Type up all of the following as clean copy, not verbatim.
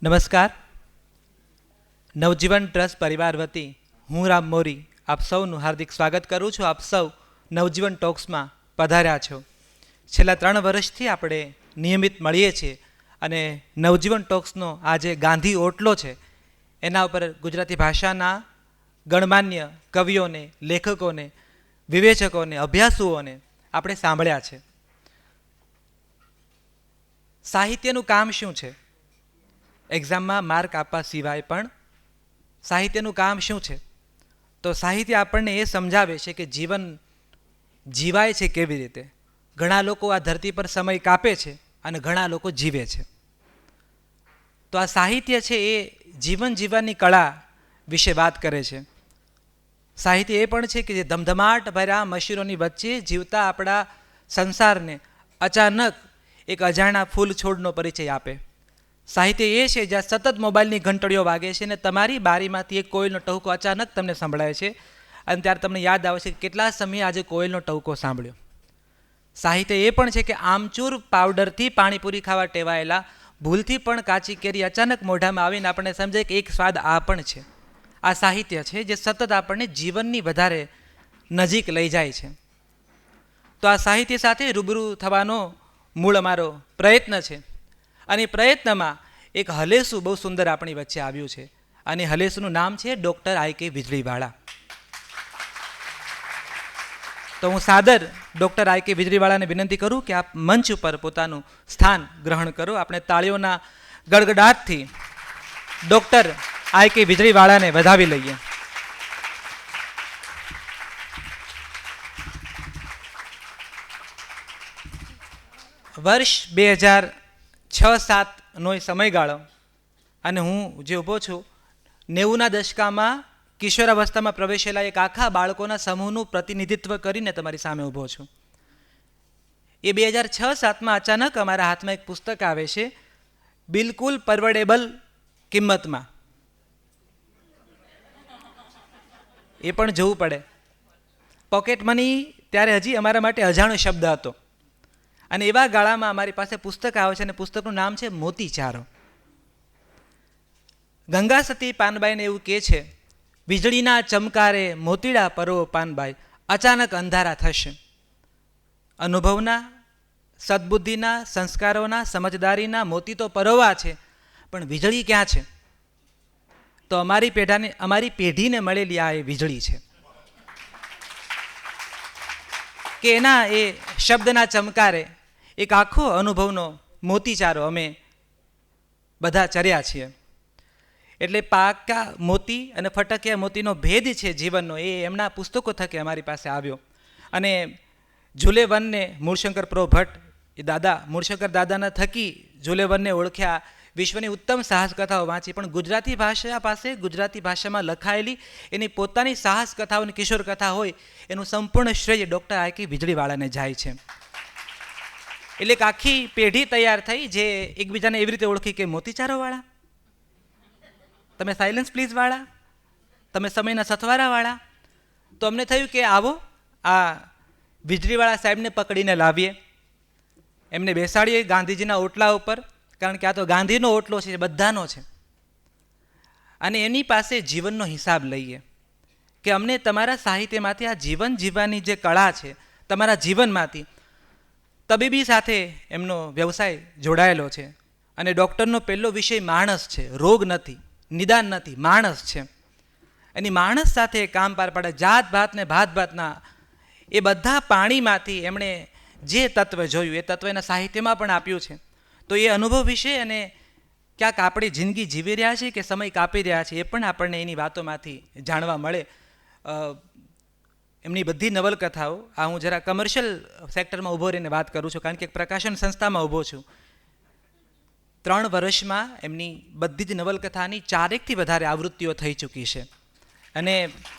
નમસ્કાર. નવજીવન ટ્રસ્ટ પરિવાર વતી હું રામ મોરી આપ સૌનું હાર્દિક સ્વાગત કરું છું. આપ સૌ નવજીવન ટોક્સમાં પધાર્યા છો. છેલ્લા 3 વર્ષથી આપણે નિયમિત મળીએ છીએ અને નવજીવન ટોક્સનો આ જે ગાંધી ઓટલો છે એના ઉપર ગુજરાતી ભાષાના ગણમાન્ય કવિઓને, લેખકોને, વિવેચકોને, અભ્યાસુઓને આપણે સાંભળ્યા છે. સાહિત્યનું કામ શું છે? એક્ઝામમાં માર્ક આપવા સિવાય પણ સાહિત્યનું કામ શું છે? તો સાહિત્ય આપણને એ સમજાવે છે કે જીવન જીવાય છે કેવી રીતે. ઘણા લોકો આ ધરતી પર સમય કાપે છે અને ઘણા લોકો જીવે છે. તો આ સાહિત્ય છે એ જીવન જીવવાની કળા વિશે વાત કરે છે. સાહિત્ય એ પણ છે કે જે ધમધમાટ ભર્યા મશીનોની વચ્ચે જીવતા આપણા સંસારને અચાનક એક અજાણા ફૂલ છોડનો પરિચય આપે. સાહિત્ય એ છે જ્યાં સતત મોબાઈલની ઘંટડીઓ વાગે છે અને તમારી બારીમાંથી એક કોયલનો ટહુકો અચાનક તમને સંભળાય છે અને ત્યારે તમને યાદ આવે છે કે કેટલા સમયે આજે કોયલનો ટહુકો સાંભળ્યો. સાહિત્ય એ પણ છે કે આમચૂર પાવડરથી પાણીપુરી ખાવા ટેવાયેલા ભૂલથી પણ કાચી કેરી અચાનક મોઢામાં આવીને આપણને સમજાય કે એક સ્વાદ આ પણ છે. આ સાહિત્ય છે જે સતત આપણને જીવનની વધારે નજીક લઈ જાય છે. તો આ સાહિત્ય સાથે રૂબરૂ થવાનો મૂળ અમારો પ્રયત્ન છે અને પ્રયત્નમાં એક હલેસું બહુ સુંદર આપણી વચ્ચે આવ્યું છે અને હલેસુનું નામ છે ડૉક્ટર આઈ કે વીજળીવાળા. તો હું સાદર ડૉક્ટર આઈ કે વીજળીવાળાને વિનંતી કરું કે આપ મંચ ઉપર પોતાનું સ્થાન ગ્રહણ કરો. આપણે તાળીઓના ગડગડાટથી ડૉક્ટર આઈ કે વીજળીવાળાને વધાવી લઈએ. વર્ષ 2006-07નો એ સમયગાળો અને હું જે ઊભો છું 90ના દશકામાં કિશોરાવસ્થામાં પ્રવેશેલા એક આખા બાળકોના સમૂહનું પ્રતિનિધિત્વ કરીને તમારી સામે ઊભો છું. એ 2006-07માં અચાનક અમારા હાથમાં એક પુસ્તક આવે છે, બિલકુલ પરવડેબલ કિંમતમાં. એ પણ જોવું પડે. પોકેટ મની ત્યારે હજી અમારા માટે અજાણ્યો શબ્દ હતો અને એવા ગાળામાં અમારી પાસે પુસ્તક આવે છે અને પુસ્તકનું નામ છે મોતીચારો. ગંગા સતી પાનબાઈને એવું કહે છે, વીજળીના ચમકારે મોતીડા પરો પાનબાઈ, અચાનક અંધારા થશે. અનુભવના, સદબુદ્ધિના, સંસ્કારોના, સમજદારીના મોતી તો પરોવા છે, પણ વીજળી ક્યાં છે? તો અમારી પેઢીને મળેલી આ એ વીજળી છે કે એના એ શબ્દના ચમકારે એક આખો અનુભવનો મોતીચારો અમે બધા ચર્યા છીએ. એટલે પાકા મોતી અને ફટકિયા મોતીનો ભેદ છે જીવનનો, એ એમના પુસ્તકો થકી અમારી પાસે આવ્યો. અને ઝૂલેવનને મૂળશંકર પ્રો ભટ્ટ એ દાદા મૂળશંકર દાદાના થકી ઝૂલેવનને ઓળખ્યા, વિશ્વની ઉત્તમ સાહસ કથાઓ વાંચી, પણ ગુજરાતી ભાષા પાસે ગુજરાતી ભાષામાં લખાયેલી એની પોતાની સાહસ કથાઓ અને કિશોર કથા હોય એનું સંપૂર્ણ શ્રેય ડૉક્ટર આઈ કે વીજળીવાળાને જાય છે. એટલે એક આખી પેઢી તૈયાર થઈ જે એકબીજાને એવી રીતે ઓળખી કે મોતીચારોવાળા, તમે સાયલન્સ પ્લીઝવાળા, તમે સમયના સથવારાવાળા. તો અમને થયું કે આવો આ વીજળીવાળા સાહેબને પકડીને લાવીએ, એમને બેસાડીએ ગાંધીજીના ઓટલા ઉપર, કારણ કે આ તો ગાંધીનો ઓટલો છે, બધાનો છે, અને એની પાસે જીવનનો હિસાબ લઈએ કે અમને તમારા સાહિત્યમાંથી આ જીવન જીવવાની જે કળા છે, તમારા જીવનમાંથી તબીબી સાથે એમનો વ્યવસાય જોડાયેલો છે અને ડૉક્ટરનો પહેલો વિષય માણસ છે, રોગ નથી, નિદાન નથી, માણસ છે. એની માણસ સાથે કામ પાર પાડે, જાત ભાત ને ભાત ભાતના એ બધા પાણીમાંથી એમણે જે તત્વ જોયું એ તત્વ એના સાહિત્યમાં પણ આપ્યું છે. તો એ અનુભવ વિશે અને ક્યાંક આપણી જિંદગી જીવી રહ્યા છે કે સમય કાપી રહ્યા છે એ પણ આપણને એની વાતોમાંથી જાણવા મળે. એમની બધી નવલકથાઓ, આ હું જરા કમર્શિયલ સેક્ટરમાં ઊભો રહીને વાત કરું છું કારણ કે એક પ્રકાશન સંસ્થામાં ઊભો છું. 3 વર્ષમાં એમની બધી જ નવલકથાની 4-1થી વધારે આવૃત્તિઓ થઈ ચૂકી છે. અને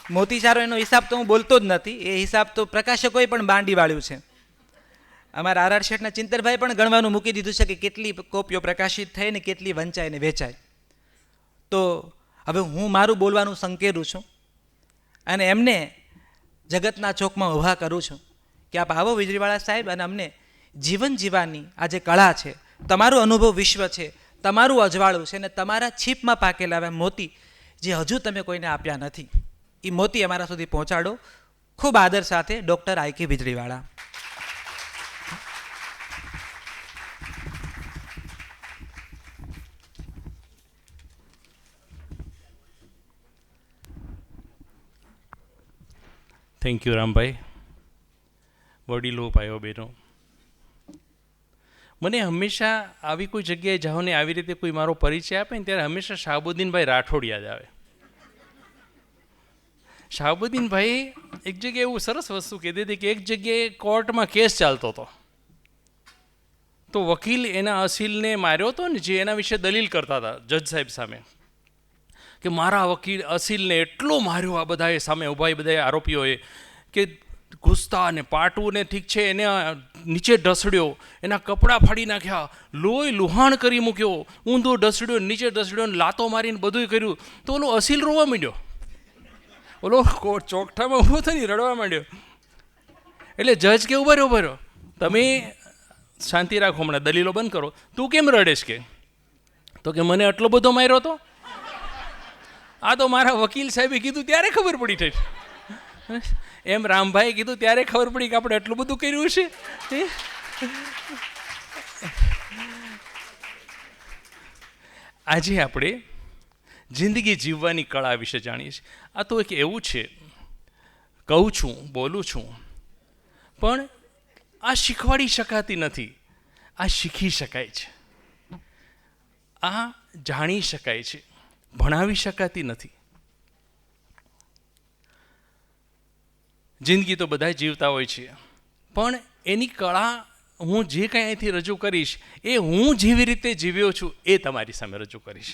મોતીચારો એનો હિસાબ તો હું બોલતો જ નથી, એ હિસાબ તો પ્રકાશકોએ પણ બાંડી વાળ્યું છે. અમારા આર શેઠના ચિંતનભાઈ પણ ગણવાનું મૂકી દીધું છે કે કેટલી કોપીઓ પ્રકાશિત થઈ ને કેટલી વંચાય ને વેચાય. તો હવે હું મારું બોલવાનું સંકેરું છું અને એમને જગતના ચોકમાં ઊભા કરું છું કે આપ આવો વીજળીવાળા સાહેબ અને અમને જીવન જીવવાની આ જે કળા છે, તમારો અનુભવ વિશ્વ છે, તમારું અજવાળું છે ને તમારા છીપમાં પાકેલા એવા મોતી જે હજુ તમે કોઈને આપ્યા નથી, એ મોતી અમારા સુધી પહોંચાડો. ખૂબ આદર સાથે doctor I K Vijaliwala. Thank you Rambhai. વડીલો, ભાઈઓ, બહેનો, મને હંમેશા આવી કોઈ જગ્યાએ જાઓ ને આવી રીતે કોઈ મારો પરિચય આપે ને ત્યારે હંમેશા શાહબુદ્દીનભાઈ રાઠોડ યાદ આવે. શાહબુદ્દીનભાઈ એક જગ્યાએ એવું સરસ વસ્તુ કહેતી હતી કે એક જગ્યાએ કોર્ટમાં કેસ ચાલતો હતો, તો વકીલ એના અસીલને માર્યો હતો ને, જે એના વિશે દલીલ કરતા હતા જજ સાહેબ સામે, કે મારા વકીલ અસીલને એટલો માર્યો આ બધાએ સામે ઊભા બધા આરોપીઓએ કે ઘૂસતા ને પાટવું ને ઠીક છે એને નીચે ઢસડ્યો, એના કપડાં ફાડી નાખ્યા, લોહી લુહાણ કરી મૂક્યો, ઊંધો ઢસડ્યો, નીચે ઢસડ્યો, લાતો મારીને બધું કર્યું. તો ઓલો અસીલ રોવા માંડ્યો, ઓલો ચોકઠામાં ઊભો થઈને રડવા માંડ્યો. એટલે જજ કે ઉભા રહ્યો, તમે શાંતિ રાખો, હમણાં દલીલો બંધ કરો, તું કેમ રડેશ? કે તો કે મને આટલો બધો માર્યો હતો, આ તો મારા વકીલ સાહેબે કીધું ત્યારે ખબર પડી થઈ. એમ રામભાઈ કીધું ત્યારે ખબર પડી કે આપણે એટલું બધું કર્યું છે. આજે આપણે જિંદગી જીવવાની કળા વિશે જાણીએ છીએ. આ તો એક એવું છે, કહું છું, બોલું છું, પણ આ શીખવાડી શકાતી નથી, આ શીખી શકાય છે, આ જાણી શકાય છે, ભણાવી શકાતી નથી. જિંદગી તો બધા જીવતા હોય છે, પણ એની કળા હું જે કાંઈ અહીંથી રજૂ કરીશ એ હું જેવી રીતે જીવ્યો છું એ તમારી સામે રજૂ કરીશ.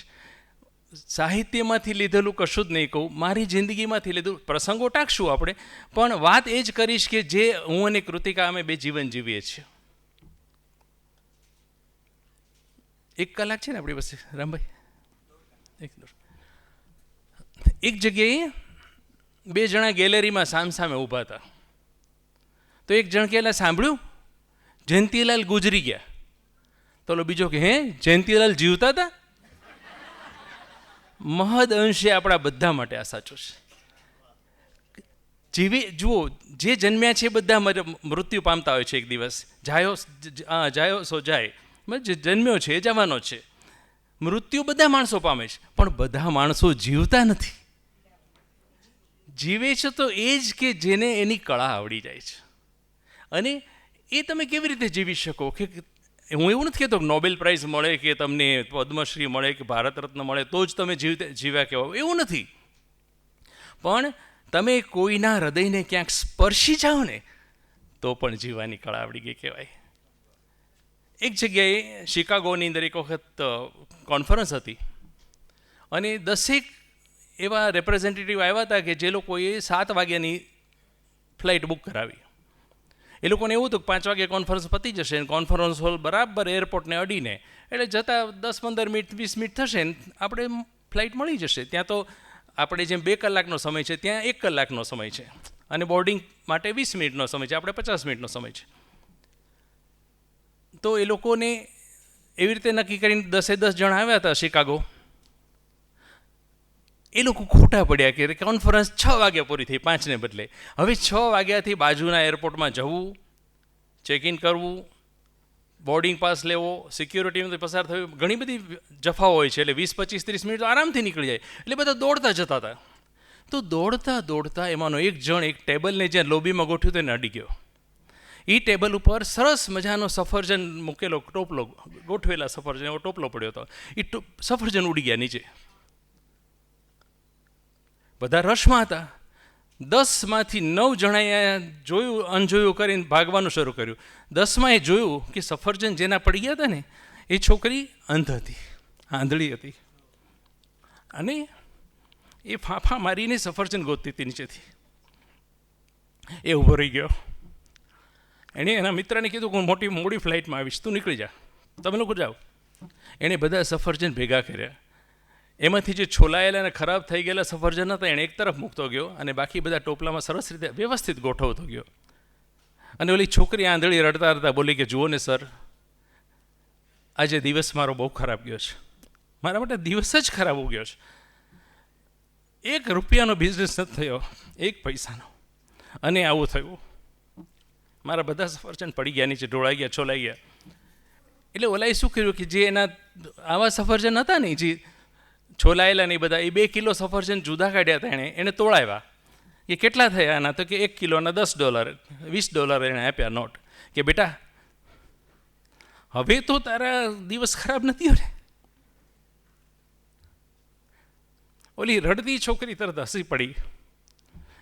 સાહિત્યમાંથી લીધેલું કશું જ નહીં કહું, મારી જિંદગીમાંથી લીધું. પ્રસંગો ટાંકશું આપણે, પણ વાત એ જ કરીશ કે જે હું અને કૃતિકા અમે બે જીવન જીવીએ છીએ. 1 કલાક છે ને આપણી પાસે રામભાઈ? એક જગ્યાએ 2 જણા ગેલેરીમાં સામસામે ઊભા હતા. તો એક જણ કહેલા, સાંભળ્યું જયંતીલાલ ગુજરી ગયા? તો ઓલો બીજો કે હે, જયંતીલાલ જીવતા હતા? મહદ અંશે આપણા બધા માટે આ સાચું છે. જુઓ, જે જન્મ્યા છે બધા મૃત્યુ પામતા હોય છે એક દિવસ. જાયો સો જાય, જે જન્મ્યો છે એ જવાનો છે. મૃત્યુ બધા માણસો પામે છે, પણ બધા માણસો જીવતા નથી. જીવે છે તો એ જ કે જેને એની કળા આવડી જાય છે. અને એ તમે કેવી રીતે જીવી શકો? કે હું એવું નથી કહેતો કે નોબેલ પ્રાઇઝ મળે કે તમને પદ્મશ્રી મળે કે ભારત રત્ન મળે તો જ તમે જીવ્યા કહેવાય, એવું નથી. પણ તમે કોઈના હૃદયને ક્યાંક સ્પર્શી જાઓ ને તો પણ જીવવાની કળા આવડી ગઈ કહેવાય. એક જગ્યાએ શિકાગોની અંદર એક વખત કોન્ફરન્સ હતી અને 10 એવા રેપ્રેઝેન્ટેટિવ આવ્યા હતા કે જે લોકોએ 7 વાગ્યાની ફ્લાઇટ બુક કરાવી. એ લોકોને એવું હતું કે 5 વાગે કોન્ફરન્સ પતી જશે અને કોન્ફરન્સ હોલ બરાબર એરપોર્ટને અડીને, એટલે જતાં 10-15 મિનિટ 20 મિનિટ થશે ને આપણે ફ્લાઇટ મળી જશે. ત્યાં તો આપણે જેમ 2 કલાકનો સમય છે ત્યાં 1 કલાકનો સમય છે અને બોર્ડિંગ માટે 20 મિનિટનો સમય છે, આપણે 50 મિનિટનો સમય છે. તો એ લોકોને એવી રીતે નક્કી કરીને 10 જણ આવ્યા હતા શિકાગો. એ લોકો ખોટા પડ્યા કે કોન્ફરન્સ 6 વાગ્યા પૂરી થઈ, 5ને બદલે. હવે 6 વાગ્યાથી બાજુના એરપોર્ટમાં જવું, ચેક ઇન કરવું, બોર્ડિંગ પાસ લેવો, સિક્યોરિટીમાંથી પસાર થયું, ઘણી બધી જફાઓ હોય છે. એટલે 20-25-30 મિનિટ આરામથી નીકળી જાય. એટલે બધા દોડતા જતા હતા. તો દોડતા એમાંનો એક જણ એક ટેબલને જ્યાં લોબીમાં ગોઠવ્યું તેને અડી ગયો. એ ટેબલ ઉપર સરસ મજાનો સફરજન મૂકેલો ટોપલો, ગોઠવેલા સફરજન એવો ટોપલો પડ્યો હતો. એ સફરજન ઉડી ગયા નીચે. બધા રશમાં હતા. 10માંથી 9 જણાએ જોયું, અનજોયું કરીને ભાગવાનું શરૂ કર્યું. 10માં જોયું કે સફરજન જેના પડી ગયા હતા ને એ છોકરી અંધ હતી, આંધળી હતી, અને એ ફાંફા મારીને સફરજન ગોતતી હતી નીચેથી. એ ઊભો રહી ગયો. એણે એના મિત્રને કીધું કે હું મોડી ફ્લાઇટમાં આવીશ, તું નીકળી જા, તમે લોકો જાઓ. એણે બધા સફરજન ભેગા કર્યા. એમાંથી જે છોલાયેલા અને ખરાબ થઈ ગયેલા સફરજન હતા એણે એક તરફ મૂકતો ગયો અને બાકી બધા ટોપલામાં સરસ રીતે વ્યવસ્થિત ગોઠવતો ગયો. અને ઓલી છોકરી આંધળી રડતા બોલી કે જુઓ ને સર, આજે દિવસ મારો બહુ ખરાબ ગયો છે. મારા માટે દિવસ જ ખરાબ ગયો છે. 1 રૂપિયાનો બિઝનેસ નથી થયો, 1 પૈસાનો, અને આવું થયું. મારા બધા સફરજન પડી ગયા નીચે, ઢોળાઈ ગયા, છોલાઈ ગયા. એટલે ઓલાએ શું કર્યું કે જે એના આવા સફરજન હતા ને, જે છોલાયેલા નહીં બધા, એ 2 કિલો સફરજન જુદા કાઢ્યા હતા એણે તોળાવ્યા. એ કેટલા થયા આના? તો કે $1 કિલોના $10, $20 એણે આપ્યા નોટ, કે બેટા હવે તો તારા દિવસ ખરાબ નથી હો. ઓલી રડતી છોકરી તરત હસી પડી.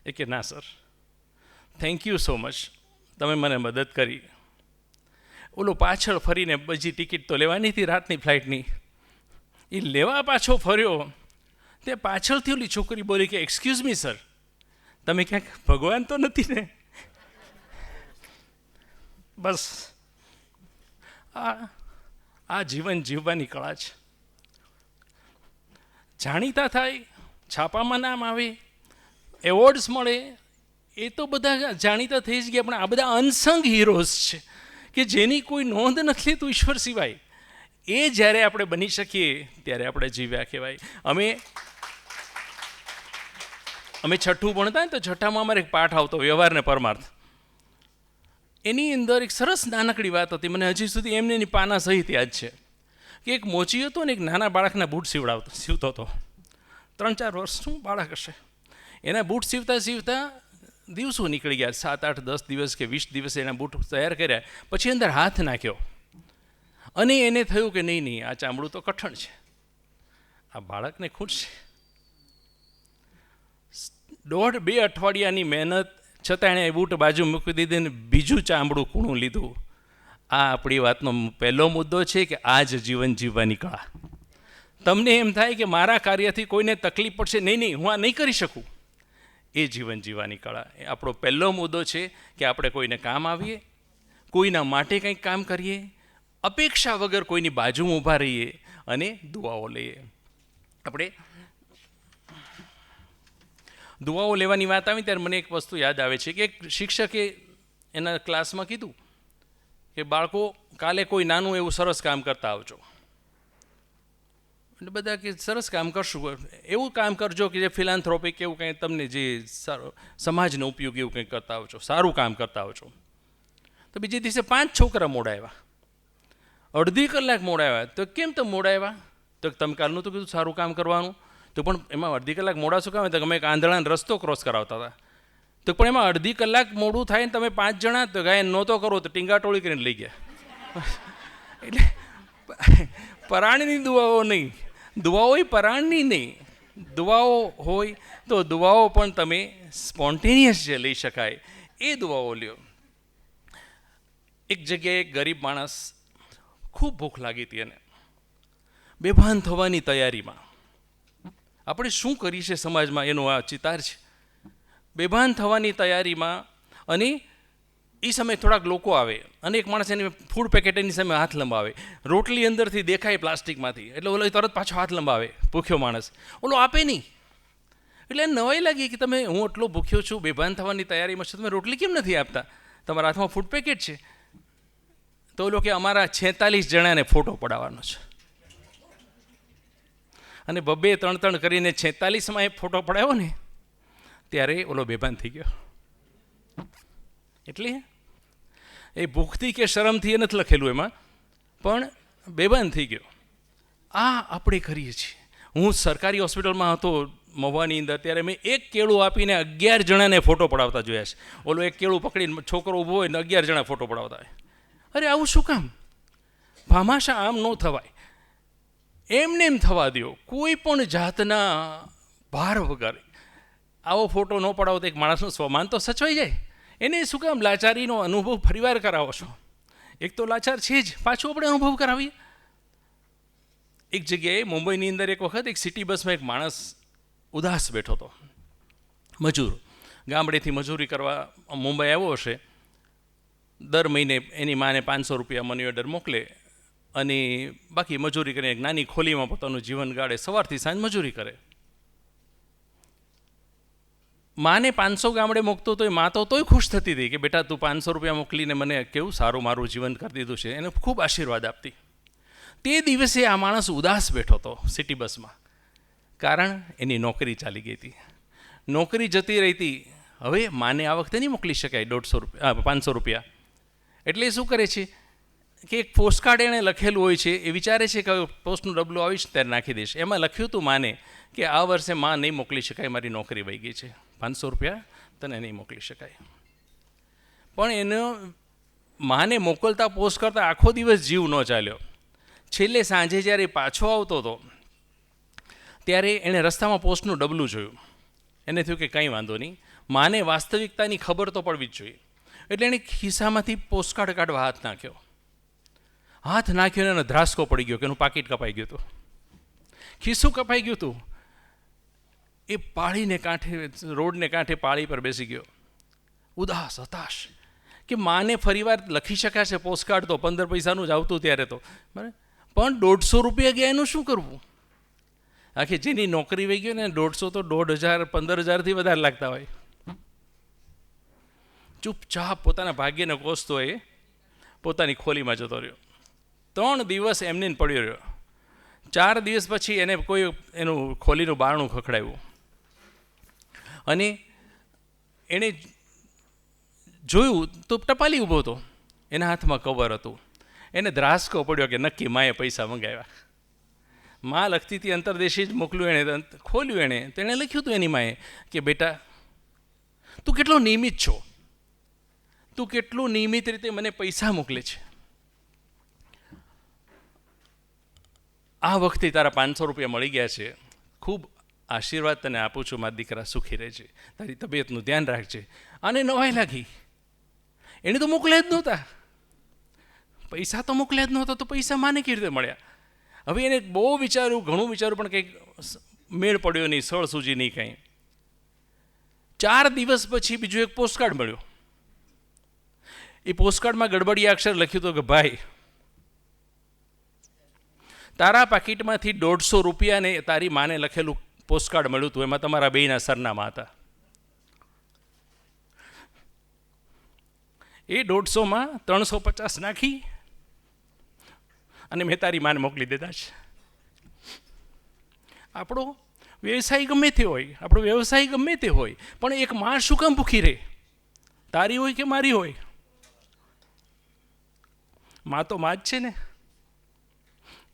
એ કે ના sir, thank you so much, તમે મને મદદ કરી. ઓલો પાછળ ફરીને બીજી ટિકિટ તો લેવાની હતી રાતની ફ્લાઇટની, એ લેવા પાછો ફર્યો. તે પાછળથી ઓલી છોકરી બોલી કે એક્સક્યુઝ મી સર, તમે ક્યાંક ભગવાન તો નથી ને? બસ આ જીવન જીવવાની કળા છે. જાણીતા થાય, છાપામાં નામ આવે, એવોર્ડ્સ મળે, એ તો બધા જાણીતા થઈ જ ગયા, પણ આ બધા અનસંગ હીરોઝ છે કે જેની કોઈ નોંધ નથી લેતું ઈશ્વર સિવાય. એ જ્યારે આપણે બની શકીએ ત્યારે આપણે જીવ્યા કહેવાય. અમે છઠ્ઠું ભણતા ને તો છઠ્ઠામાં અમારે એક પાઠ આવતો, વ્યવહાર ને પરમાર્થ. એની અંદર એક સરસ નાનકડી વાત હતી, મને હજી સુધી એમને એની પાના સહિત યાદ છે, કે એક મોચી હતો ને એક નાના બાળકના બૂટ સીવતો હતો. 3-4 વર્ષનું બાળક હશે. એના બૂટ સીવતા દિવસો નીકળી ગયા, 7, 8, 10 દિવસ કે 20 દિવસ એના બૂટ તૈયાર કર્યા. પછી અંદર હાથ નાખ્યો અને એને થયું કે નહીં, આ ચામડું તો કઠણ છે, આ બાળકને ખૂટશે. 1.5-2 અઠવાડિયાની મહેનત છતાં એણે બૂટ બાજુ મૂકી દીધી ને બીજું ચામડું કૂણું લીધું. આ આપણી વાતનો પહેલો મુદ્દો છે કે આ જ જીવન જીવવાની કળા. તમને એમ થાય કે મારા કાર્યથી કોઈને તકલીફ પડશે, નહીં, હું આ નહીં કરી શકું, એ જીવન જીવવાની કળા. એ આપણો પહેલો મુદ્દો છે કે આપણે કોઈને કામ આવીએ, કોઈના માટે કંઈક કામ કરીએ, અપેક્ષા વગર કોઈની બાજુમાં ઊભા રહીએ અને દુઆઓ લઈએ. આપણે દુઆઓ લેવાની વાત આવી ત્યારે મને એક વસ્તુ યાદ આવે છે કે એક શિક્ષકે એના ક્લાસમાં કીધું કે બાળકો, કાલે કોઈ નાનું એવું સરસ કામ કરતા આવજો. એટલે બધા કે સરસ કામ કરશું, એવું કામ કરજો કે જે ફિલાન્થ્રોપિક એવું કંઈ તમને જે સમાજને ઉપયોગી એવું કંઈક કરતા આવજો, સારું કામ કરતા આવજો. તો બીજે દિવસે 5 છોકરા મોડા આવ્યા, અડધી કલાક મોડા આવ્યા. તો કેમ તમે મોડા આવ્યા? તો તમે કાલનું તો કીધું સારું કામ કરવાનું. તો પણ એમાં અડધી કલાક મોડા શું કામ? તો અમે એક આંધળાને રસ્તો ક્રોસ કરાવતા હતા. તો પણ એમાં અડધી કલાક મોડું થાય ને તમે 5 જણા, તો ગાય નહોતો કરો તો ટીંગાટોળી કરીને લઈ ગયા. એટલે પરાણની દુઆઓ નહીં, દુઆઓ પરાણની નહીં, દુઆઓ હોય તો દુઆઓ પણ તમે સ્પોન્ટેનિયસ જે લઈ શકાય એ દુઆઓ લ્યો. એક જગ્યાએ એક ગરીબ માણસ, ખૂબ ભૂખ લાગી હતી એને, બેભાન થવાની તૈયારીમાં. આપણે શું કરીએ છીએ સમાજમાં એનો આ ચિતાર છે. બેભાન થવાની તૈયારીમાં, અને એ સમયે થોડાક લોકો આવે અને એક માણસ એની ફૂડ પેકેટ એની સામે હાથ લંબાવે. રોટલી અંદરથી દેખાય પ્લાસ્ટિકમાંથી, એટલે ઓલો તરત પાછો હાથ લંબાવે, ભૂખ્યો માણસ. ઓલો આપે નહીં. એટલે એને નવાઈ લાગી કે તમે, હું એટલો ભૂખ્યો છું, બેભાન થવાની તૈયારીમાં છું, તમે રોટલી કેમ નથી આપતા? તમારા હાથમાં ફૂડ પેકેટ છે. તો ઓલો કે અમારા 46 જણાને ફોટો પડાવવાનો છે. અને 2-3 કરીને 46માં એ ફોટો પડાવ્યો ને ત્યારે ઓલો બેભાન થઈ ગયો. એટલે એ ભૂખથી કે શરમથી એ નથી લખેલું એમાં, પણ બેભાન થઈ ગયો. આ આપણે કરીએ છીએ. હું સરકારી હોસ્પિટલમાં હતો મહુવાની અંદર, ત્યારે મેં 1 કેળું આપીને 11 જણાને ફોટો પડાવતા જોયા છે. ઓલો 1 કેળું પકડીને છોકરો ઊભો હોય ને 11 જણા ફોટો પડાવતા હોય. અરે આવું શું કામ? ભામાશા આમ ન થવાય. એમને એમ થવા દો, કોઈ પણ જાતના ભાર વગર આવો ફોટો ન પડાવો તો એક માણસનું સ્વમાન તો સચવાઈ જાય. એને શું કામ લાચારીનો અનુભવ ફરીવાર કરાવો છો? એક તો લાચાર છે જ, પાછું આપણે અનુભવ કરાવીએ. એક જગ્યાએ મુંબઈની અંદર એક વખત એક સિટી બસમાં એક માણસ ઉદાસ બેઠો હતો, મજૂર, ગામડેથી મજૂરી કરવા મુંબઈ આવ્યો હશે. દર મહિને એની માને 500 રૂપિયા મની ઓર્ડર મોકલે અને બાકી મજૂરી કરીને એક નાની ખોલીમાં પોતાનું જીવન ગાળે, સવારથી સાંજ મજૂરી કરે. માને 500 ગામડે મૂકતો તો એ મા તોય ખુશ થતી હતી કે બેટા તું 500 રૂપિયા મોકલીને મને કેવું સારું મારું જીવન કરી દીધું છે, એને ખૂબ આશીર્વાદ આપતી. તે દિવસે આ માણસ ઉદાસ બેઠો હતો સિટી બસમાં, કારણ એની નોકરી ચાલી ગઈ હતી. નોકરી જતી રહી હતી. હવે માને આ વખતે નહીં મોકલી શકાય 500 રૂપિયા. એટલે એ શું કરે છે કે એક પોસ્ટકાર્ડ એણે લખેલું હોય છે, એ વિચારે છે કે પોસ્ટનું ડબલું આવીશ ત્યારે નાખી દઈશ. એમાં લખ્યું હતું માને કે આ વર્ષે માં નહીં મોકલી શકાય, મારી નોકરી વહી ગઈ છે, 500 રૂપિયા તને નહીં મોકલી શકાય. પણ એનો માને મોકલતા પોસ્ટ કરતાં આખો દિવસ જીવ ન ચાલ્યો. છેલ્લે સાંજે જ્યારે પાછો આવતો હતો ત્યારે એણે રસ્તામાં પોસ્ટનું ડબલું જોયું. એને થયું કે કંઈ વાંધો નહીં, માને વાસ્તવિકતાની ખબર તો પડવી જ જોઈએ. એટલે એણે ખિસ્સામાંથી પોસ્ટકાર્ડ કાઢવા હાથ નાખ્યો. હાથ નાખ્યો ને એનો ધ્રાસકો પડી ગયો કે એનું પાકીટ કપાઈ ગયું હતું, ખિસ્સું કપાઈ ગયું હતું. એ પાળીને કાંઠે, રોડને કાંઠે પાળી પર બેસી ગયો, ઉદાસ, હતાશ, કે માને ફરીવાર લખી શકાશે પોસ્ટકાર્ડ તો 15 પૈસાનું જ આવતું ત્યારે તો, બરાબર, પણ 150 રૂપિયા ગયા એનું શું કરવું? આખી જેની નોકરી વહી ગઈ ને 150 તો 1000 15,000થી વધારે લાગતા હોય. ચૂપચાપ પોતાના ભાગ્યને કોસતો એ પોતાની ખોલીમાં જતો રહ્યો. 3 દિવસ એમને પડ્યો રહ્યો. 4 દિવસ પછી એને કોઈ એનું ખોલીનું બારણું ખખડાવ્યું અને એણે જોયું તો ટપાલી ઊભો હતો, એના હાથમાં કવર હતું. એને ધ્રાસકો પડ્યો કે નક્કી માએ પૈસા મંગાવ્યા. માં લખતી હતી અંતરદેશી જ મોકલ્યું. એણે ખોલ્યું, એણે તો એણે લખ્યું હતું એની માએ કે બેટા તું કેટલો નિયમિત છો, તું કેટલું નિયમિત રીતે મને પૈસા મોકલે છે. આ વખતે તારા 500 રૂપિયા મળી ગયા છે, ખૂબ આશીર્વાદ તને આપું છું, મારા દીકરા સુખી રહેજે, તારી તબિયતનું ધ્યાન રાખજે. આને નવાઈ લાગી, એણે તો મોકલ્યા જ નહોતા, પૈસા તો મોકલ્યા જ નહોતા, તો પૈસા માને કેવી રીતે મળ્યા? હવે એને બહુ વિચાર્યું, ઘણું વિચાર્યું, પણ કંઈક મેળ પડ્યો નહીં, સળ સૂજી નહીં કંઈ. 4 દિવસ પછી બીજું એક પોસ્ટકાર્ડ મળ્યો. એ પોસ્ટકાર્ડમાં ગડબડિયા અક્ષર લખ્યું હતું કે ભાઈ, તારા પાકીટમાંથી 150 રૂપિયાને તારી માને લખેલું પોસ્ટકાર્ડ મળ્યું હતું, એમાં તમારા બેયના સરનામા હતા. એ 150માં 350 નાખી અને મેં તારી માને મોકલી દીધા છે. આપણો વ્યવસાય ગમે તે હોય, આપણો વ્યવસાય ગમે તે હોય, પણ એક માં શું કામ ભૂખી રહે? તારી હોય કે મારી હોય, માં તો માં જ છે ને.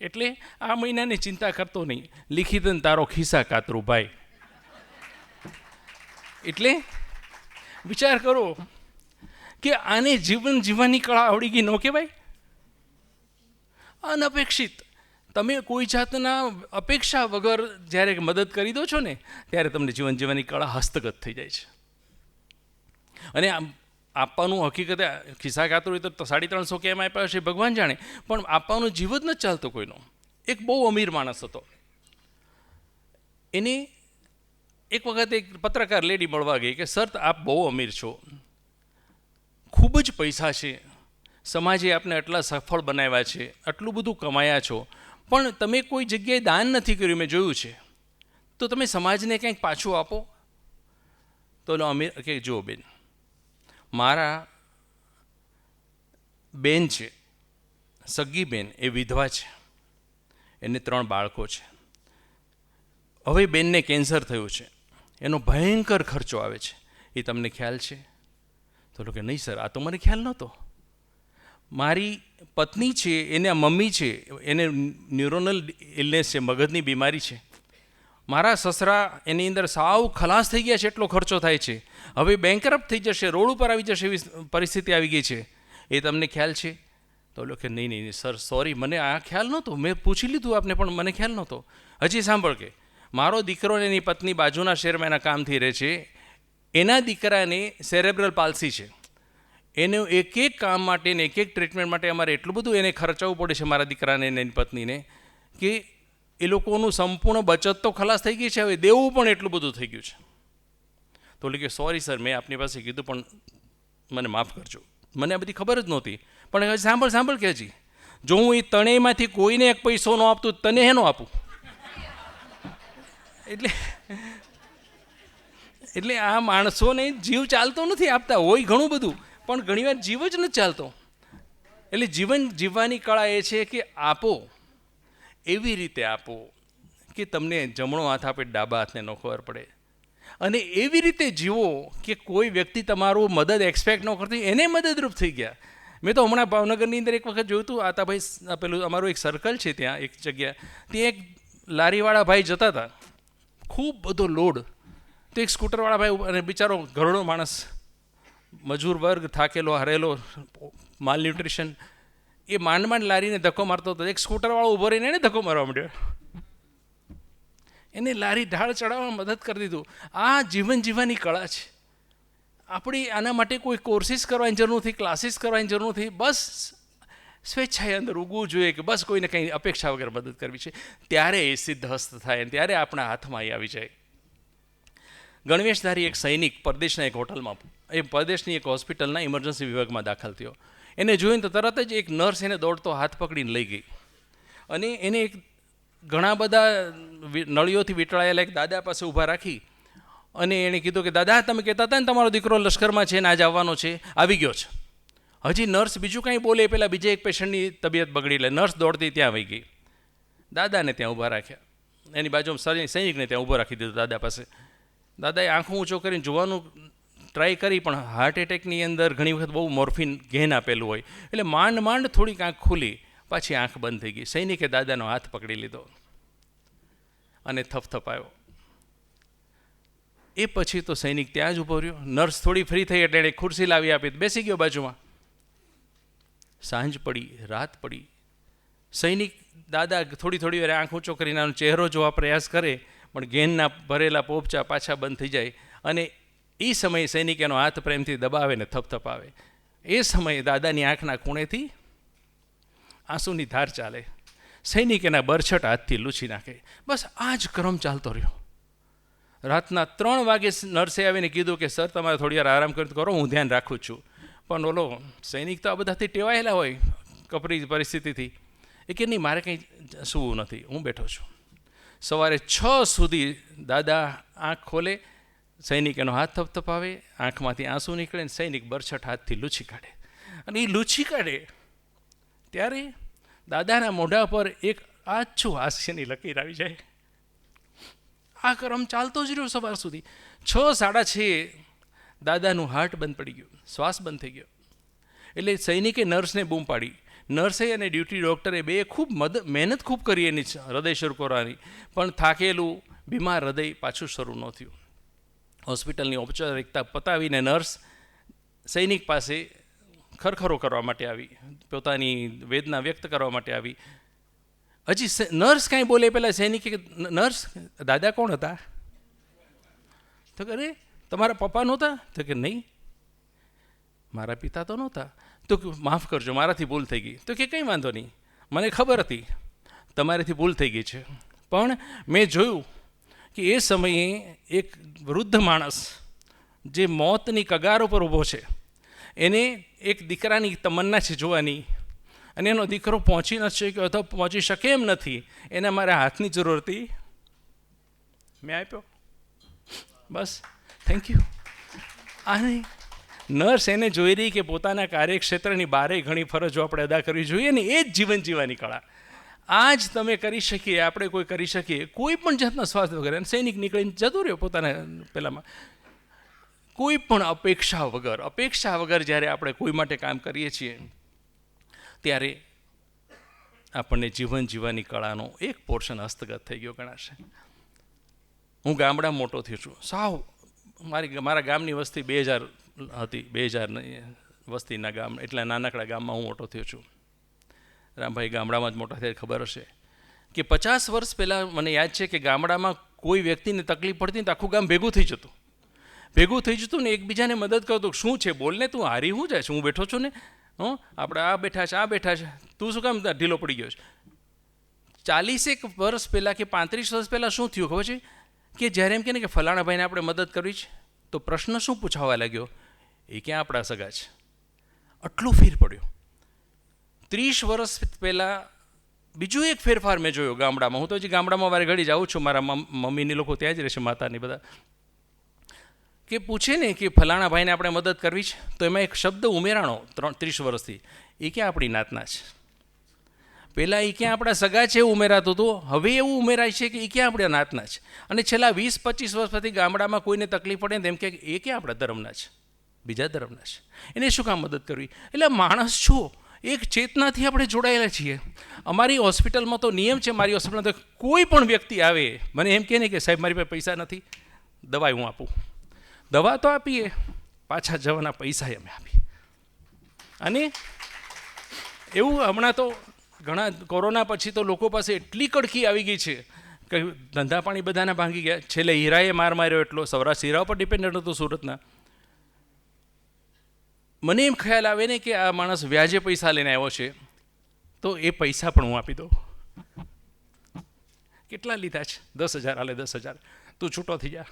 એટલે આ મહિનાની ચિંતા કરતો નહીં, લીખી દે તારો ખિસ્સા કાતરું ભાઈ. એટલે વિચાર કરો કે આને જીવન જીવવાની કળા આવડી ગઈ ન કહેવાય? અનપેક્ષિત, તમે કોઈ જાતના અપેક્ષા વગર જ્યારે મદદ કરી દો છો ને, ત્યારે તમને જીવન જીવવાની કળા હસ્તગત થઈ જાય છે. અને આપવાનું હકીકતે ખિસ્સા કાતરું તો 350 કેમ આપ્યા છે ભગવાન જાણે, પણ આપવાનું જીવ જ નથી ચાલતો કોઈનો. એક બહુ અમીર માણસ હતો, એને એક વખત એક પત્રકાર લેડી મળવા ગઈ કે સર આપ બહુ અમીર છો, ખૂબ જ પૈસા છે, સમાજે આપને આટલા સફળ બનાવ્યા છે, આટલું બધું કમાયા છો, પણ તમે કોઈ જગ્યાએ દાન નથી કર્યું, મેં જોયું છે, તો તમે સમાજને કંઈક પાછું આપો. તો અમીર કે જુઓ બેન, મારા બેન છે, સગી બેન, એ વિધવા છે, એને 3 બાળકો છે. હવે બેનને કેન્સર થયું છે, એનો ભયંકર ખર્ચો આવે છે, એ તમને ખ્યાલ છે? તો કે નહીં સર, આ તો મને ખ્યાલ નહોતો. મારી પત્ની છે, એના મમ્મી છે, એને ન્યુરોનલ ઇલનેસ છે, મગજની બીમારી છે. મારા સસરા એની અંદર સાવ ખલાસ થઈ ગયા છે, એટલો ખર્ચો થાય છે. હવે બેંકરપ્ટ થઈ જશે, રોડ ઉપર આવી જશે એવી પરિસ્થિતિ આવી ગઈ છે, એ તમને ખ્યાલ છે? તો કે નહીં નહીં સર, સોરી, મને આ ખ્યાલ નહોતો, મેં પૂછી લીધું આપને, પણ મને ખ્યાલ નહોતો. હજી સાંભળ કે મારો દીકરો ને એની પત્ની બાજુના શહેરમાં એના કામથી રહે છે, એના દીકરાને સેરેબ્રલ પાલ્સી છે, એને એક કામ માટે ને એક ટ્રીટમેન્ટ માટે અમારે એટલું બધું એને ખર્ચાવવું પડે છે મારા દીકરાને ને એની પત્નીને, કે એ લોકોનું સંપૂર્ણ બચત તો ખલાસ થઈ ગઈ છે, હવે દેવું પણ એટલું બધું થઈ ગયું છે. તો કે સોરી સર, મેં આપની પાસે કીધું પણ મને માફ કરજો, મને આ બધી ખબર જ નહોતી. પણ હજી સાંભળ કે હજી જો હું એ ત્રણેયમાંથી કોઈને 1 પૈસો ન આપતું, તને હેનો આપું? એટલે આ માણસોને જીવ ચાલતો નથી, આપતા હોય ઘણું બધું, પણ ઘણીવાર જીવ જ નથી ચાલતો. એટલે જીવન જીવવાની કળા એ છે કે આપો, એવી રીતે આપો કે તમને જમણો હાથ આપે ડાબા હાથને ન ખબર પડે, અને એવી રીતે જીવો કે કોઈ વ્યક્તિ તમારું મદદ એક્સપેક્ટ ન કરતી એને મદદરૂપ થઈ ગયા. મેં તો હમણાં ભાવનગરની અંદર એક વખત જોયું હતું, આતાભાઈ પેલું અમારું એક સર્કલ છે ત્યાં એક જગ્યા, ત્યાં એક લારીવાળા ભાઈ જતા હતા, ખૂબ બધો લોડ, તો એક સ્કૂટરવાળા ભાઈ અને બિચારો ઘરડો માણસ, મજૂર વર્ગ, થાકેલો હારેલો, માલ ન્યુટ્રિશન, એ માંડ માંડ લારીને ધક્કો મારતો હતો. એક સ્કૂટરવાળો ઊભો રહીને એને ધક્કો મારવા માંડ્યો, એને લારી ઢાળ ચડાવવામાં મદદ કરી દીધું. આ જીવન જીવવાની કળા છે. આપણી આના માટે કોઈ કોર્સિસ કરવાની જરૂર નથી, ક્લાસીસ કરવાની જરૂર નથી, બસ સ્વેચ્છાએ અંદર ઉગવું જોઈએ કે બસ કોઈને કંઈ અપેક્ષા વગર મદદ કરવી છે, ત્યારે એ સિદ્ધહસ્ત થાય અને ત્યારે આપણા હાથમાં એ આવી જાય. ગણવેશધારી એક સૈનિક પરદેશના એક હોટલમાં, એ પરદેશની એક હોસ્પિટલના ઇમરજન્સી વિભાગમાં દાખલ થયો. એને જોઈને તો તરત જ એક નર્સ એને દોડતો હાથ પકડીને લઈ ગઈ અને એને એક ઘણા બધા નળીઓથી વીંટળાયેલા એક દાદા પાસે ઊભા રાખી અને એણે કીધું કે દાદા, તમે કહેતા હતા ને તમારો દીકરો લશ્કરમાં છે ને આજ આવવાનો છે, આવી ગયો છે. હજી નર્સ બીજું કાંઈ બોલે એ પહેલાં બીજા એક પેશન્ટની તબિયત બગડી, એટલે નર્સ દોડતી ત્યાં આવી ગઈ, દાદાને ત્યાં ઊભા રાખ્યા, એની બાજુમાં સૈનિકને ત્યાં ઊભો રાખી દીધો દાદા પાસે. દાદાએ આંખો ઊંચો કરીને જોવાનું ટ્રાય કરી, પણ હાર્ટ એટેકની અંદર ઘણી વખત બહુ મોર્ફિન ઘેન આપેલું હોય, એટલે માંડ માંડ થોડીક આંખ ખુલી, પાછી આંખ બંધ થઈ ગઈ. સૈનિકે દાદાનો હાથ પકડી લીધો અને થપથપાયો. એ પછી તો સૈનિક ત્યાં જ ઊભો રહ્યો. નર્સ થોડી ફ્રી થઈ એટલે એણે ખુરશી લાવી આપી, બેસી ગયો બાજુમાં. સાંજ પડી, રાત પડી. સૈનિક દાદા થોડી થોડી વાર આંખ ઊંચો કરીને આનો ચહેરો જોવા પ્રયાસ કરે, પણ ઘેનના ભરેલા પોપચા પાછા બંધ થઈ જાય, અને એ સમયે સૈનિક એનો હાથ પ્રેમથી દબાવે ને થપથપાવે. એ સમયે દાદાની આંખના ખૂણેથી આંસુની ધાર ચાલે. સૈનિક એના બરછટ હાથથી લૂછી નાખે. બસ આ જ ક્રમ ચાલતો રહ્યો. રાતના 3 વાગે નર્સે આવીને કીધું કે સર, તમારે થોડી વાર આરામ કરો, હું ધ્યાન રાખું છું. પણ ઓલો સૈનિક તો આ બધાથી ટેવાયેલા હોય, કપરી પરિસ્થિતિથી, એ કે નહીં, મારે કંઈ સૂવું નથી, હું બેઠો છું. સવારે 6 સુધી દાદા આંખ ખોલે, સૈનિક એનો હાથ થપથપાવે, આંખમાંથી આંસુ નીકળે ને સૈનિક બરછટ હાથથી લૂછી કાઢે. અને એ લૂછી કાઢે ત્યારે દાદાના મોઢા પર એક આછું હાસ્યની લકીર આવી જાય. આ ક્રમ ચાલતો જ રહ્યો સવાર સુધી. 6:30 દાદાનું હાર્ટ બંધ પડી ગયું, શ્વાસ બંધ થઈ ગયો. એટલે સૈનિકે નર્સને બૂમ પાડી. નર્સે અને ડ્યુટી ડૉક્ટરે બે ખૂબ મહેનત ખૂબ કરી એની હૃદય શરૂ કરવાની, પણ થાકેલું બીમાર હૃદય પાછું શરૂ ન થયું. હોસ્પિટલની ઔપચારિકતા પતાવીને નર્સ સૈનિક પાસે ખરખરો કરવા માટે આવી, પોતાની વેદના વ્યક્ત કરવા માટે આવી. હજી નર્સ કાંઈ બોલે પહેલાં સૈનિકે, નર્સ, દાદા કોણ હતા? તો કે અરે, તમારા પપ્પા નહોતા? તો કે નહીં, મારા પિતા તો નહોતા. તો માફ કરજો, મારાથી ભૂલ થઈ ગઈ. તો કે કંઈ વાંધો નહીં, મને ખબર હતી તમારાથી ભૂલ થઈ ગઈ છે, પણ મેં જોયું કે એ સમયે એક વૃદ્ધ માણસ જે મોતની કગાર ઉપર ઊભો છે, એને એક દીકરાની તમન્ના છે જોવાની, અને એનો દીકરો પહોંચી નથી શક્યો અથવા પહોંચી શકે એમ નથી, એને મારા હાથની જરૂર હતી, મેં આપ્યો. બસ, થેન્ક યુ. આને નર્સ એને જોઈ રહી કે પોતાના કાર્યક્ષેત્રની બારે ઘણી ફરજો આપણે અદા કરવી જોઈએ ને, એ જ જીવન જીવવાની કળા. આ જ તમે કરી શકીએ, આપણે કોઈ કરી શકીએ, કોઈ પણ જાતના સ્વાર્થ વગર. અને સૈનિક નીકળીને જતો રહ્યો પોતાના પેલામાં, કોઈ પણ અપેક્ષા વગર જ્યારે આપણે કોઈ માટે કામ કરીએ છીએ, ત્યારે આપણને જીવન જીવવાની કળાનો એક પોર્શન હસ્તગત થઈ ગયો ગણાશે. હું ગામડામાં મોટો થયો છું. સાવ મારા ગામની વસ્તી 2000 હતી, 2000 વસ્તીના ગામ, એટલા નાનકડા ગામમાં હું મોટો થયો છું. રામભાઈ ગામડામાં જ મોટા થયા, ખબર હશે કે 50 વર્ષ પહેલાં મને યાદ છે કે ગામડામાં કોઈ વ્યક્તિને તકલીફ પડતી તો આખું ગામ ભેગું થઈ જતું ને એકબીજાને મદદ કરતું. શું છે, બોલને, તું હારી હું જાય છે, હું બેઠો છું ને, આપણે આ બેઠા છે, તું શું કામ ઢીલો પડી ગયો છે. 40 વર્ષ પહેલાં કે 35 વર્ષ પહેલાં શું થયું ખબર છે કે જ્યારે એમ કહે ને કે ફલાણા ભાઈને આપણે મદદ કરવી છે, તો પ્રશ્ન શું પૂછાવા લાગ્યો, એ ક્યાં આપણા સગા છે. આટલો ફેર પડ્યો. 30 વર્ષ પહેલાં બીજો એક ફેરફાર મેં જોયો ગામડામાં. હું તો હજી ગામડામાં વારે ઘડી જાઉં છું, મારા મમ્મીની લોકો ત્યાં જ રહેશે, માતાની બધા, કે પૂછે ને કે ફલાણા ભાઈને આપણે મદદ કરવી છે, તો એમાં એક શબ્દ ઉમેરાણો 30 વર્ષથી, એ ક્યાં આપણી નાતના છે. પહેલાં એ ક્યાં આપણા સગા છે એવું ઉમેરાતું હતું, હવે એવું ઉમેરાય છે કે એ ક્યાં આપણા નાતના છે. અને છેલ્લા 20-25 વર્ષથી ગામડામાં કોઈને તકલીફ પડે ને એમ કે એ ક્યાં આપણા ધર્મના છે, બીજા ધર્મના છે, એને શું કામ મદદ કરવી. એટલે માણસ છો એક ચેતનાથી આપણે જોડાયેલા છીએ. અમારી હોસ્પિટલમાં તો નિયમ છે, મારી હોસ્પિટલમાં તો કોઈ પણ વ્યક્તિ આવે મને એમ કહે ને કે સાહેબ મારી પાસે પૈસા નથી, દવા હું આપું, દવા તો આપીએ, પાછા જવાના પૈસા અમે આપીએ. અને એવું હમણાં તો ઘણા કોરોના પછી તો લોકો પાસે એટલી કડકી આવી ગઈ છે કે ધંધા પાણી બધાના ભાંગી ગયા. છેલ્લે હીરાએ માર માર્યો એટલો, સૌરાષ્ટ્ર હીરા ઉપર ડિપેન્ડન્ટ હતું સુરતના. મને એમ ખ્યાલ આવે ને કે આ માણસ વ્યાજે પૈસા લઈને આવ્યો છે તો એ પૈસા પણ હું આપી દઉં. કેટલા લીધા છે? 10,000 હાલે 10,000, તું છૂટો થઈ જા,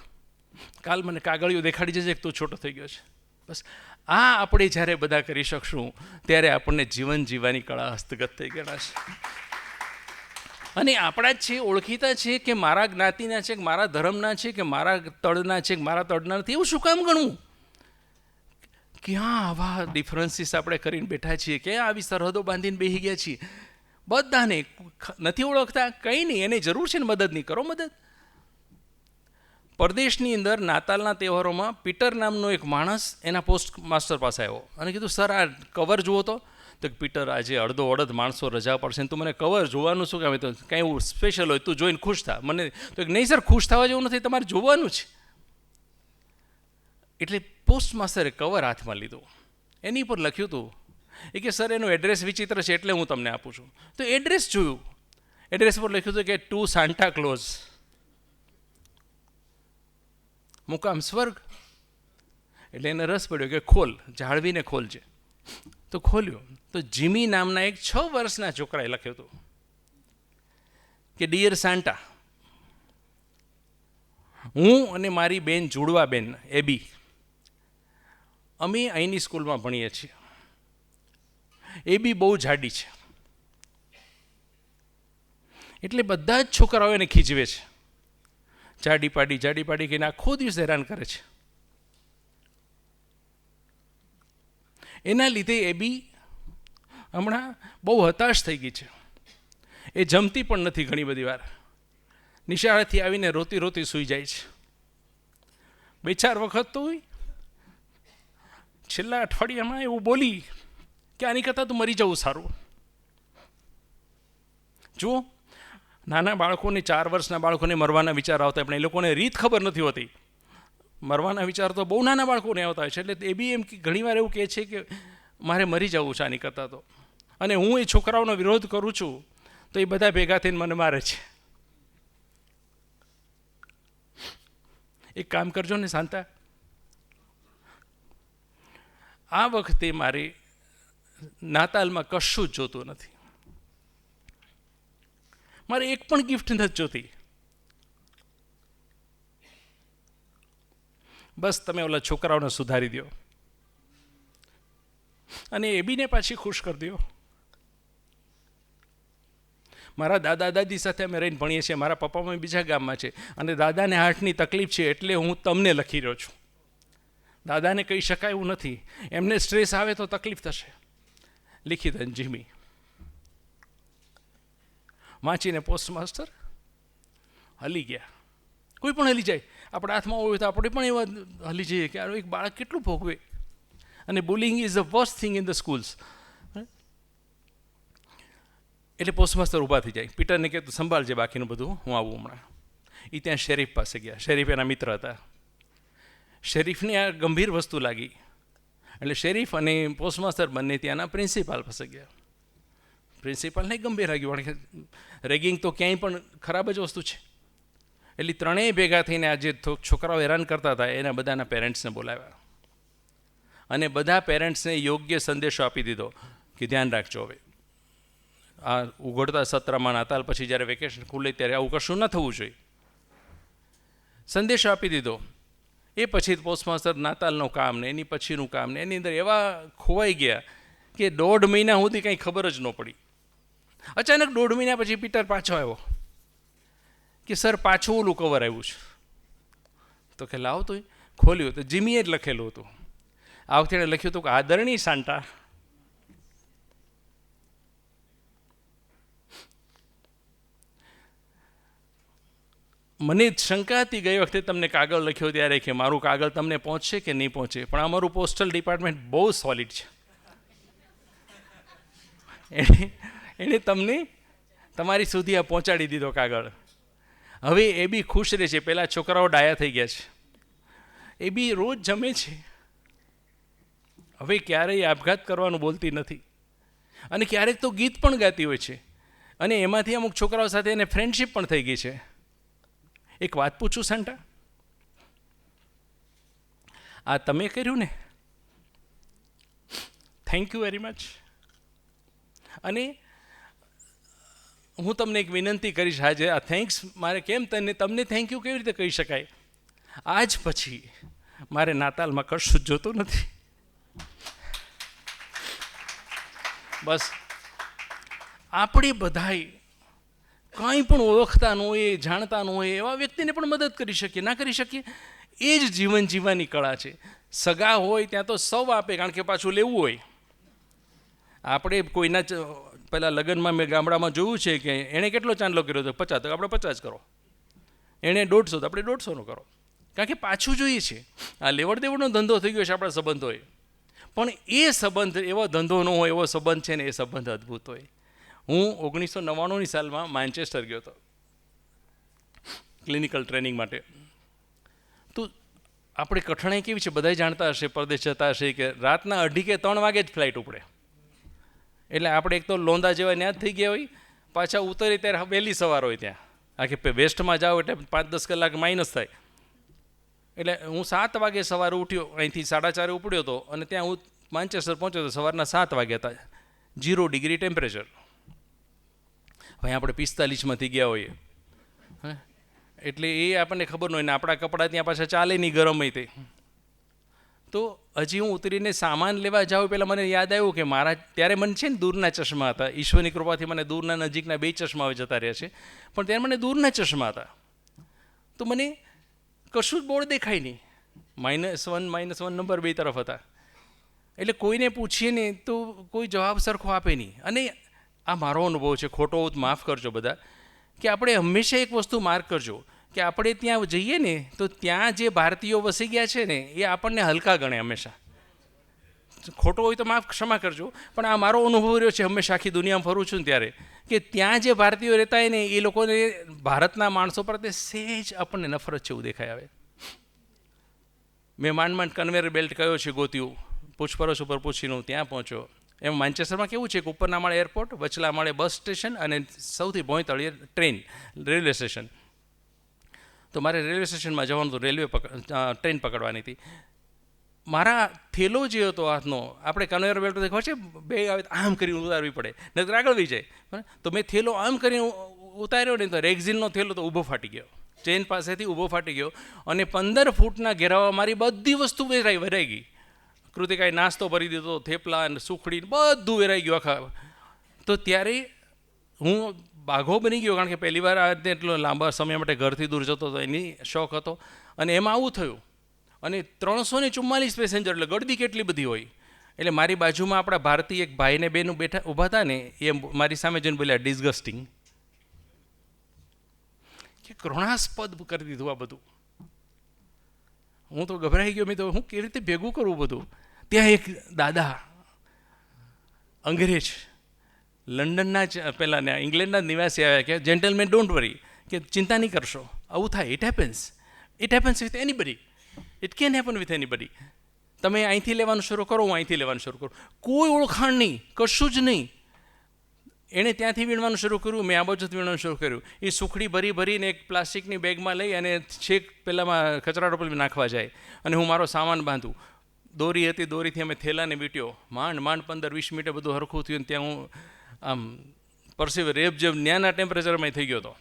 કાલ મને કાગળિયો દેખાડી જશે કે તું છૂટો થઈ ગયો છે. બસ આ આપણે જ્યારે બધા કરી શકશું ત્યારે આપણને જીવન જીવવાની કળા હસ્તગત થઈ ગયા છે. અને આપણા જ છે, ઓળખીતા છે કે મારા જ્ઞાતિના છે, કે મારા ધર્મના છે, કે મારા તળના છે, કે મારા તળના નથી, એવું શું કામ ગણવું? ક્યાં આવા ડિફરન્સીસ આપણે કરીને બેઠા છીએ, ક્યાં આવી સરહદો બાંધીને બેસી ગયા છીએ. બધાને નથી ઓળખતા, કંઈ નહીં, એની જરૂર છે ને મદદની, કરો મદદ. પરદેશની અંદર નાતાલના તહેવારોમાં પીટર નામનો એક માણસ એના પોસ્ટ માસ્ટર પાસે આવ્યો અને કીધું સર આ કવર જુઓ તો પીટર આજે અડધો અડધ માણસો રજા પડશે ને તું મને કવર જોવાનું શું કામ, તો કાંઈ એવું સ્પેશિયલ હોય તું જોઈને ખુશ થા. મને તો નહીં સર ખુશ થવા જેવું નથી, તમારે જોવાનું છે. એટલે પોસ્ટ માસ્ટરે કવર હાથમાં લીધું, એની પર લખ્યું હતું એ કે સર એનું એડ્રેસ વિચિત્ર છે એટલે હું તમને આપું છું. તો એડ્રેસ જોયું, એડ્રેસ પર લખ્યું હતું કે ટુ સાન્ટા ક્લોઝ, મુકામ સ્વર્ગ. એટલે એને રસ પડ્યો કે ખોલ, જાળવીને ખોલજે. તો ખોલ્યો તો જીમી નામના એક 6 વર્ષના છોકરાએ લખ્યું હતું કે ડિયર સાન્ટા, હું અને મારી બેન જુડવા બેન એબી અમે અહીંની સ્કૂલમાં ભણીએ છીએ. એબી બહુ જાડી છે એટલે બધા જ છોકરાઓ એને ખીજવે છે, જાડી પાડી કહીને આખો દિવસ હેરાન કરે છે. એના લીધે એબી હમણાં બહુ હતાશ થઈ ગઈ છે. એ જમતી પણ નથી, ઘણી બધી વાર નિશાળેથી આવીને રોતી રોતી સૂઈ જાય છે. 2-4 વખત તો છેલ્લા અઠવાડિયામાં એવું બોલી કે આની કરતાં તો મરી જવું સારું. જુઓ, નાના બાળકોને, 4 વર્ષના બાળકોને મરવાના વિચાર આવતા હોય, પણ એ લોકોને રીત ખબર નથી હોતી. મરવાના વિચાર તો બહુ નાના બાળકોને આવતા હોય છે. એટલે એ બી એમ ઘણીવાર એવું કહે છે કે મારે મરી જવું છે આની કરતાં તો. અને હું એ છોકરાઓનો વિરોધ કરું છું તો એ બધા ભેગા થઈને મને મારે છે. એક કામ કરજો ને શાંતા, આ વખતે મારે નાતાલમાં કશું જ જોતું નથી, મારે એક પણ ગિફ્ટ નથી જોતી. બસ તમે ઓલા છોકરાઓને સુધારી દો અને એબીને પાછી ખુશ કરી દો. મારા દાદા દાદી સાથે અમે રહીને ભણીએ છીએ, મારા પપ્પા મમ્મી બીજા ગામમાં છે અને દાદાને હાર્ટની તકલીફ છે એટલે હું તમને લખી રહ્યો છું. દાદાને કહી શકાય એવું નથી, એમને સ્ટ્રેસ આવે તો તકલીફ થશે. લિખિત જીમી. વાંચીને પોસ્ટ માસ્ટર હલી ગયા. કોઈ પણ હલી જાય, આપણા હાથમાં હોય તો આપણે પણ એવા હલી જઈએ કે એક બાળક કેટલું ભોગવે. અને bullying is the worst thing in the schools. એટલે પોસ્ટમાસ્ટર ઊભા થઈ જાય, પીટરને કહે તું સંભાળજે બાકીનું બધું, હું આવું હમણાં. એ ત્યાં શેરીફ પાસે ગયા. શેરીફ એના મિત્ર હતા. શેરીફને આ ગંભીર વસ્તુ લાગી એટલે શેરીફ અને પોસ્ટમાસ્ટર બંને ત્યાંના પ્રિન્સિપાલ પાસે ગયા. પ્રિન્સિપાલને ગંભીર લાગ્યું, કારણ કે રેગિંગ તો ક્યાંય પણ ખરાબ જ વસ્તુ છે. એટલે ત્રણેય ભેગા થઈને આ જે છોકરાઓ હેરાન કરતા હતા એના બધાના પેરેન્ટ્સને બોલાવ્યા અને બધા પેરેન્ટ્સને યોગ્ય સંદેશો આપી દીધો કે ધ્યાન રાખજો, હવે આ ઉઘડતા સત્રમાં નાતાલ પછી જ્યારે વેકેશન ખુલે ત્યારે આવું કશું ન થવું જોઈએ. સંદેશો આપી દીધો. એ પછી પોસ્ટમાસ્ટર નાતાલનું કામ ને એની પછીનું કામ ને એની અંદર એવા ખોવાઈ ગયા કે 1.5 મહિના સુધી કંઈ ખબર જ ન પડી. અચાનક 1.5 મહિના પછી પીટર પાછો આવ્યો કે સર પાછું ઓલું કવર આવ્યું છે. તો કે લાવ તો ખોલ્યું તો જીમીએ જ લખેલું હતું. આ વખતે એણે લખ્યું હતું કે આદરણીય સાન્ટા, મને શંકા હતી ગઈ વખતે તમને કાગળ લખ્યો ત્યારે કે મારું કાગળ તમને પહોંચશે કે નહીં પહોંચે, પણ અમારું પોસ્ટલ ડિપાર્ટમેન્ટ બહુ સોલિડ છે. એણે તમને તમારી સુધી આ પહોંચાડી દીધો કાગળ. હવે એ બી ખુશ રહે છે. પહેલાં છોકરાઓ ડાયા થઈ ગયા છે, એ બી રોજ જમે છે. હવે ક્યારેય આપઘાત કરવાનું બોલતી નથી, અને ક્યારેક તો ગીત પણ ગાતી હોય છે, અને એમાંથી અમુક છોકરાઓ સાથે એને ફ્રેન્ડશિપ પણ થઈ ગઈ છે. એક વાત પૂછું સાંટા, આ તમે કર્યું ને, થેન્ક યુ વેરી મચ. અને હું તમને એક વિનંતી કરીશ આજે, આ થેન્ક્સ મારે કેમ તમને થેન્ક યુ કેવી રીતે કહી શકાય? આજ પછી મારે નાતાલમાં કશું જ જોતું નથી. બસ આપણે બધાય કંઈ પણ ઓળખતા ન હોય, જાણતા ન હોય એવા વ્યક્તિને પણ મદદ કરી શકીએ, ના કરી શકીએ? એ જ જીવન જીવવાની કળા છે. સગા હોય ત્યાં તો સૌ આપે, કારણ કે પાછું લેવું હોય. આપણે કોઈના પહેલાં લગ્નમાં મેં ગામડામાં જોયું છે કે એણે કેટલો ચાંદલો કર્યો હતો, 50, તો આપણે 50 કરો. એણે 150, તો આપણે 150નો કરો, કારણ કે પાછું જોઈએ છે. આ લેવડ દેવડનો ધંધો થઈ ગયો છે આપણા સંબંધોએ, પણ એ સંબંધ એવો ધંધો ન હોય, એવો સંબંધ છે ને, એ સંબંધ અદ્ભુત હોય. હું 1999ની સાલમાં માન્ચેસ્ટર ગયો હતો ક્લિનિકલ ટ્રેનિંગ માટે. તો આપણે કઠણાઈ કેવી છે બધાય જાણતા હશે, પરદેશ જતા હશે, કે રાતના 2 કે 3 વાગે જ ફ્લાઇટ ઉપડે. એટલે આપણે એક તો લોંદા જેવા ત્યાં જ થઈ ગયા હોય, પાછા ઉતરી ત્યારે વહેલી સવાર હોય ત્યાં. આખી વેસ્ટમાં જાઓ એટલે 5-10 કલાક માઇનસ થાય. એટલે હું 7 વાગે સવારે ઉઠ્યો, અહીંથી 4:30 ઉપડ્યો હતો, અને ત્યાં હું માન્ચેસ્ટર પહોંચ્યો તો સવારના 7 વાગ્યા હતા, 0 ડિગ્રી ટેમ્પરેચર. ભાઈ આપણે 45માંથી ગયા હોઈએ, એટલે એ આપણને ખબર ન હોય ને, આપણા કપડાં ત્યાં પાછા ચાલે નહીં ગરમ હોય તે. તો હજી હું ઉતરીને સામાન લેવા જાઉં પહેલાં મને યાદ આવ્યું કે મારા ત્યારે મને છે ને દૂરના ચશ્મા હતા. ઈશ્વરની કૃપાથી મને દૂરના નજીકના 2 ચશ્મા હવે જતા રહ્યા છે, પણ ત્યારે મને દૂરના ચશ્મા હતા. તો મને કશું જ બોર્ડ દેખાય નહીં, -1 નંબર 2 તરફ હતા. એટલે કોઈને પૂછીએ ને તો કોઈ જવાબ સરખો આપે નહીં. અને આ મારો અનુભવ છે, ખોટો હોત માફ કરજો બધા, કે આપણે હંમેશા એક વસ્તુ માર્ક કરજો કે આપણે ત્યાં જઈએ ને તો ત્યાં જે ભારતીયો વસી ગયા છે ને એ આપણને હલકા ગણે હંમેશા. ખોટો હોય તો માફ ક્ષમા કરજો, પણ આ મારો અનુભવ રહ્યો છે હંમેશા આખી દુનિયામાં ફરું છું ને ત્યારે, કે ત્યાં જે ભારતીયો રહેતા હોય ને એ લોકોને ભારતના માણસો પ્રત્યે સહેજ આપણને નફરત છે એવું દેખાય આવે. મેં માંડ કન્વેયર બેલ્ટ કયો છે ગોત્યું, પૂછપરછ ઉપર પૂછીને હું ત્યાં પહોંચ્યો. એમ માન્ચેસ્ટરમાં કેવું છે કે ઉપરના માળે એરપોર્ટ, વચલા માળે બસ સ્ટેશન, અને સૌથી ભોંયતળિયે ટ્રેન, રેલવે સ્ટેશન. તો મારે રેલવે સ્ટેશનમાં જવાનું હતું, ટ્રેન પકડવાની હતી. મારા થેલો જે હતો હાથનો, આપણે કન્વેયર બેલ્ટ ખબર છે, બે આવે આમ કરીને ઉતારવી પડે, નહીંતર આગળ વહી જાય. તો મેં થેલો આમ કરીને ઉતાર્યો ને તો રેક્ઝિનનો થેલો તો ઊભો ફાટી ગયો, ચેન પાસેથી ઊભો ફાટી ગયો, અને 15 ફૂટના ઘેરાવા મારી બધી વસ્તુ વેરાઈ ગઈ. કૃતિકાએ નાસ્તો ભરી દીધો, થેપલા અને સુખડી બધું વેરાઈ ગયું આખા. તો ત્યારે હું બાઘો બની ગયો, કારણ કે પહેલી વાર આ એટલો લાંબા સમય માટે ઘરથી દૂર જતો હતો, એની શોખ હતો. અને એમાં આવું થયું, અને 344 પેસેન્જર, એટલે ગળદી કેટલી બધી હોય. એટલે મારી બાજુમાં આપણા ભારતીય એક ભાઈને બેનું ઊભા હતા ને, એ મારી સામે જઈને બોલ્યા ડિસગસ્ટિંગ, કે ઘૃણાસ્પદ કરી દીધું આ બધું. હું તો ગભરાઈ ગયો, મેં તો હું કેવી રીતે ભેગું કરવું બધું. ત્યાં એક દાદા અંગ્રેજ, લંડનના જ પહેલાં ઇંગ્લેન્ડના નિવાસી આવ્યા, કે જેન્ટલમેન ડોન્ટ વરી, કે ચિંતા નહીં કરશો, આવું થાય, it happens with anybody, it can happen with anybody. તમે અહીંથી લેવાનું શરૂ કરો, હું અહીંથી લેવાનું શરૂ કરું, કોઈ ઓળખાણ નહીં, કશું જ નહીં. એણે ત્યાંથી વીણવાનું શરૂ કર્યું, મેં આ બાજુથી વીણવાનું શરૂ કર્યું. એ સુખડી ભરીને એક પ્લાસ્ટિકની બેગમાં લઈ અને છેક પેલામાં કચરા ટોપલીમાં નાખવા જાય, અને હું મારો સામાન બાંધું. દોરી હતી, દોરીથી અમે થેલાને વીંટ્યો, માંડ 15-20 મિનિટે બધું હરખું થયું, ને ત્યાં હું આમ પરસીવ રેપ જેમ ન્યાના ટેમ્પરેચરમાં થઈ ગયો હતો.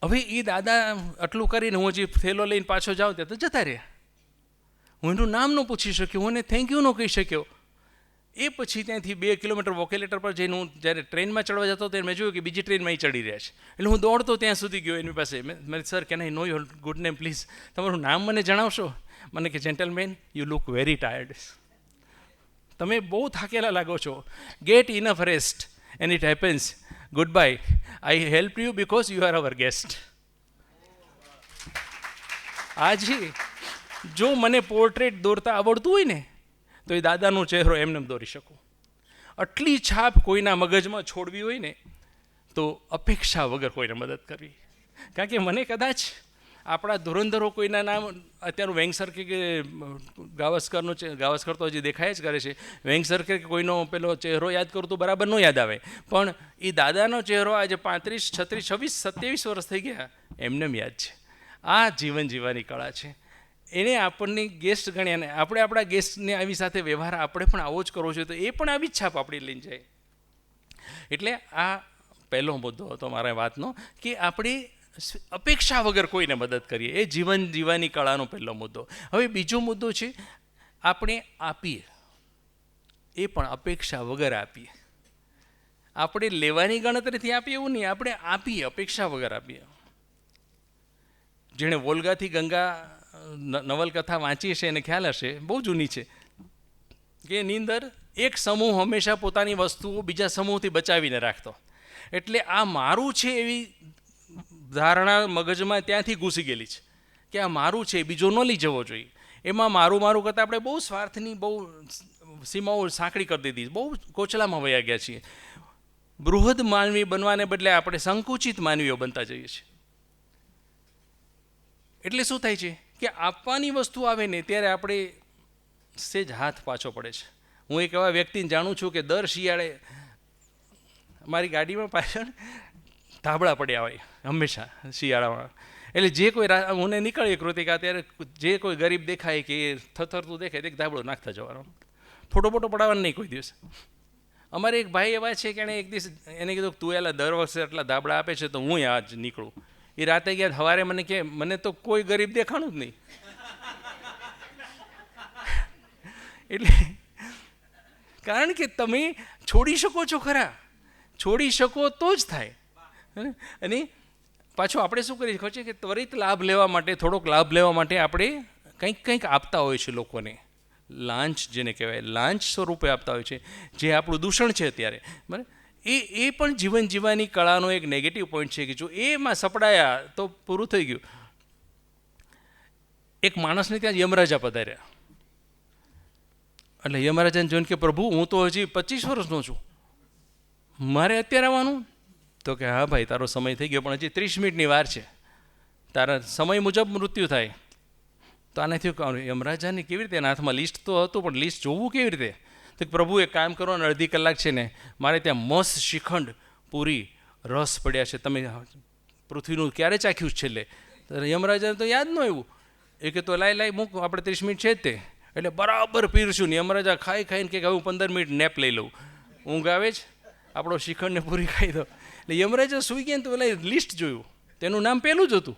હવે એ દાદા આટલું કરીને હું હજી થેલો લઈને પાછો જાઉં ત્યાં તો જતા રહ્યા. હું એનું નામ ન પૂછી શક્યો, હું એને થેન્ક યુ ન કહી શક્યો. એ પછી ત્યાંથી 2 કિલોમીટર વોકેલેટર પર જઈને હું જ્યારે ટ્રેનમાં ચડવા જતો ત્યારે મેં જોયું કે બીજી ટ્રેનમાં એ ચડી રહ્યા છે. એટલે હું દોડતો ત્યાં સુધી ગયો એની પાસે. મેં sir can I know your good name please, તમારું નામ મને જણાવશો? મને કે gentleman you look very tired, તમે બહુ થાકેલા લાગો છો, get enough rest and it happens. Good bye, I help you because you are our guest. આજે જો મને પોર્ટ્રેટ દોરતા આવડતું હોય ને તો એ દાદાનો ચહેરો એમને દોરી શકું. આટલી છાપ કોઈના મગજમાં છોડવી હોય ને તો અપેક્ષા વગર કોઈને મદદ કરવી. કારણ કે મને કદાચ આપણા ધુરંધરો કોઈના નામ અત્યારનું વેંગસર કે ગાવસ્કર તો હજી દેખાય જ કરે છે, વેંગસર કે કોઈનો પેલો ચહેરો યાદ કરું તો બરાબર ન યાદ આવે, પણ એ દાદાનો ચહેરો આજે 35, 36, 26, 27 વર્ષ થઈ ગયા એમને યાદ છે. આ જીવન જીવવાની કળા છે. એને આપણને ગેસ્ટ ગણ્યા ને આપણે આપણા ગેસ્ટને આવી સાથે વ્યવહાર આપણે પણ આવો જ કરવો જોઈએ, તો એ પણ આવી જ છાપ આપણી લઈને જાય. એટલે આ પહેલો મુદ્દો હતો મારા વાતનો, કે આપણે અપેક્ષા વગર કોઈને મદદ કરીએ, એ જીવન જીવવાની કળાનો પહેલો મુદ્દો. હવે બીજો મુદ્દો છે આપણે આપીએ, એ પણ અપેક્ષા વગર આપીએ. આપણે લેવાની ગણતરીથી આપીએ એવું નહીં, આપણે આપીએ અપેક્ષા વગર આપીએ. જેણે વોલ્ગાથી ગંગા નવલકથા વાંચી હશે એને ખ્યાલ હશે, બહુ જૂની છે, કે એની અંદર એક સમૂહ હંમેશા પોતાની વસ્તુઓ બીજા સમૂહથી બચાવીને રાખતો. એટલે આ મારું છે એવી ધારણા મગજમાં ત્યાંથી ઘૂસી ગયેલી છે કે આ મારું છે, બીજો ન લઈ જવો જોઈએ. એમાં મારું કરતાં આપણે બહુ સ્વાર્થની બહુ સીમાઓ સાંકડી કરી દીધી, બહુ કોચલામાં વયા ગયા છીએ. બૃહદ માનવી બનવાને બદલે આપણે સંકુચિત માનવીઓ બનતા જઈએ છીએ. એટલે શું થાય છે કે આપવાની વસ્તુ આવે ને ત્યારે આપણે સેજ હાથ પાછો પડે છે. હું એક એવા વ્યક્તિને જાણું છું કે દર શિયાળે મારી ગાડીમાં પાછળ ધાબળા પડ્યા હોય હંમેશા શિયાળામાં. એટલે જે કોઈ હું નીકળીએ કૃતિકા ત્યારે જે કોઈ ગરીબ દેખાય કે થથરતું દેખાય તે ધાબળો નાખતા જવાનો, ફોટો પડાવવાનો નહીં કોઈ દિવસ. અમારે એક ભાઈ એવા છે કે એણે એક દિવસ એને કીધું તું એલા દર વર્ષે આટલા ધાબળા આપે છે તો હું આજ નીકળું. એ રાતે ગયા સવારે મને કે મને તો કોઈ ગરીબ દેખાણું જ નહીં. એટલે કારણ કે તમે છોડી શકો છો ખરા, છોડી શકો તો જ થાય. અને પાછું આપણે શું કરીએ ખબર છે કે ત્વરિત લાભ લેવા માટે, થોડોક લાભ લેવા માટે આપણે કંઈક આપતા હોય છે લોકોને. લાંચ જેને કહેવાય, લાંચ સ્વરૂપે આપતા હોય છે, જે આપણું દૂષણ છે અત્યારે. બરાબર, એ પણ જીવન જીવવાની કળાનો એક નેગેટિવ પોઈન્ટ છે કે જો એમાં સપડાયા તો પૂરું થઈ ગયું. એક માણસને ત્યાં યમરાજા પધાર્યા. એટલે યમરાજાને જોઈને કે પ્રભુ હું તો હજી 25 વર્ષનો છું, મારે અત્યારે આવવાનું? તો કે હા ભાઈ તારો સમય થઈ ગયો પણ હજી 30 મિનિટની વાર છે, તારા સમય મુજબ મૃત્યુ થાય. તો આને થયું યમરાજાને કેવી રીતે, એના હાથમાં લિસ્ટ તો હતું પણ લિસ્ટ જોવું કેવી રીતે? તો પ્રભુ એક કામ કરો ને, અડધી કલાક છે ને મારે ત્યાં મસ્ત શ્રીખંડ પૂરી રસ પડ્યા છે, તમે પૃથ્વીનું ક્યારે ચાખ્યું છેલ્લે? તો યમરાજાને તો યાદ ન આવ્યું. એ કે તો લાઈ મૂક, આપણે 30 મિનિટ છે જ તે. એટલે બરાબર પીરશું ને યમરાજા ખાઈને કે હું 15 મિનિટ નેપ લઈ લઉં, ઊંઘ આવે જ, આપણો શ્રીખંડને પૂરી ખાઈ દો. એટલે યમરાજા સૂઈ ગયા ને તો પેલા લિસ્ટ જોયું, તેનું નામ પહેલું જ હતું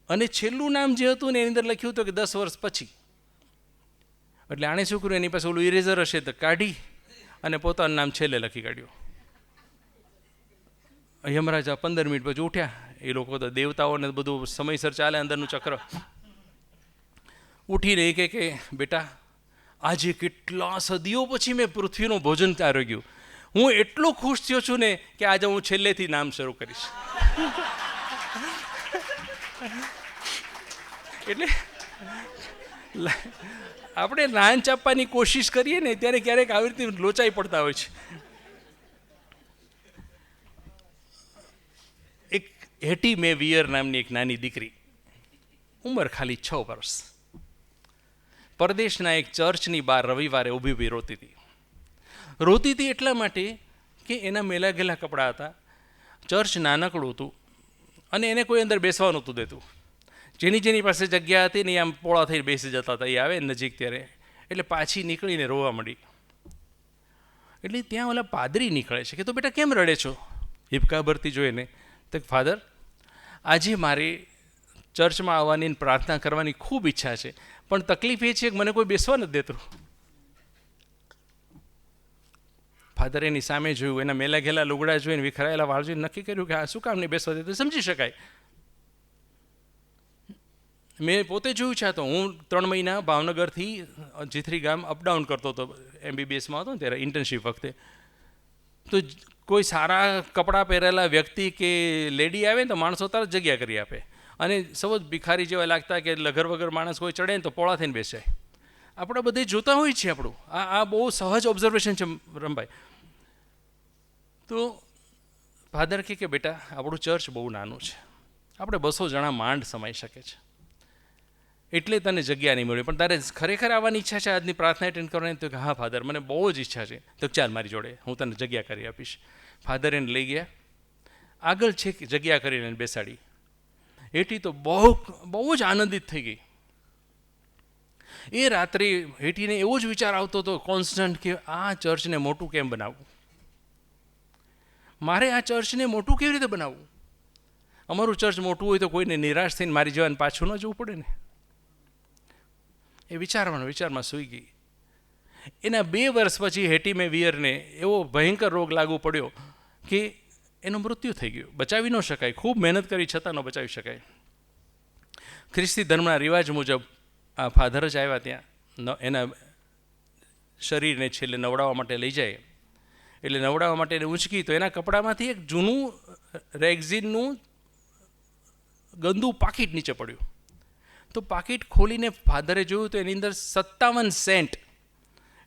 અને છેલ્લું નામ જે હતું ને એની અંદર લખ્યું હતું કે 10 વર્ષ પછી. એટલે આણે શું કર્યું, એની પાસે ઓલું ઇરેઝર હશે તો કાઢી અને પોતાનું નામ છેલ્લે લખી કાઢ્યું. યમરાજા 15 મિનિટ પછી ઉઠ્યા. એ લોકો તો દેવતાઓને બધું સમયસર ચાલે અંદરનું ચક્ર. ઉઠીને એ કે બેટા આજે કેટલા સદીઓ પછી મેં પૃથ્વીનું ભોજન આરોગ્યું, હું એટલો ખુશ થયો છું ને કે આજે હું છેલ્લેથી નામ શરૂ કરીશ. એટલે આપણે લાંચ આપવાની કોશિશ કરીએ ને ત્યારે ક્યારેક આવી રીતે લોચાઈ પડતા હોય છે. એક હેટી મે વિયર નામની એક નાની દીકરી, ઉંમર ખાલી 6 વર્ષ, પરદેશના એક ચર્ચની બહાર રવિવારે ઊભી રોતી હતી. રોતી હતી એટલા માટે કે એના મેલા ગેલા કપડાં હતા, ચર્ચ નાનકડું હતું અને એને કોઈ અંદર બેસવા નહોતું દેતું. જેની પાસે જગ્યા હતી ને આમ પોળા થઈને બેસી જતા હતા. એ આવે નજીક ત્યારે એટલે પાછી નીકળીને રોવા માંડી. એટલે ત્યાં ઓલા પાદરી નીકળે છે કે તો બેટા કેમ રડે છો, હિપકા ભરતી જોઈને. તો ફાધર આજે મારી ચર્ચમાં આવવાની પ્રાર્થના કરવાની ખૂબ ઈચ્છા છે પણ તકલીફ એ છે કે મને કોઈ બેસવા નથી દેતું. ફાધર એની સામે જોયું, એના મેલા ઘેલા લુગડા જોઈને, વિખરાયેલા વાળ જોઈને નક્કી કર્યું કે આ શું કામ નહીં બેસવા દેતું, સમજી શકાય. મેં પોતે જોયું છે. તો હું 3 મહિના ભાવનગરથી જીથરી ગામ અપડાઉન કરતો હતો, MBBSમાં હતો ને ત્યારે ઇન્ટર્નશીપ વખતે. તો કોઈ સારા કપડાં પહેરેલા વ્યક્તિ કે લેડી આવે ને તો માણસો તરત જગ્યા કરી આપે, અને સૌ ભિખારી જેવા લાગતા કે લગર વગર માણસ કોઈ ચડે ને તો પોળા થઈને બેસે. આપણે બધે જોતા હોઈએ છીએ. આપણું આ બહુ સહજ ઓબ્ઝર્વેશન છે રમભાઈ. તો ફાધર કે બેટા આપણું ચર્ચ બહુ નાનું છે, આપણે 200 જણા માંડ સમાઈ શકે છે, એટલે તને જગ્યા નહીં મળે, પણ તારે ખરેખર આવવાની ઈચ્છા છે આજની પ્રાર્થના એટેન્ડ કરવાની? તો કે હા ફાધર મને બહુ જ ઈચ્છા છે. તો ચાલ મારી જોડે, હું તને જગ્યા કરી આપીશ. ફાધર એને લઈ ગયા, આગળ છે કે જગ્યા કરીને એને બેસાડી. હેઠી તો બહુ જ આનંદિત થઈ ગઈ. એ રાત્રે હેઠીને એવો જ વિચાર આવતો હતો કોન્સ્ટન્ટ કે આ ચર્ચને મોટું કેમ બનાવવું, મારે આ ચર્ચને મોટું કેવી રીતે બનાવવું? અમારું ચર્ચ મોટું હોય તો કોઈને નિરાશ થઈને મારી જવાને પાછું ન જવું પડે ને. એ વિચારમાં સૂઈ ગઈ. એના 2 વર્ષ પછી હેટી મે વિયરને એવો ભયંકર રોગ લાગુ પડ્યો કે એનું મૃત્યુ થઈ ગયું. બચાવી ન શકાય, ખૂબ મહેનત કરી છતાં ન બચાવી શકાય. ખ્રિસ્તી ધર્મના રિવાજ મુજબ આ ફાધર જ આવ્યા ત્યાં એના શરીરને છેલ્લે નવડાવવા માટે લઈ જાય. એટલે નવડાવવા માટે એને ઊંચકી તો એના કપડામાંથી એક જૂનું રેક્ઝિનનું ગંદુ પાકીટ નીચે પડ્યું. તો પાકીટ ખોલીને ફાધરે જોયું તો એની અંદર 57 સેન્ટ,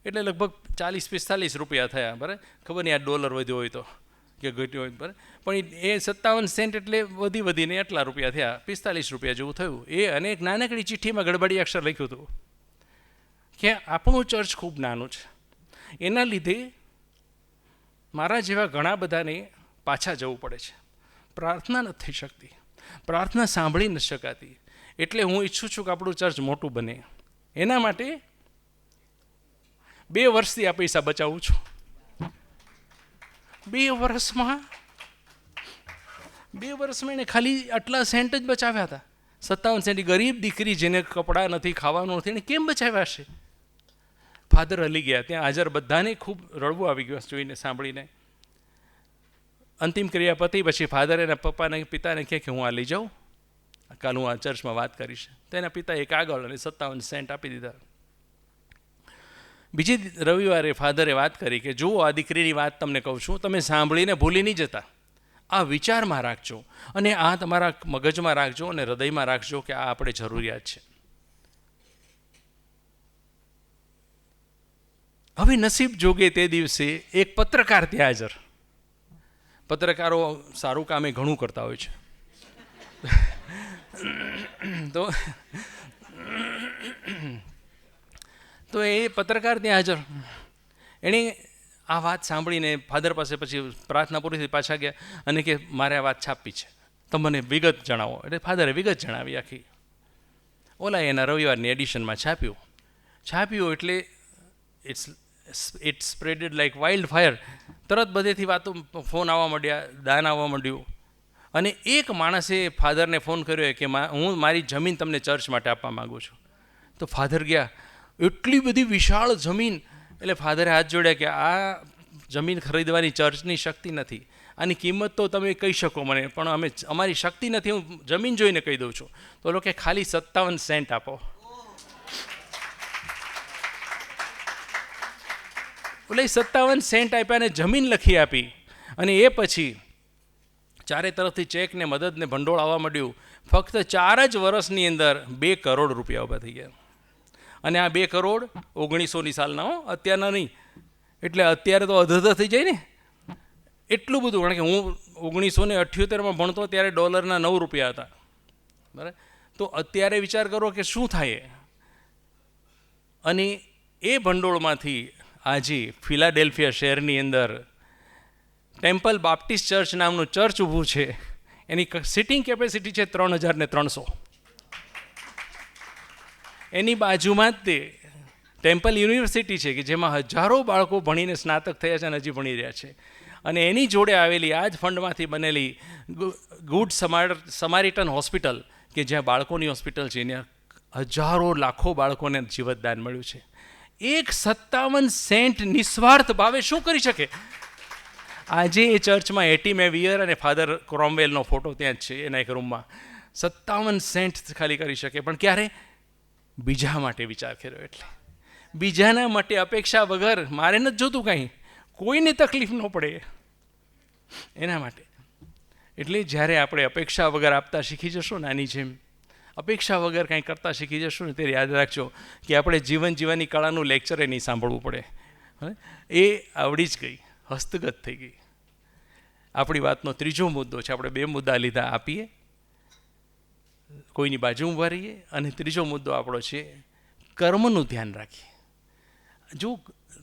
એટલે લગભગ 40-45 રૂપિયા થયા. બરાબર, ખબર નહીં આ ડોલર વધ્યો હોય તો કે ઘટ્યો હોય, બરાબર, પણ એ 57 સેન્ટ એટલે વધીને એટલા રૂપિયા થયા, 45 રૂપિયા જેવું થયું. એ અને એક નાનકડી ચિઠ્ઠીમાં ગડબડી અક્ષર લખ્યું હતું કે આપણું ચર્ચ ખૂબ નાનું છે, એના લીધે મારા જેવા ઘણા બધાને પાછા જવું પડે છે, પ્રાર્થના નથી થઈ શકતી, પ્રાર્થના સાંભળી નથી શકાતી, એટલે હું ઈચ્છું છું કે આપણું ચર્ચ મોટું બને. એના માટે 2 વર્ષથી આ પૈસા બચાવું છું. 2 વર્ષમાં એને ખાલી આટલા સેન્ટ જ બચાવ્યા હતા. 57 સેન્ટ. ગરીબ દીકરી જેને કપડાં નથી, ખાવાનું નથી, એને કેમ બચાવ્યા હશે? ફાધર હલી ગયા. ત્યાં હાજર બધાને ખૂબ રડવું આવી ગયું જોઈને, સાંભળીને. અંતિમ ક્રિયા પતી પછી ફાધર એના પિતાને કહે કે હું આ લઈ જાઉં, કાલ હું આ ચર્ચમાં વાત કરીશ. તો એના પિતાએ કાગળ અને 57 સેન્ટ આપી દીધા. બીજી રવિવારે ફાધરે વાત કરી કે જુઓ, આ દીકરીની વાત તમને કહું છું, તમે સાંભળીને ભૂલી નહીં જતા, આ વિચારમાં રાખજો અને આ તમારા મગજમાં રાખજો અને હૃદયમાં રાખજો કે આ આપણે જરૂરિયાત છે. હવે નસીબ જોગે તે દિવસે એક પત્રકાર ત્યાં હાજર. પત્રકારો સારું કામ એ ઘણું કરતા હોય છે. તો એ પત્રકાર ત્યાં હાજર. એણે આ વાત સાંભળીને ફાધર પાસે પછી પ્રાર્થના પૂરી થઈ પાછા ગયા અને કે મારે આ વાત છાપવી છે, તમને વિગત જણાવો. એટલે ફાધરે વિગત જણાવી આખી. ઓલા એના રવિવારની એડિશનમાં છાપ્યું એટલે it spreaded like wild fire. તરત બધેથી વાતો, ફોન આવવા માંડ્યા, દાન આવવા માંડ્યું. અને એક માણસે ફાધરને ફોન કર્યો કે હું મારી જમીન તમને ચર્ચ માટે આપવા માગું છું. તો ફાધર ગયા, એટલી બધી વિશાળ જમીન. એટલે ફાધરે હાથ જોડ્યા કે આ જમીન ખરીદવાની ચર્ચની શક્તિ નથી, આની કિંમત તો તમે કહી શકો મને, પણ અમારી શક્તિ નથી, હું જમીન જોઈને કહી દઉં છું. તો લોકો ખાલી 57 સેન્ટ આપો. એટલે 57 સેન્ટ આપ્યા અને જમીન લખી આપી. અને એ પછી ચારે તરફથી ચેક ને મદદ ને ભંડોળ આવવા માંડ્યું. ફક્ત 4 જ વર્ષની અંદર 2 કરોડ રૂપિયા ઊભા થઈ ગયા. અને આ 2 કરોડ 1900ની સાલના, અત્યારના નહીં. એટલે અત્યારે તો અધધ થઈ જાય ને, એટલું બધું. કારણ કે હું 1978માં ભણતો ત્યારે ડોલરના 9 રૂપિયા હતા. બરાબર, તો અત્યારે વિચાર કરો કે શું થાય. અને એ ભંડોળમાંથી આજે ફિલાડેલ્ફિયા શહેરની અંદર ટેમ્પલ બાપ્ટિસ્ટ ચર્ચ નામનું ચર્ચ ઊભું છે. એની સિટિંગ કેપેસિટી છે 3300. એની બાજુમાં જ તે ટેમ્પલ યુનિવર્સિટી છે કે જેમાં હજારો બાળકો ભણીને સ્નાતક થયા છે અને હજી ભણી રહ્યા છે. અને એની જોડે આવેલી આ જ ફંડમાંથી બનેલી ગુડ સમારિટન હોસ્પિટલ કે જ્યાં બાળકોની હોસ્પિટલ છે, ત્યાં હજારો લાખો બાળકોને જીવતદાન મળ્યું છે. એક 57 સેન્ટ નિસ્વાર્થ ભાવે શું કરી શકે? આજે એ ચર્ચમાં હેટી મે વિયર અને ફાધર ક્રોમવેલનો ફોટો ત્યાં જ છે એના એક રૂમમાં. 57 સેન્ટ ખાલી કરી શકે, પણ ક્યારે? બીજા માટે વિચાર કર્યો. એટલે બીજાના માટે અપેક્ષા વગર, મારે નથી જોતું કાંઈ, કોઈને તકલીફ ન પડે. એના માટે. એટલે જ્યારે આપણે અપેક્ષા વગર આપતા શીખી જશો ને, આની જેમ અપેક્ષા વગર કંઈ કરતાં શીખી જશો ને, ત્યારે યાદ રાખજો કે આપણે જીવન જીવવાની કળાનું લેક્ચરે નહીં સાંભળવું પડે. એ આવડી જ ગઈ, હસ્તગત થઈ ગઈ. આપણી વાતનો ત્રીજો મુદ્દો છે, આપણે 2 મુદ્દા લીધા, આપીએ, કોઈની બાજુ ઊભા રહીએ, અને ત્રીજો મુદ્દો આપણો છે કર્મનું ધ્યાન રાખીએ. જો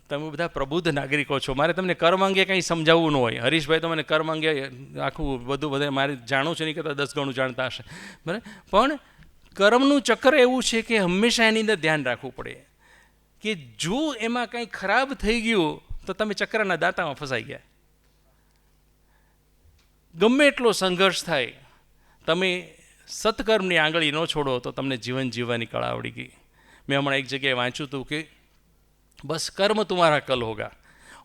તમે બધા પ્રબુદ્ધ નાગરિકો છો, મારે તમને કર્મ અંગે કંઈ સમજાવવું ન હોય. હરીશભાઈ તો મને કર્મ અંગે આખું બધું બધા મારે જાણવું છે, નહીં કરતાં 10 ગણું જાણતા હશે, બરાબર. પણ કર્મનું ચક્ર એવું છે કે હંમેશા એની અંદર ધ્યાન રાખવું પડે કે જો એમાં કંઈ ખરાબ થઈ ગયું તો તમે ચક્રના દાંતામાં ફસાઈ ગયા. ગમે એટલો સંઘર્ષ થાય, તમે સત્કર્મની આંગળી ન છોડો તો તમને જીવન જીવવાની કળા આવડી ગઈ. મેં હમણાં એક જગ્યાએ વાંચ્યું હતું કે बस कर्म तुम्हारा कल होगा,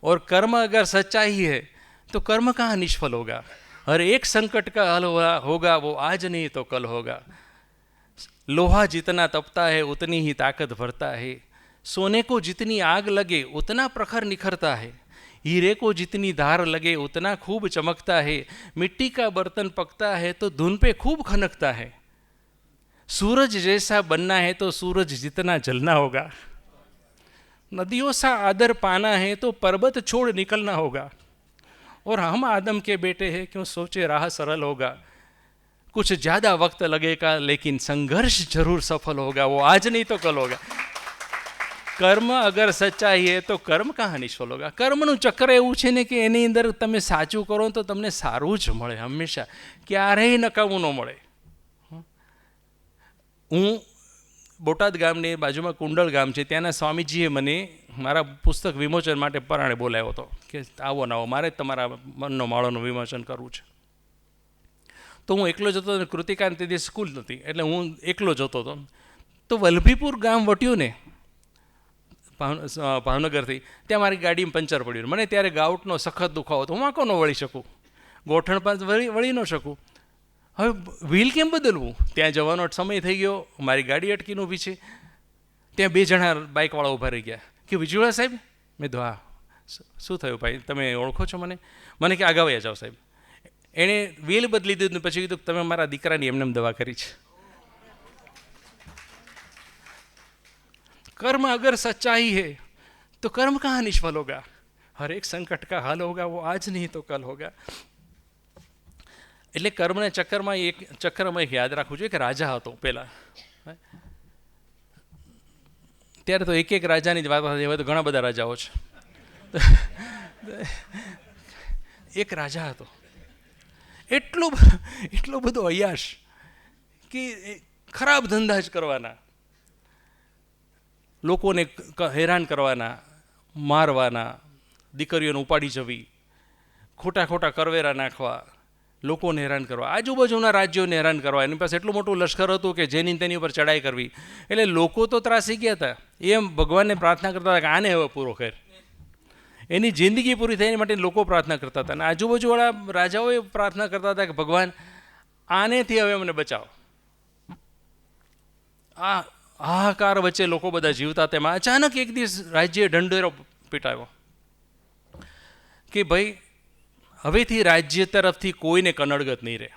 और कर्म अगर सच्चाई है तो कर्म कहाँ निष्फल होगा. हर एक संकट का हल होगा वो आज नहीं तो कल होगा. लोहा जितना तपता है उतनी ही ताकत भरता है. सोने को जितनी आग लगे उतना प्रखर निखरता है. हीरे को जितनी धार लगे उतना खूब चमकता है. मिट्टी का बर्तन पकता है तो धुन पे खूब खनकता है. सूरज जैसा बनना है तो सूरज जितना जलना होगा. नदियों सा आदर पाना है तो पर्वत छोड़ निकलना होगा. और हम आदम के बेटे हैं, क्यों सोचे राह सरल होगा. कुछ ज़्यादा वक्त लगेगा लेकिन संघर्ष जरूर सफल होगा. वो आज नहीं तो कल होगा. કર્મ અગર સચ્ચાઈ હે તો કર્મ કહાં નિષ્ફળ હોગા. કર્મનું ચક્ર એવું છે ને કે એની અંદર તમે સાચું કરો તો તમને સારું જ મળે હંમેશા, ક્યારેય નકામું ન મળે. હું બોટાદ ગામની બાજુમાં કુંડળ ગામ છે, ત્યાંના સ્વામીજીએ મને મારા પુસ્તક વિમોચન માટે પરાણે બોલાવ્યો હતો કે આવો ના આવો, મારે જ તમારા મનનો માળોનું વિમોચન કરવું છે. તો હું એકલો જતો હતો, કૃતિકાને તે દિવસ સ્કૂલ નથી એટલે હું એકલો જતો હતો. તો વલભીપુર ગામ વટ્યું ને ભાવનગરથી, ત્યાં મારી ગાડીમાં પંચર પડ્યું. મને ત્યારે ગાઉટનો સખત દુખાવો હતો, હું આંખો ન વળી શકું, ગોઠણ પણ વળી ન શકું. હવે વ્હીલ કેમ બદલવું? ત્યાં જવાનો સમય થઈ ગયો, મારી ગાડી અટકીને ઊભી છે. ત્યાં 2 જણા બાઇકવાળા ઊભા રહી ગયા કે વિજુળા સાહેબ. મેં તો હા. શું થયું ભાઈ, તમે ઓળખો છો મને? મને કે આગળ જાઓ સાહેબ. એણે વ્હીલ બદલી દીધું, પછી કીધું તમે મારા દીકરાની એમને દવા કરી છે. कर्म अगर सच्चाई है तो कर्म कहाँ निष्फल होगा. हर एक संकट का हल होगा वो आज नहीं तो कल होगा. એટલે કર્મના ચક્રમાં એક યાદ રાખવું જોઈએ કે રાજા હતો પહેલાં. ત્યારે તો એક રાજાની જ વાત હતી, હવે તો ઘણા બધા રાજાઓ છે. એક રાજા હતો, એટલો બધો અયાશ કે ખરાબ ધંધા જ કરવાના, લોકોને હેરાન કરવાના, મારવાના, દીકરીઓને ઉપાડી જવી, ખોટા કરવેરા નાખવા, લોકોને હેરાન કરવા, આજુબાજુના રાજ્યોને હેરાન કરવા. એની પાસે એટલું મોટું લશ્કર હતું કે જેની તેની ઉપર ચડાઈ કરવી. એટલે લોકો તો ત્રાસી ગયા હતા. એમ ભગવાનને પ્રાર્થના કરતા હતા કે આને હવે પૂરો કર, એની જિંદગી પૂરી થાય એની માટે લોકો પ્રાર્થના કરતા હતા. અને આજુબાજુવાળા રાજાઓએ પ્રાર્થના કરતા હતા કે ભગવાન આનેથી હવે અમને બચાવો. આ હાહાકાર વચ્ચે લોકો બધા જીવતા. તેમાં અચાનક એક દિવસ રાજ્યે ઢંઢેરો પીટાયો કે ભાઈ હવેથી રાજ્ય તરફથી કોઈને કનડગત નહીં રહે.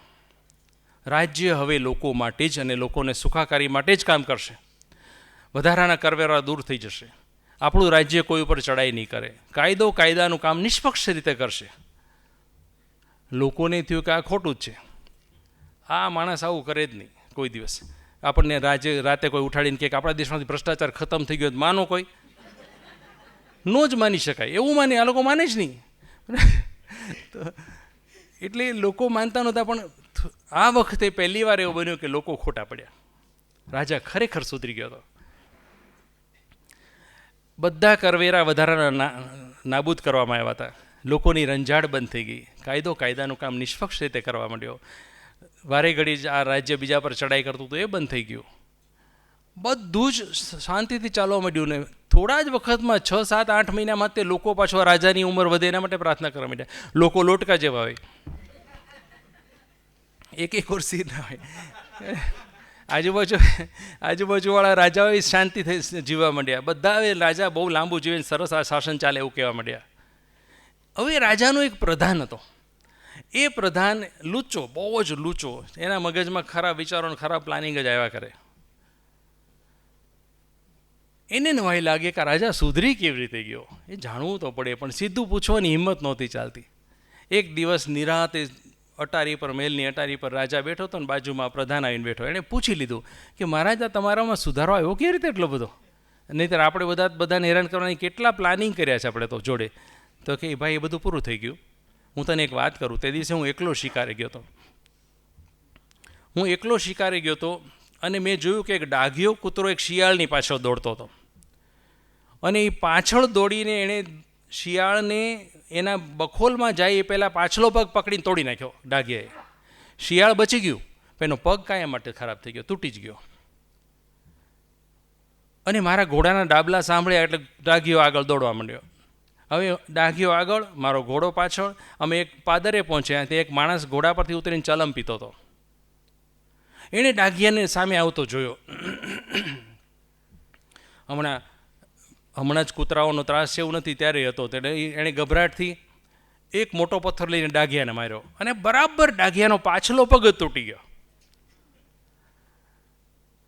રાજ્ય હવે લોકો માટે જ અને લોકોને સુખાકારી માટે જ કામ કરશે. વધારાના કરવેરા દૂર થઈ જશે. આપણું રાજ્ય કોઈ ઉપર ચડાઈ નહીં કરે. કાયદાનું કામ નિષ્પક્ષ રીતે કરશે. લોકોને થયું કે આ ખોટું જ છે, આ માણસ આવું કરે જ નહીં કોઈ દિવસ. આપણને રાતે કોઈ ઉઠાડીને કે આપણા દેશમાંથી ભ્રષ્ટાચાર ખતમ થઈ ગયો, માનો કોઈ? નો જ માની શકાય. એવું માને, આ લોકો માને જ નહીં. એટલે લોકો માનતા નહોતા. પણ આ વખતે પહેલી વાર એવું બન્યું કે લોકો ખોટા પડ્યા. રાજા ખરેખર સુધરી ગયો હતો. બધા કરવેરા વધારાના નાબૂદ કરવામાં આવ્યા હતા. લોકોની રંજાડ બંધ થઈ ગઈ. કાયદાનું કામ નિષ્પક્ષ રીતે કરવા માંડ્યો. વારે ઘડી જ આ રાજ્ય બીજા પર ચડાઈ કરતું હતું એ બંધ થઈ ગયું. બધું જ શાંતિથી ચાલવા માંડ્યું. ને થોડા જ વખતમાં 6, 7, 8 મહિનામાં તે લોકો પાછો રાજાની ઉંમર વધે એના માટે પ્રાર્થના કરવા માંડ્યા. લોકો લોટકા જેવા હોય, એક ખુરશી ના હોય. આજુબાજુવાળા રાજાઓ શાંતિથી જીવવા માંડ્યા. બધા હવે રાજા બહુ લાંબુ જીવીને સરસ આ શાસન ચાલે એવું કહેવા માંડ્યા. હવે રાજાનો એક પ્રધાન હતો. એ પ્રધાન લૂચો, બહુ જ લૂચો, એના મગજમાં ખરાબ વિચારો ને ખરાબ પ્લાનિંગ જ આવ્યા કરે. એને નવાઈ લાગે કે રાજા સુધરી કેવી રીતે ગયો, એ જાણવું તો પડે, પણ સીધું પૂછવાની હિંમત નહોતી ચાલતી. એક દિવસ નિરાતે અટારી પર, મહેલની અટારી પર રાજા બેઠો હતો ને બાજુમાં પ્રધાન આવીને બેઠો. એણે પૂછી લીધું કે મહારાજા તમારામાં સુધારો આવ્યો કેવી રીતે એટલો બધો? નહીંતર આપણે બધાને હેરાન કરવાની કેટલા પ્લાનિંગ કર્યા છે આપણે તો જોડે. તો કે ભાઈ એ બધું પૂરું થઈ ગયું. હું તને એક વાત કરું, તે દિવસે હું એકલો શિકારે ગયો હતો. અને મેં જોયું કે એક ડાઘિયો કૂતરો એક શિયાળની પાછળ દોડતો હતો, અને એ પાછળ દોડીને એણે શિયાળને એના બખોલમાં જાય એ પહેલાં પાછલો પગ પકડીને તોડી નાખ્યો ડાઘિયાએ. શિયાળ બચી ગયું, પણ એનો પગ કાયમ માટે ખરાબ થઈ ગયો, તૂટી જ ગયો. અને મારા ઘોડાના ડાબલા સાંભળ્યા એટલે ડાઘિયો આગળ દોડવા માંડ્યો. હવે ડાઘિયો આગળ, મારો ઘોડો પાછળ. અમે એક પાદરે પહોંચ્યા, તે એક માણસ ઘોડા પરથી ઉતરીને ચલમ પીતો હતો. એણે ડાઘિયાને સામે આવતો જોયો. હમણાં જ કૂતરાઓનો ત્રાસ છે એવું નથી ત્યારે હતો. એટલે એણે ગભરાટથી એક મોટો પથ્થર લઈને ડાઘિયાને માર્યો, અને બરાબર ડાઘિયાનો પાછલો પગ જ તૂટી ગયો.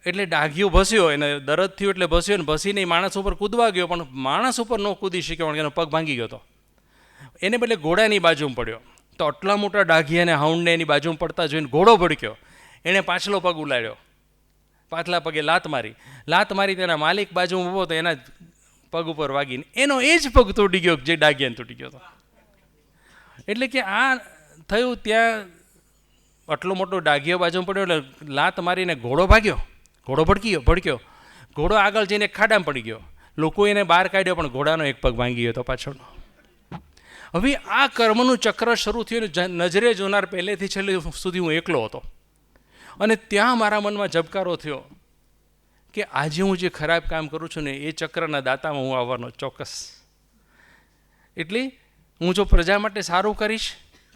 એટલે ડાઘિયો ભસ્યો, એને દરદ થયું એટલે ભસ્યો, ને ભસીને માણસ ઉપર કૂદવા ગયો, પણ માણસ ઉપર ન કૂદી શક્યો, કારણ કે એનો પગ ભાંગી ગયો હતો. એને બદલે ઘોડાની બાજુમાં પડ્યો. તો આટલા મોટા ડાઘિયાને, હાઉન્ડને એની બાજુમાં પડતા જોઈને ઘોડો ભડક્યો. એણે પાછલો પગ ઉલાડ્યો, પાછલા પગે લાત મારી તેના માલિક બાજુમાં ઊભો તો એના પગ ઉપર વાગીને એનો એ જ પગ તૂટી ગયો જે ડાઘિયાને તૂટી ગયો હતો. એટલે કે આ થયું ત્યાં આટલો મોટો ડાઘિયો બાજુમાં પડ્યો એટલે લાત મારીને ઘોડો ભાગ્યો, ઘોડો ભડક્યો. ઘોડો આગળ જઈને ખાડામાં પડી ગયો. લોકો એને બહાર કાઢ્યો, પણ ઘોડાનો એક પગ ભાંગી ગયો હતો પાછળનો. હવે આ કર્મનું ચક્ર શરૂ થયું. નજરે જોનાર પહેલેથી છેલ્લે સુધી હું એકલો હતો, અને ત્યાં મારા મનમાં ઝબકારો થયો કે આજે હું જે ખરાબ કામ કરું છું ને એ ચક્રના દાતામાં હું આવવાનો ચોક્કસ. એટલે હું જો પ્રજા માટે સારું કરીશ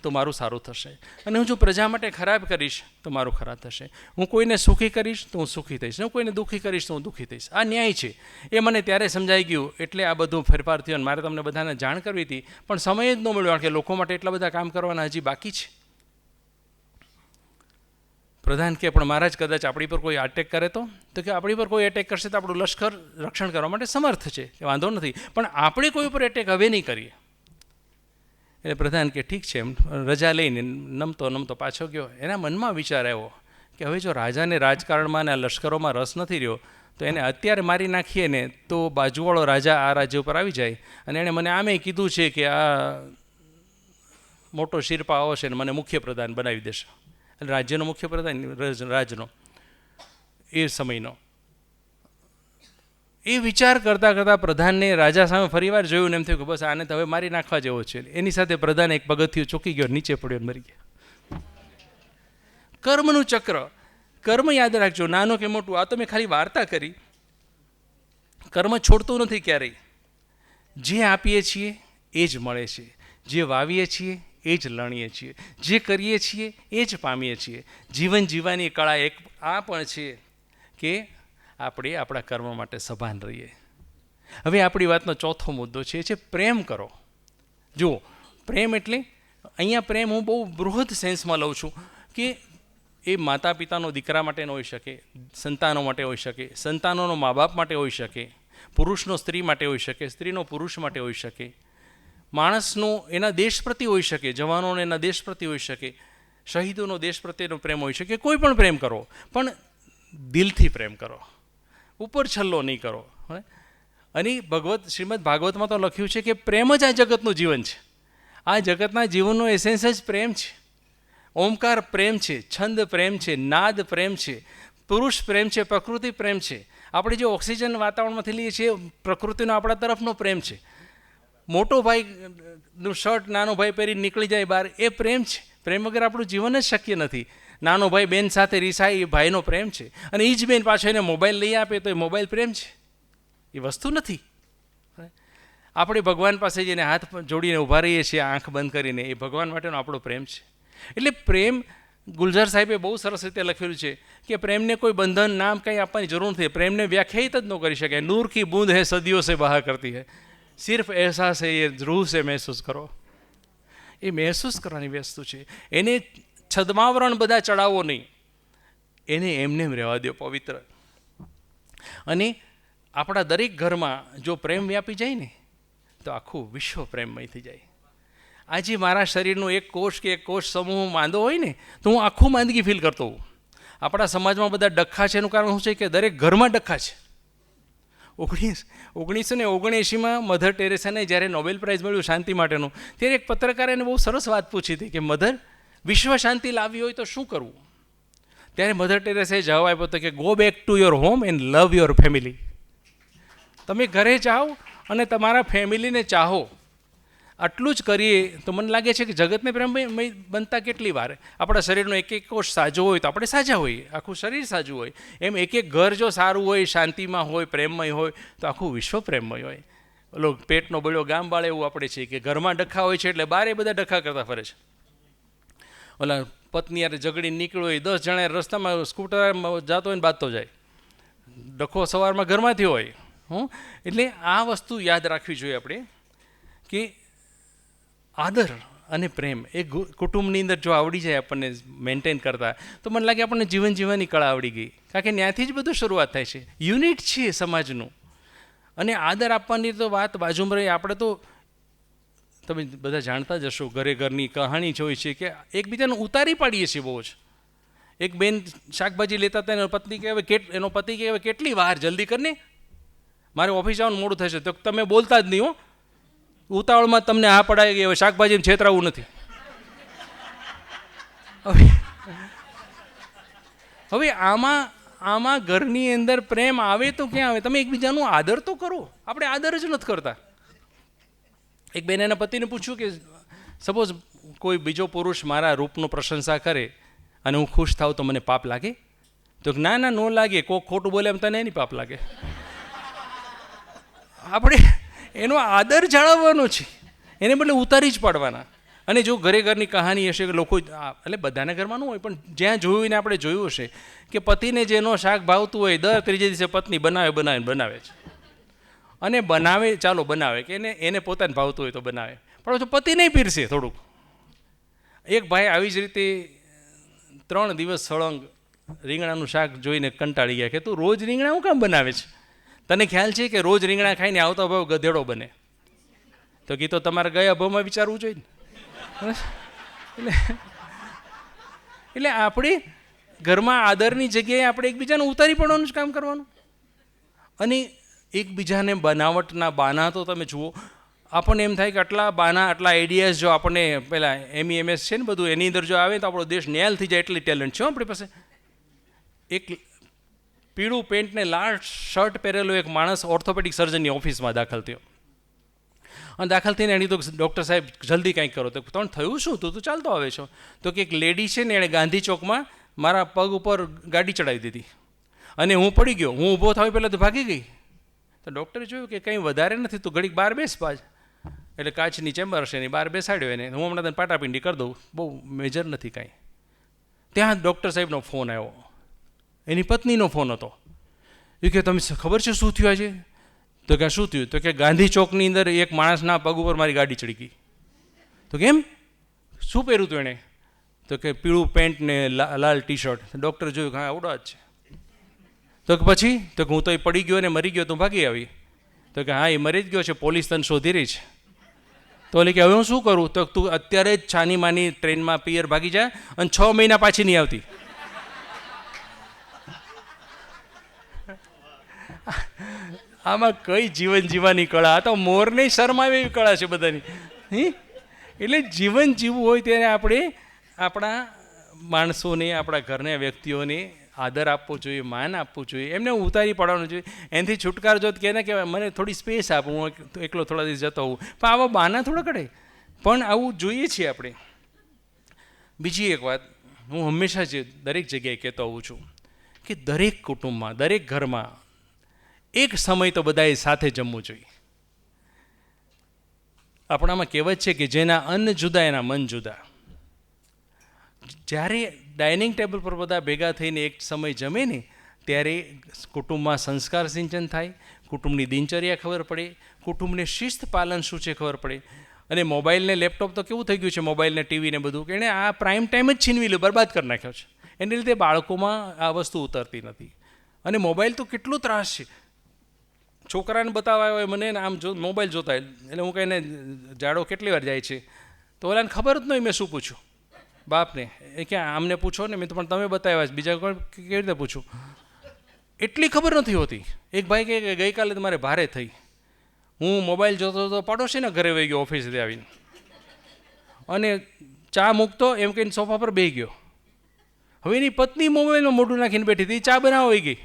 તો મારું સારું થશે, અને હું જો પ્રજા માટે ખરાબ કરીશ તો મારું ખરાબ થશે. હું કોઈને સુખી કરીશ તો હું સુખી થઈશ, હું કોઈને દુઃખી કરીશ તો હું દુઃખી થઈશ. આ ન્યાય છે. એ મને ત્યારે સમજાઈ ગયું. એટલે આ બધું ફેરફાર થયો, અને મારે તમને બધાને જાણ કરવી હતી, પણ સમય જ ન મળ્યો, કારણ કે લોકો માટે એટલા બધા કામ કરવાના હજી બાકી છે. પ્રધાન કે પણ મહારાજ કદાચ આપણી પર કોઈ અટેક કરે તો કે આપણી પર કોઈ એટેક કરશે તો આપણું લશ્કર રક્ષણ કરવા માટે સમર્થ છે, કે વાંધો નથી, પણ આપણે કોઈ ઉપર એટેક હવે નહીં કરીએ. એટલે પ્રધાન કે ઠીક છે. એમ રજા લઈને નમતો પાછો ગયો. એના મનમાં વિચાર આવ્યો કે હવે જો રાજાને રાજકારણમાં અને લશ્કરોમાં રસ નથી રહ્યો તો એને અત્યારે મારી નાખીએ ને તો બાજુવાળો રાજા આ રાજ્ય ઉપર આવી જાય, અને એણે મને આમે કીધું છે કે આ મોટો શિરપા આવશે ને મને મુખ્ય પ્રધાન બનાવી દેશે. રાજ્યનો મુખ્ય પ્રધાન, રાજનો એ સમયનો. એ વિચાર કરતાં કરતાં પ્રધાનને રાજા સામે ફરીવાર જોયું ને એમ થયું કે બસ આને તો હવે મારી નાખવા જેવો છે. એની સાથે પ્રધાન એક પગથિયું ચૂકી ગયો, નીચે પડ્યો, મરી ગયો. કર્મનું ચક્ર. કર્મ યાદ રાખજો, નાનો કે મોટું. આ તો મેં ખાલી વાર્તા કરી. કર્મ છોડતું નથી ક્યારેય. જે આપીએ છીએ એ જ મળે છે, જે વાવીએ છીએ એ જ લણીએ છીએ, જે કરીએ છીએ એ જ પામીએ છીએ. જીવન જીવવાની કળા એક આ પણ છે કે આપણે આપણા કર્મ માટે સભાન રહીએ. હવે આપણી વાતનો ચોથો મુદ્દો છે એ છે પ્રેમ કરો. જુઓ, પ્રેમ એટલે અહીંયા પ્રેમ હું બહુ બૃહદ સેન્સમાં લઉં છું કે એ માતા પિતાનો દીકરા માટે હોઈ શકે, સંતાનો માટે હોઈ શકે, સંતાનોનો મા બાપ માટે હોઈ શકે, પુરુષનો સ્ત્રી માટે હોઈ શકે, સ્ત્રીનો પુરુષ માટે હોઈ શકે, માણસનો એના દેશ પ્રત્યે હોઈ શકે, જવાનોનો એના દેશ પ્રત્યે હોઈ શકે, શહીદોનો દેશ પ્રત્યેનો પ્રેમ હોઈ શકે. કોઈ પણ પ્રેમ કરો, પણ દિલથી પ્રેમ કરો, ઉપર છલ્લો નહીં કરો. અને શ્રીમદ ભાગવતમાં તો લખ્યું છે કે પ્રેમ જ આ જગતનું જીવન છે. આ જગતના જીવનનો એસેન્સ જ પ્રેમ છે. ઓમકાર પ્રેમ છે, છંદ પ્રેમ છે, નાદ પ્રેમ છે, પુરુષ પ્રેમ છે, પ્રકૃતિ પ્રેમ છે. આપણે જે ઓક્સિજન વાતાવરણમાંથી લઈએ છીએ પ્રકૃતિનો આપણા તરફનો પ્રેમ છે. મોટો ભાઈનું શર્ટ નાનો ભાઈ પહેરીને નીકળી જાય બહાર, એ પ્રેમ છે. પ્રેમ વગર આપણું જીવન જ શક્ય નથી. નાનો ભાઈ બેન સાથે રીસાય, એ ભાઈનો પ્રેમ છે. અને એ જ બેન પાછો એને મોબાઈલ લઈ આપે તો એ મોબાઈલ પ્રેમ છે, એ વસ્તુ નથી. આપણે ભગવાન પાસે જઈને હાથ જોડીને ઊભા રહીએ છીએ આંખ બંધ કરીને, એ ભગવાન માટેનો આપણો પ્રેમ છે. એટલે પ્રેમ, ગુલઝાર સાહેબે બહુ સરસ રીતે લખેલું છે કે પ્રેમને કોઈ બંધન નામ કંઈ આપવાની જરૂર નથી. પ્રેમને વ્યાખ્યાયિત જ ન કરી શકાય. નૂર કી બૂંદ હૈ સદીઓ સે બહા કરતી હૈ, સિર્ફ અહેસાસ હૈ યે રૂહ સે મહેસૂસ કરો. એ મહેસૂસ કરવાની વસ્તુ છે. એને છદ્માવરણ બધા ચડાવો નહીં, એને એમને રહેવા દો પવિત્ર. અને આપણા દરેક ઘરમાં જો પ્રેમ વ્યાપી જાય ને તો આખું વિશ્વ પ્રેમમય થઈ જાય. આજે મારા શરીરનું એક કોષ કે એક કોષ સમૂહ માંદો હોય ને તો હું આખું માંદગી ફીલ કરતો હોઉં. આપણા સમાજમાં બધા ડખ્ખા છે, એનું કારણ શું છે કે દરેક ઘરમાં ડખ્ખા છે. 1979માં મધર ટેરેસાને જ્યારે નોબેલ પ્રાઇઝ મળ્યું શાંતિ માટેનું, ત્યારે એક પત્રકારે એને બહુ સરસ વાત પૂછી હતી કે મધર, વિશ્વ શાંતિ લાવવી હોય તો શું કરવું? ત્યારે મધર ટેરેસાએ જવાબ આપ્યો હતો કે go back to your home and love your family. તમે ઘરે જાઓ અને તમારા ફેમિલીને ચાહો. આટલું જ કરીએ તો મને લાગે છે કે જગતને પ્રેમમય બનતા કેટલી વાર. આપણા શરીરનો એક એક કોષ સાજો હોય તો આપણે સાજા હોઈએ, આખું શરીર સાજું હોય. એમ એક એક ઘર જો સારું હોય, શાંતિમાં હોય, પ્રેમમય હોય તો આખું વિશ્વ પ્રેમમય હોય. ઓલો પેટનો બળ્યો ગામ બાળે એવું આપણે છીએ કે ઘરમાં ડખા હોય છે એટલે બારે બધા ડખા કરતા ફરે છે. ઓલા પત્ની યારે ઝઘડીને નીકળ્યો હોય, 10 જણા રસ્તામાં સ્કૂટર જતો હોય ને બાંધતો જાય. ડખો સવારમાં ઘરમાંથી હોય. એટલે આ વસ્તુ યાદ રાખવી જોઈએ આપણે કે આદર અને પ્રેમ એ કુટુંબની અંદર જો આવડી જાય આપણને મેન્ટેન કરતા, તો મને લાગે આપણને જીવન જીવવાની કળા આવડી ગઈ. કારણ કે ત્યાંથી જ બધું શરૂઆત થાય છે. યુનિટ છે સમાજનું. અને આદર આપવાની તો વાત બાજુમાં રહી. આપણે તો તમે બધા જાણતા જ હશો, ઘરે ઘરની કહાણી જોઈ છે કે એકબીજાને ઉતારી પાડીએ છીએ બહુ જ. એક બેન શાકભાજી લેતા હતા, એનો પતિ કહેવાય કેટલી વાર જલ્દી કરીને, મારે ઓફિસ જવાનું મોડું થશે. તો તમે બોલતા જ નહીં હો, ઉતાવળમાં તમને આ પડાય ગઈ, હવે શાકભાજીને છેતરાવું નથી. હવે આમાં ઘરની અંદર પ્રેમ આવે તો ક્યાં આવે? તમે એકબીજાનું આદર તો કરો. આપણે આદર જ નથી કરતા. એક બેન એના પતિને પૂછ્યું કે સપોઝ કોઈ બીજો પુરુષ મારા રૂપનો પ્રશંસા કરે અને હું ખુશ થાઉં તો મને પાપ લાગે? તો ના ના, નો લાગે. કોક ખોટું બોલે એમ તને એની પાપ લાગે. આપણે એનો આદર જાળવવાનો છે, એને બદલે ઉતારી જ પાડવાના. અને જો ઘરે ઘરની કહાની હશે કે લોકો, એટલે બધાના ઘરમાં ન હોય પણ જ્યાં જોયું ને આપણે જોયું હશે કે પતિને જેનો શાક ભાવતું હોય દર ત્રીજે દિવસે પત્ની બનાવે છે. અને બનાવે, ચાલો બનાવે કે એને પોતાને ભાવતું હોય તો બનાવે, પણ જો પતિ નહીં પીરસે થોડુંક. એક ભાઈ આવી જ રીતે 3 દિવસ સળંગ રીંગણાનું શાક જોઈને કંટાળી ગયા કે તું રોજ રીંગણા હું કામ બનાવે છે? તને ખ્યાલ છે કે રોજ રીંગણા ખાઈને આવતો ભાવ ગધેડો બને? તો કીધો તમારે ગયા ભાવમાં વિચારવું જોઈએ ને. એટલે આપણે ઘરમાં આદરની જગ્યાએ આપણે એકબીજાને ઉતારી પડવાનું જ કામ કરવાનું. અને એકબીજાને બનાવટના બાના તો તમે જુઓ, આપણને એમ થાય કે આટલા બાના, આટલા આઈડિયાઝ જો આપણને પેલા MEMS છે ને બધું, એની અંદર જો આવે તો આપણો દેશ નેલ થઈ જાય એટલી ટેલેન્ટ છે આપણી પાસે. એક પીળું પેન્ટ ને લાલ શર્ટ પહેરેલો એક માણસ ઓર્થોપેડિક સર્જનની ઓફિસમાં દાખલ થયો. અને દાખલ થઈને એની તો ડૉક્ટર સાહેબ જલ્દી કંઈક કરો. તો તમને થયું શું? તું તો ચાલતો આવે છો. તો કે એક લેડી છે ને, એણે ગાંધી ચોકમાં મારા પગ ઉપર ગાડી ચડાવી દીધી અને હું પડી ગયો. હું ઊભો થવા પહેલાં તો ભાગી ગઈ. તો ડૉક્ટરે જોયું કે કંઈ વધારે નથી, તું ઘડીક બહાર બેસ પાછ. એટલે કાચની ચેમ્બર હશે એની બહાર બેસાડ્યો એને. હું હમણાં તને પાટાપિંડી કરી દઉં, બહુ મેજર નથી કાંઈ. ત્યાં ડૉક્ટર સાહેબનો ફોન આવ્યો, એની પત્નીનો ફોન હતો. એ કે તમે ખબર છે શું થયું આજે? તો કે શું થયું? તો કે ગાંધી ચોકની અંદર એક માણસના પગ ઉપર મારી ગાડી ચડી ગઈ. તો કેમ? શું પહેર્યું હતું એણે? તો કે પીળું પેન્ટ ને લાલ ટી શર્ટ. ડૉક્ટરે જોયું કે હા આવડો જ છે. તો કે પછી? તો કે હું તો એ પડી ગયો ને મરી ગયો, તું ભાગી આવી. તો કે હા એ મરી જ ગયો છે, પોલીસ તને શોધી રહી છે. તો ઓલી કે હવે હું શું કરું? તો તું અત્યારે જ છાની માની ટ્રેનમાં પિયર ભાગી જા અને 6 મહિના પાછી નહીં આવતી. આમાં કઈ જીવન જીવવાની કળા? આ તો મોરને શરમાવે એવી કળા છે બધાની. એટલે જીવન જીવવું હોય ત્યારે આપણે આપણા માણસોને, આપણા ઘરના વ્યક્તિઓને આદર આપવો જોઈએ, માન આપવું જોઈએ, એમને ઉતારી પાડવાનું જોઈએ. એનાથી છુટકારો જો કે ને કહેવાય મને થોડી સ્પેસ આપો, હું એકલો થોડા દિવસ જતો હોઉં. પણ આવા બહાના થોડા કઢે, પણ આવું જોઈએ છીએ આપણે. બીજી એક વાત હું હંમેશા જ દરેક જગ્યાએ કહેતો હોઉં છું કે દરેક કુટુંબમાં, દરેક ઘરમાં એક સમય તો બધાએ સાથે જમવું જોઈએ. આપણામાં કહેવત છે કે જેના અન્ન જુદા એના મન જુદા. જ્યારે ડાઇનિંગ ટેબલ પર બધા ભેગા થઈને એક સમય જમે ને ત્યારે કુટુંબમાં સંસ્કાર સિંચન થાય, કુટુંબની દિનચર્યા ખબર પડે, કુટુંબને શિસ્ત પાલન શું છે ખબર પડે. અને મોબાઈલ ને લેપટોપ તો કેવું થઈ ગયું છે, મોબાઈલ ને ટીવી ને બધું, કે એણે આ પ્રાઇમ ટાઈમ જ છીનવી લ્યો, બરબાદ કરી નાખ્યો છે. એને લીધે બાળકોમાં આ વસ્તુ ઉતરતી નથી. અને મોબાઈલ તો કેટલો ત્રાસ છે. છોકરાને બતાવવા હોય મને ને આમ જો મોબાઈલ જોતા હોય, એટલે હું કહીને જાડો કેટલી વાર જાય છે, તો ઓલાને ખબર જ નહીં મેં શું પૂછ્યું બાપને. એ કે આમને પૂછો ને, મેં તો પણ તમે બતાવ્યા છે, બીજા કોઈ કેવી રીતે પૂછું, એટલી ખબર નથી હોતી. એક ભાઈ કહે કે ગઈકાલે તમારે ભારે થઈ, હું મોબાઈલ જોતો તો પડોશીને ઘરે વહી ગયો ઓફિસથી આવીને, અને ચા મૂકતો એમ કહીને સોફા પર બેસી ગયો. હવે એની પત્ની મોબાઈલમાં મોઢું નાખીને બેઠી હતી, ચા બનાવવા હોઈ ગઈ.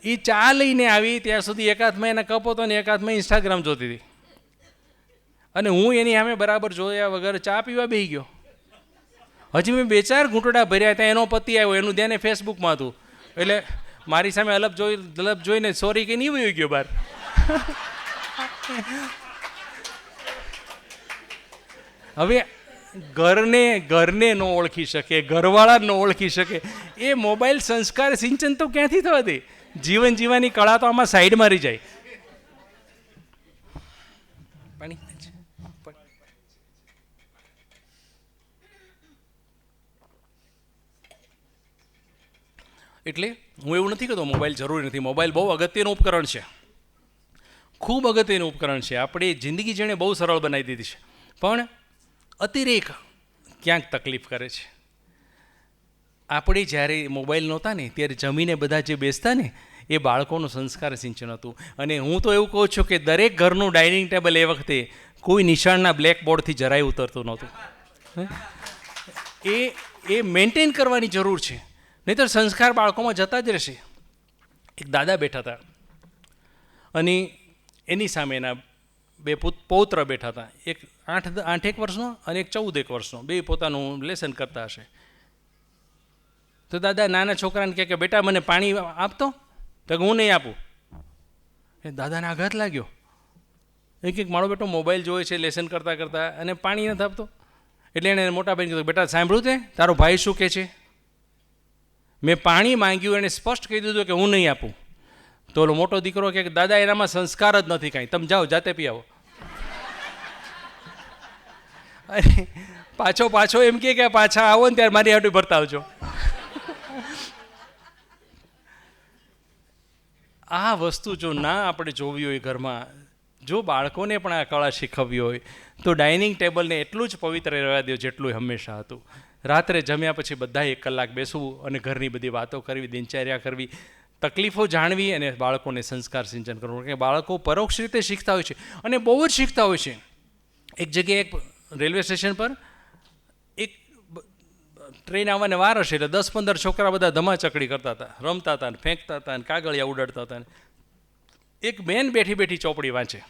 એ ચા લઈને આવી ત્યાં સુધી એક હાથમાં એના કપ હતો ને એક હાથમાં ઇન્સ્ટાગ્રામ જોતી હતી, અને હું એની સામે બરાબર જોયા વગર ચા પીવા બેસી ગયો. હજી મેં 2-4 ઘૂંટડા ભર્યા, ત્યાં એનો પતિ આવ્યો, એનું ધ્યાન ફેસબુકમાં હતું, એટલે મારી સામે અલબ જોઈને સોરી કે નહીં વહી ગયો બહાર. હવે ઘરને ન ઓળખી શકે, ઘરવાળા ન ઓળખી શકે, એ મોબાઈલ સંસ્કાર સિંચન તો ક્યાંથી થવા દે? જીવન જીવવાની કળા તો આમાં સાઈડમાં રહી જાય. પાણી એટલે હું એવું નથી કહેતો મોબાઈલ જરૂરી નથી. મોબાઈલ બહુ અગત્યનું ઉપકરણ છે, ખૂબ અગત્યનું ઉપકરણ છે. આપણી જિંદગી જેણે બહુ સરળ બનાવી દીધી છે, પણ અતિરેક ક્યાંક તકલીફ કરે છે. આપણે જ્યારે મોબાઈલ નહોતા ને ત્યારે જમીને બધા જે બેસતા ને એ બાળકોનું સંસ્કાર સિંચન હતું. અને હું તો એવું કહું છું કે દરેક ઘરનું ડાઇનિંગ ટેબલ એ વખતે કોઈ નિશાળના બ્લેકબોર્ડથી જરાય ઉતરતું નહોતું. એ મેન્ટેન કરવાની જરૂર છે, નહીંતર સંસ્કાર બાળકોમાં જતા જ રહેશે. એક દાદા બેઠા હતા અને એની સામે એના 2 પૌત્ર બેઠા હતા, એક 8 વર્ષનો અને એક 14 વર્ષનો, 2 પોતાનું લેસન કરતા હશે. તો દાદા નાના છોકરાને કહે કે બેટા મને પાણી આપતો, તો હું નહીં આપું. એ દાદાને આઘાત લાગ્યો. એક મારો બેટો મોબાઈલ જોવે છે લેસન કરતાં કરતાં અને પાણી નથી આપતો. એટલે એણે મોટા ભાઈને કીધું બેટા સાંભળ્યું તે તારો ભાઈ શું કહે છે? મેં પાણી માંગ્યું, એણે સ્પષ્ટ કહી દીધું કે હું નહીં આપું. તો ઓલો મોટો દીકરો કહે કે દાદા એનામાં સંસ્કાર જ નથી કાંઈ, તમે જાઓ જાતે પી આવો. અરે પાછો એમ કે પાછા આવો ને ત્યારે મારી હાટું ભરતા આવજો. આ વસ્તુ જો ના આપણે જોવી હોય ઘરમાં, જો બાળકોને પણ આ કળા શીખવવી હોય તો ડાઇનિંગ ટેબલને એટલું જ પવિત્ર રહેવા દો જેટલું હંમેશા હતું. રાત્રે જમ્યા પછી બધા 1 કલાક બેસવું અને ઘરની બધી વાતો કરવી, દિનચર્યા કરવી, તકલીફો જાણવી અને બાળકોને સંસ્કાર સિંચન કરવું. કે બાળકો પરોક્ષ રીતે શીખતા હોય છે અને બહુ જ શીખતા હોય છે. એક જગ્યાએ એક રેલવે સ્ટેશન પર એક ટ્રેન આવવાને વાર હશે એટલે 10-15 છોકરા બધા ધમાચકડી કરતા હતા, રમતા હતા ને ફેંકતા હતા ને કાગળિયા ઉડાડતા હતા. એક બેન બેઠી ચોપડી વાંચે,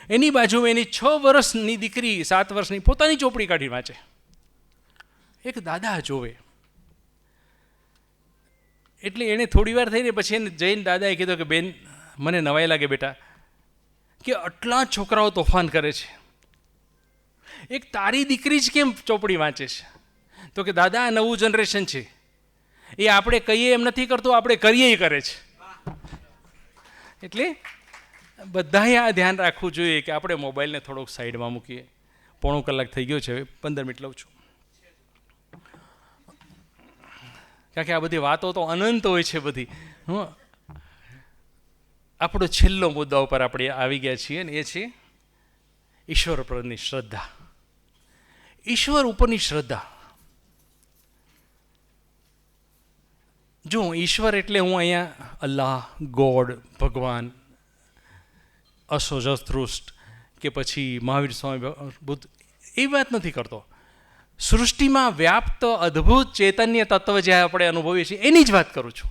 એની બાજુમાં એની 6 વર્ષની દીકરી 7 વર્ષની પોતાની ચોપડી કાઢી વાંચે. એક દાદા જોવે એટલે એણે થોડી વાર થઈને પછી એને જઈને દાદાએ કીધું કે બેન મને નવાઈ લાગે બેટા કે આટલા છોકરાઓ તોફાન કરે છે, એક તારી દીકરી જ કેમ ચોપડી વાંચે છે? તો કે દાદા આ નવું જનરેશન છે, એ આપણે કહીએ એમ નથી કરતું, આપણે કરીએ એ કરે છે. એટલે બધાએ આ ધ્યાન રાખવું જોઈએ કે આપણે મોબાઈલને થોડોક સાઈડમાં મૂકીએ. 1.5 કલાક થઈ ગયો છે, હવે 15 મિનિટ લઉં છું, કારણ કે આ બધી વાતો તો અનંત હોય છે બધી. આપણો છેલ્લો મુદ્દા ઉપર આપણે આવી ગયા છીએ ને એ છે ઈશ્વર પરની શ્રદ્ધા. ઈશ્વર ઉપરની શ્રદ્ધા. જો ઈશ્વર એટલે હું અહીંયા અલ્લાહ, ગોડ, ભગવાન, અસોજસ્ત્રુષ્ટ કે પછી મહાવીર સ્વામી, બુદ્ધ, એ વાત નથી કરતો. સૃષ્ટિમાં વ્યાપ્ત અદ્ભુત ચૈતન્ય તત્વ જે આપણે અનુભવીએ છીએ એની જ વાત કરું છું.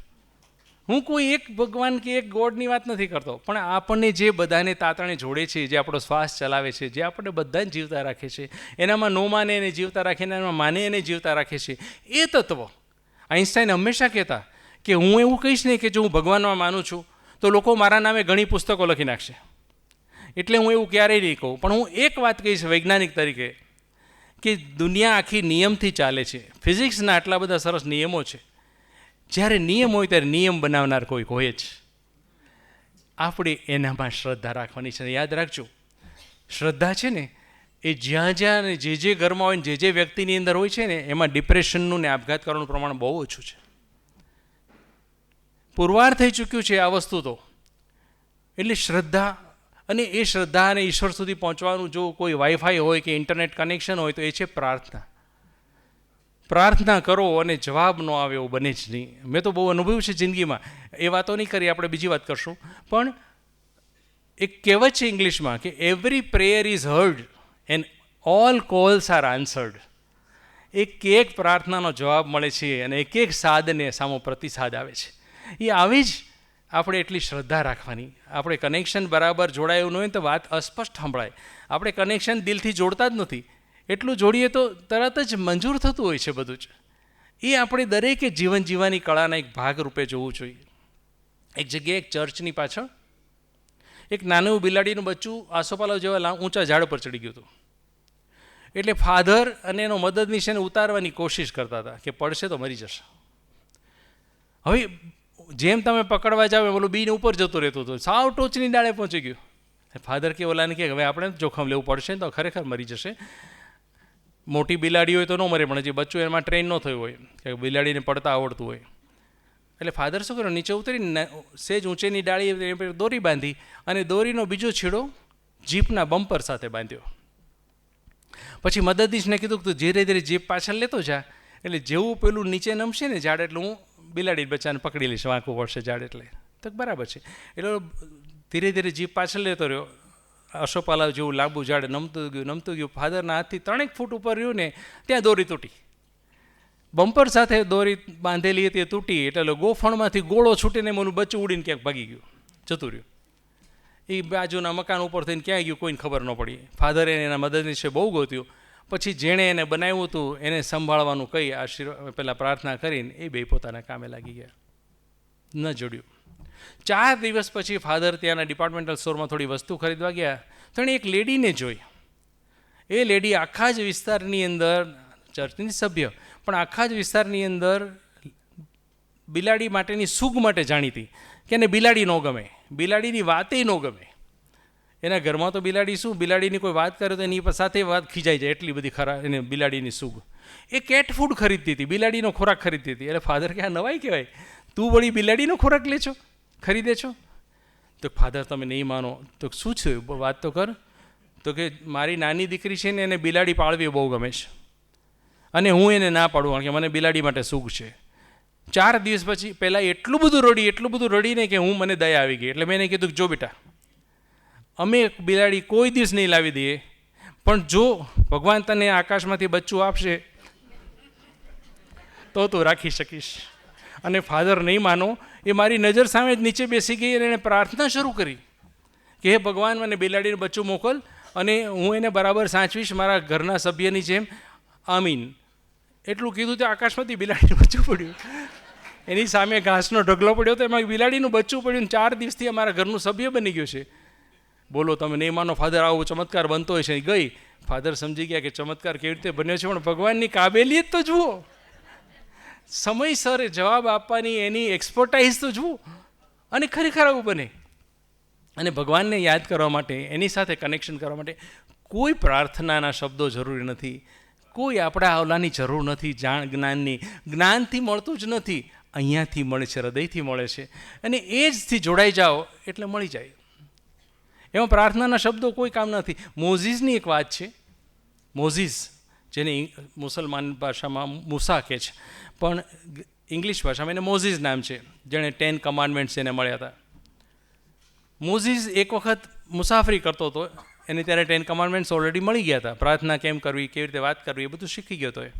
હું કોઈ એક ભગવાન કે એક ગોડની વાત નથી કરતો, પણ આપણને જે બધાને તાતણે જોડે છે, જે આપણો શ્વાસ ચલાવે છે, જે આપણે બધાને જીવતા રાખે છે, એનામાં નો માને એને જીવતા રાખે, એનામાં માને એને જીવતા રાખે છે, એ તત્વ. આઈન્સ્ટાઈન હંમેશા કહેતા કે હું એવું કહીશ નહીં કે જો હું ભગવાનમાં માનું છું તો લોકો મારા નામે ઘણી પુસ્તકો લખી નાખશે, એટલે હું એવું ક્યારેય નહીં કહું. પણ હું એક વાત કહીશ વૈજ્ઞાનિક તરીકે કે દુનિયા આખી નિયમથી ચાલે છે. ફિઝિક્સના આટલા બધા સરસ નિયમો છે. જ્યારે નિયમ હોય ત્યારે નિયમ બનાવનાર કોઈ હોય જ. આપણે એનામાં શ્રદ્ધા રાખવાની છે. યાદ રાખજો, શ્રદ્ધા છે ને એ જ્યાં જ્યાં ને જે ઘરમાં હોય ને જે વ્યક્તિની અંદર હોય છે ને એમાં ડિપ્રેશનનું ને આપઘાત કરવાનું પ્રમાણ બહુ ઓછું છે. પુરવાર થઈ ચૂક્યું છે આ વસ્તુ તો. એટલે શ્રદ્ધા, અને એ શ્રદ્ધા અને ઈશ્વર સુધી પહોંચવાનું જો કોઈ વાઈફાઈ હોય કે ઇન્ટરનેટ કનેક્શન હોય તો એ છે પ્રાર્થના. પ્રાર્થના કરો અને જવાબ ન આવે એવું બને જ નહીં. મેં તો બહુ અનુભવ્યું છે જિંદગીમાં. એ વાતો નહીં કરી, આપણે બીજી વાત કરશું. પણ એક કહેવત છે ઇંગ્લિશમાં કે every prayer is heard and all calls are answered. એક પ્રાર્થનાનો જવાબ મળે છે અને એક સાદને સામો પ્રતિસાદ આવે છે. એ આવે જ આપણે એટલી શ્રદ્ધા રાખવાની. આપણે કનેક્શન બરાબર જોડાયું ન હોય તો વાત અસ્પષ્ટ સંભળાય. આપણે કનેક્શન દિલથી જોડતા જ નથી. એટલું જોડીએ તો તરત જ મંજૂર થતું હોય છે બધું જ. એ આપણે દરેકે જીવન જીવવાની કળાના એક ભાગ રૂપે જોવું જોઈએ. એક જગ્યાએ એક ચર્ચની પાછળ એક નાનું બિલાડીનું બચ્ચું આસોપાલવ જેવા ઊંચા ઝાડ પર ચડી ગયું હતું. એટલે ફાધર અને એનો મદદનીશ એને ઉતારવાની કોશિશ કરતા હતા કે પડશે તો મરી જશે. હવે જેમ તમે પકડવા જાવ એમ ઓલું બીને ઉપર જતો રહેતો હતો, સાવ ટોચની ડાળે પહોંચી ગયું. ફાધર કે ઓલાને કે હવે આપણે જોખમ લેવું પડશે ને તો ખરેખર મરી જશે. મોટી બિલાડી હોય તો ન મરે, પણ હજી બચ્ચું એમાં ટ્રેન ન થયું હોય કે બિલાડીને પડતા આવડતું હોય. એટલે ફાધર શું કર્યું, નીચે ઉતરીને સેજ ઊંચેની ડાળી દોરી બાંધી અને દોરીનો બીજો છેડો જીપના બમ્પર સાથે બાંધ્યો. પછી મદદનીશને કીધું કે તું ધીરે ધીરે જીપ પાછળ લેતો જા, એટલે જેવું પેલું નીચે નમશે ને ઝાડ એટલે હું બિલાડી બચ્ચાને પકડી લઈશ, વાંકવું પડશે ઝાડ એટલે. તો બરાબર છે. એટલે ધીરે ધીરે જીપ પાછળ લેતો રહ્યો. અશોપાલાવ જેવું લાંબુ ઝાડ નમતું ગયું. ફાધરના હાથથી 3 ફૂટ ઉપર રહ્યું ને ત્યાં દોરી તૂટી. બમ્પર સાથે દોરી બાંધેલી હતી એ તૂટી. એટલે ગોફણમાંથી ગોળો છૂટીને એનું બચ્ચું ઉડીને ક્યાંક ભાગી ગયું, જતું રહ્યું. એ બાજુના મકાન ઉપર થઈને ક્યાં ગયું કોઈને ખબર ન પડી. ફાધરે એના મદદનીશે બહુ ગોત્યું. પછી જેણે એને બનાવ્યું હતું એને સંભાળવાનું કહી પહેલાં પ્રાર્થના કરીને એ બે પોતાના કામે લાગી ગયા. ન જોડ્યું. 4 દિવસ પછી ફાધર ત્યાંના ડિપાર્ટમેન્ટલ સ્ટોરમાં થોડી વસ્તુ ખરીદવા ગયા તો એણે એક લેડીને જોઈ. એ લેડી આખા જ વિસ્તારની અંદર, ચર્ચની સભ્ય, પણ આખા જ વિસ્તારની અંદર બિલાડી માટેની સૂગ માટે જાણીતી કે એને બિલાડી ન ગમે, બિલાડીની વાતે ન ગમે. એના ઘરમાં તો બિલાડી શું, બિલાડીની કોઈ વાત કરે તો એની સાથે વાત ખીજાઈ જાય, એટલી બધી ખરાબ એને બિલાડીની સૂગ. એ કેટ ફૂડ ખરીદતી હતી, બિલાડીનો ખોરાક ખરીદતી હતી. એટલે ફાધર કે આ નવાઈ કહેવાય, તું વળી બિલાડીનો ખોરાક લે છો, ખરીદે છો? તો ફાધર તમે નહીં માનો. તો શું છે વાત તો કર. તો કે મારી નાની દીકરી છે ને એને બિલાડી પાળવી બહુ ગમે છે અને હું એને ના પાડું કારણ કે મને બિલાડી માટે સુખ છે. 4 દિવસ પછી પહેલાં એટલું બધું રડીને કે હું મને દયા આવી ગઈ. એટલે મેં એને કીધું કે જો બેટા, અમે બિલાડી કોઈ દિવસ નહીં લાવી દઈએ, પણ જો ભગવાન તને આકાશમાંથી બચ્ચું આપશે તો તું રાખી શકીશ. અને ફાધર નહીં માનો, એ મારી નજર સામે જ નીચે બેસી ગઈ અને એણે પ્રાર્થના શરૂ કરી કે હે ભગવાન, મને બિલાડીને બચ્ચું મોકલ અને હું એને બરાબર સાચવીશ મારા ઘરના સભ્યની જેમ, આમીન. એટલું કીધું તો આકાશમાંથી બિલાડીનું બચ્ચું પડ્યું. એની સામે ઘાસનો ઢગલો પડ્યો તો એમાં બિલાડીનું બચ્ચું પડ્યું. 4 દિવસથી અમારા ઘરનું સભ્ય બની ગયું છે. બોલો તમે નહીં માનો, ફાધર આવો ચમત્કાર બનતો હોય છે. ગઈ ફાધર સમજી ગયા કે ચમત્કાર કેવી રીતે બન્યો છે, પણ ભગવાનની કાબેલિયત તો જુઓ, સમયસર જવાબ આપવાની એની એક્સપર્ટાઇઝ તો જુઓ. અને ખરેખર આવું બને. અને ભગવાનને યાદ કરવા માટે, એની સાથે કનેક્શન કરવા માટે કોઈ પ્રાર્થનાના શબ્દો જરૂરી નથી, કોઈ આપણા આવલાની જરૂર નથી. જ્ઞાનની, જ્ઞાનથી મળતું જ નથી, અહીંયાથી મળે છે, હૃદયથી મળે છે. અને એ જથી જોડાઈ જાઓ એટલે મળી જાય. એમાં પ્રાર્થનાના શબ્દો કોઈ કામ નથી. મોઝીસની એક વાત છે. મોઝીસ, જેને મુસલમાન ભાષામાં મૂસા કહે છે, પણ ઇંગ્લિશ ભાષામાં એને મોઝીસ નામ છે, જેણે 10 કમાન્ડમેન્ટ્સ એને મળ્યા હતા. મોઝીસ એક વખત મુસાફરી કરતો હતો, એને ત્યારે 10 કમાન્ડમેન્ટ્સ ઓલરેડી મળી ગયા હતા. પ્રાર્થના કેમ કરવી, કેવી રીતે વાત કરવી, એ બધું શીખી ગયો હતો એ.